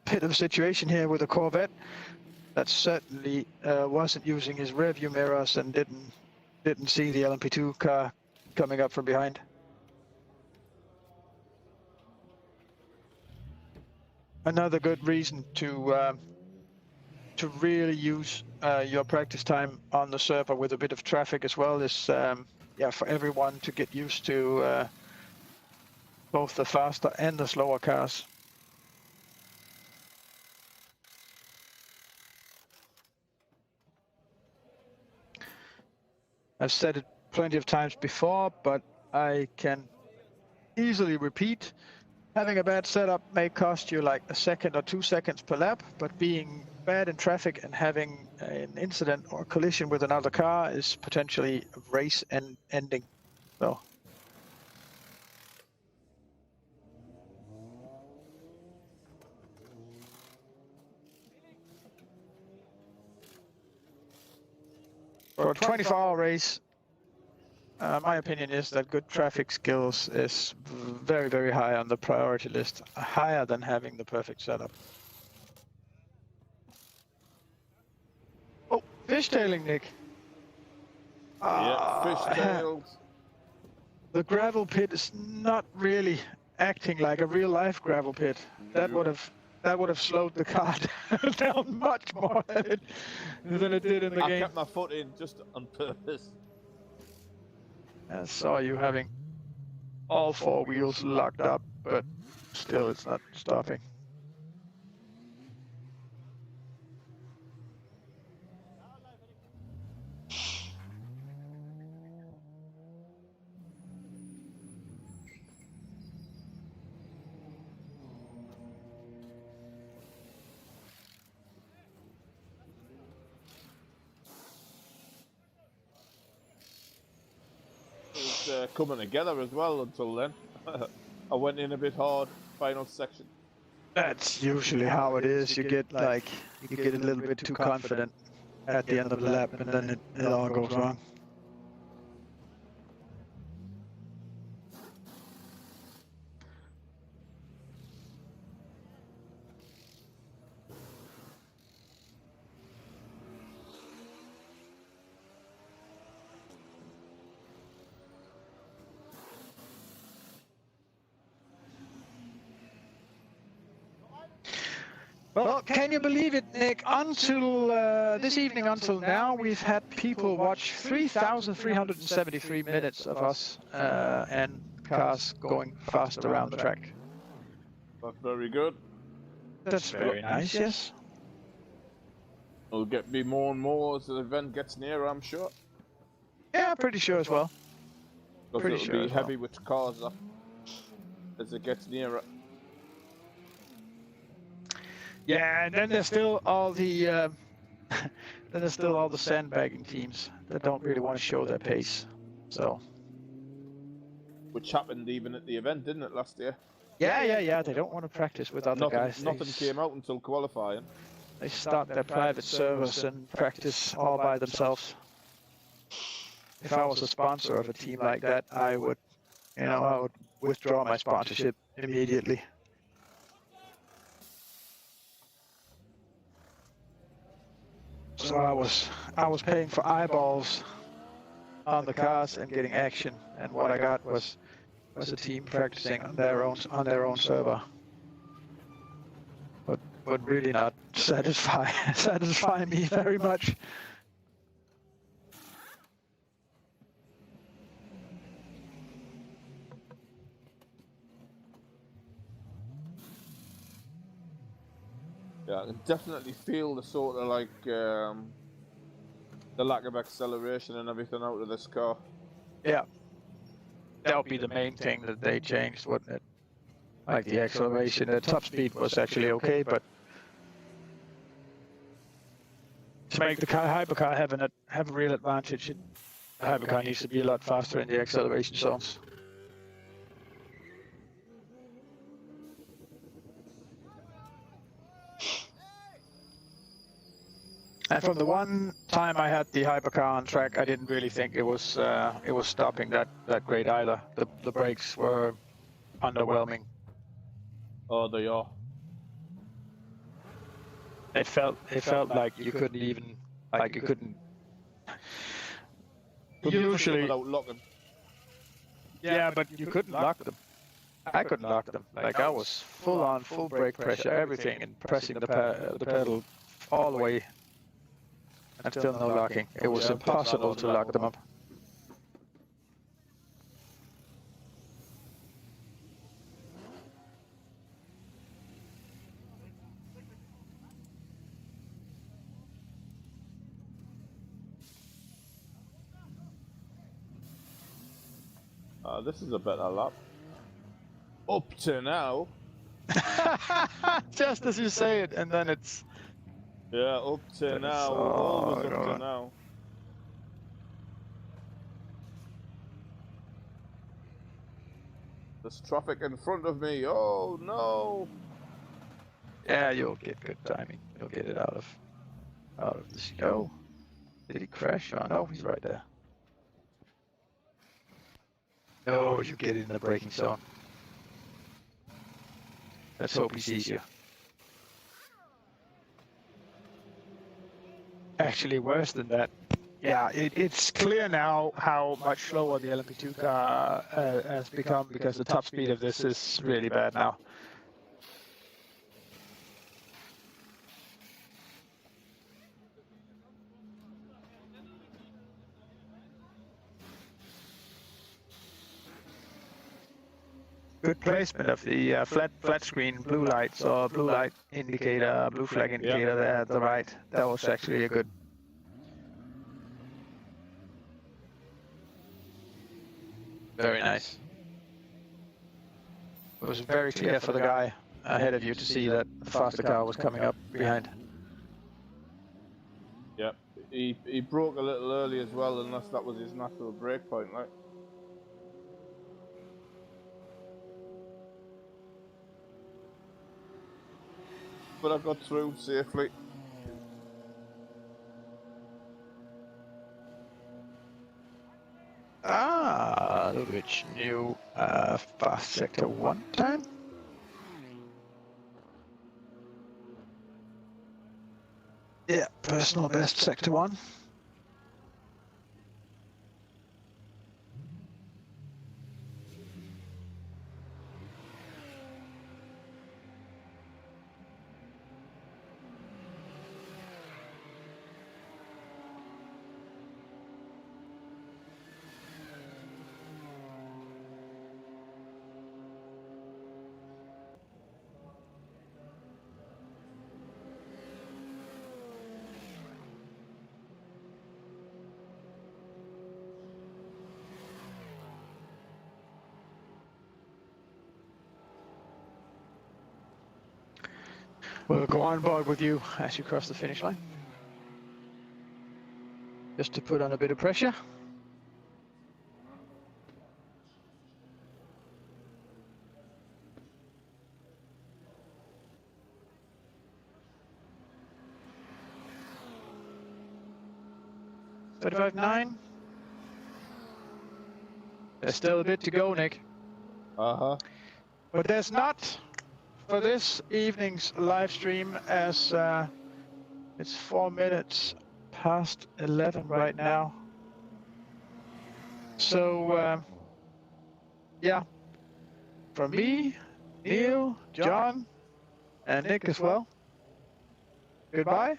bit of a situation here with a Corvette that certainly wasn't using his rearview mirrors and didn't see the LMP2 car coming up from behind. Another good reason to really use your practice time on the server with a bit of traffic as well is yeah, for everyone to get used to both the faster and the slower cars. I've said it plenty of times before, but I can easily repeat. Having a bad setup may cost you like a second or 2 seconds per lap, but being bad in traffic and having an incident or collision with another car is potentially a race ending. So. For a 24-hour race, my opinion is that good traffic skills is very, very high on the priority list, higher than having the perfect setup. Oh, fishtailing, Nick. Yeah, fishtailed. The gravel pit is not really acting like a real life gravel pit. That would have slowed the car down much more than it did in the game. I kept my foot in just on purpose. I saw you having all 4 wheels locked up, but still it's not stopping. It was coming together as well until then. I went in a bit hard, final section. That's usually how it is. You get a little bit too confident at the end of the lap, and then it all goes wrong. Well, can you believe it, Nick? Until this evening, until now, we've had people watch 3,373 minutes of us and cars going fast around the track. That's very good. That's very nice, yes. It'll get me more and more as the event gets nearer, I'm sure. Yeah, pretty sure as well. Because Pretty it'll sure be as well. heavy with cars up as it gets nearer. Yeah, and then there's still all the then there's still all the sandbagging teams that don't really want to show their pace. So. Which happened even at the event, didn't it, last year? Yeah. They don't want to practice with other guys. Nothing came out until qualifying. They start their private servers and practice all by themselves. If I was a sponsor of a team like that, I would withdraw my sponsorship immediately. So I was paying for eyeballs on the cars and getting action, and what I got was a team practicing on their own server. But really not satisfy me very much. Yeah, I can definitely feel the sort of like the lack of acceleration and everything out of this car. Yeah, that would be the main thing that they changed, wouldn't it? Like the acceleration, the top speed was actually okay, but to make the hypercar have a real advantage, the hypercar needs to be a lot faster in the acceleration zones. And from the one time I had the hypercar on track, I didn't really think it was stopping that great either. The brakes were underwhelming. Oh, they are. It felt like you couldn't usually without locking. Yeah, but you couldn't lock them. I couldn't lock them. Like I was full brake pressure, everything, and pressing the pedal all the way, and still no locking. It was impossible to lock them up. This is a better lap. Up to now. Just as you say it, and then it's... Yeah, up to now. Always up to now. There's traffic in front of me. Oh, no. Yeah, you'll get good timing. You'll get it out of the snow. Did he crash? Oh, no, he's right there. No, you get in the braking zone. Let's hope he sees you. Actually, worse than that. Yeah, it's clear now how much slower the LMP2 car has become, because the top speed of this is really bad now. Good placement of the flat screen blue lights, or blue light indicator, blue flag indicator there at the right. That was actually a good. Very nice. It was very clear for the guy ahead of you to see that the faster car was coming up behind. Yep, he broke a little early as well, unless that was his natural brake point, right? But I got through safely. Which new fast sector 1 time? Yeah, personal best sector 1. We'll go on board with you as you cross the finish line. just to put on a bit of pressure. $35.9. There's still a bit to go, Nick. Uh-huh. But there's not for this evening's live stream, as it's 4 minutes past 11 right now. So, yeah, from me, Neil, John, and Nick as well, goodbye,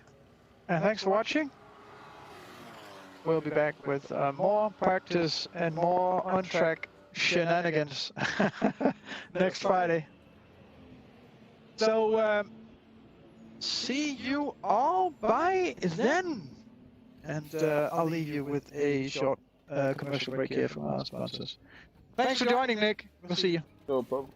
and thanks for watching. We'll be back with more practice and more on-track shenanigans next Friday. So, see you all by then. And I'll leave you with a short commercial break here from our sponsors. Thanks for joining, Nick. We'll see you. No problem.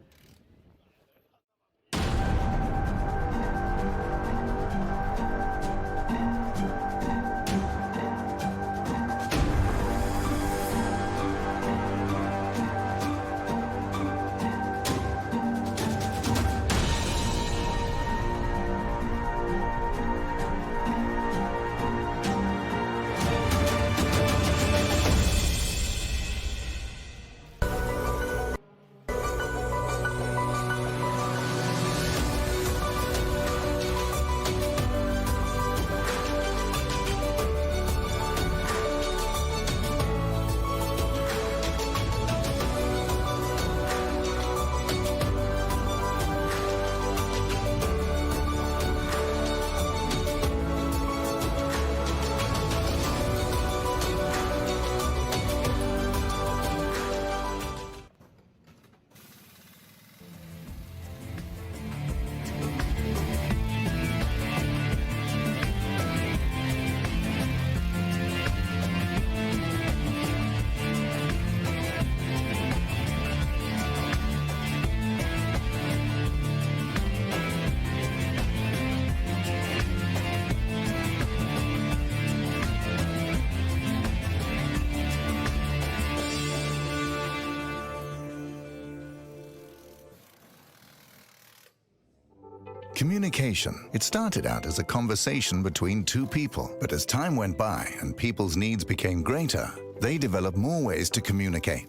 Communication. It started out as a conversation between two people, but as time went by and people's needs became greater, they developed more ways to communicate.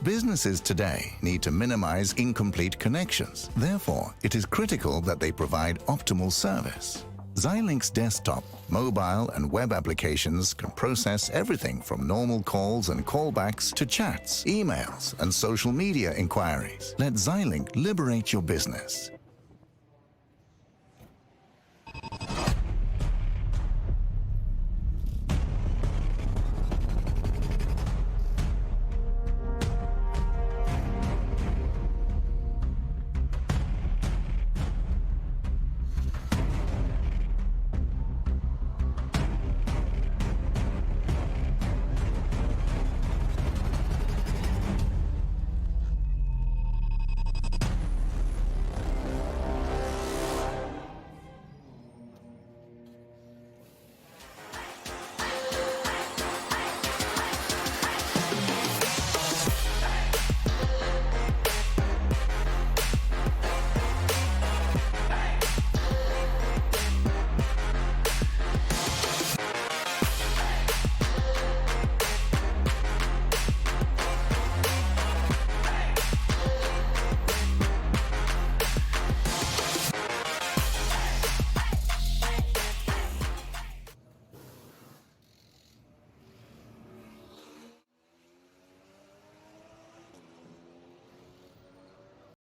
Businesses today need to minimize incomplete connections. Therefore, it is critical that they provide optimal service. Xilinx desktop, mobile, and web applications can process everything from normal calls and callbacks to chats, emails, and social media inquiries. Let Xilinx liberate your business.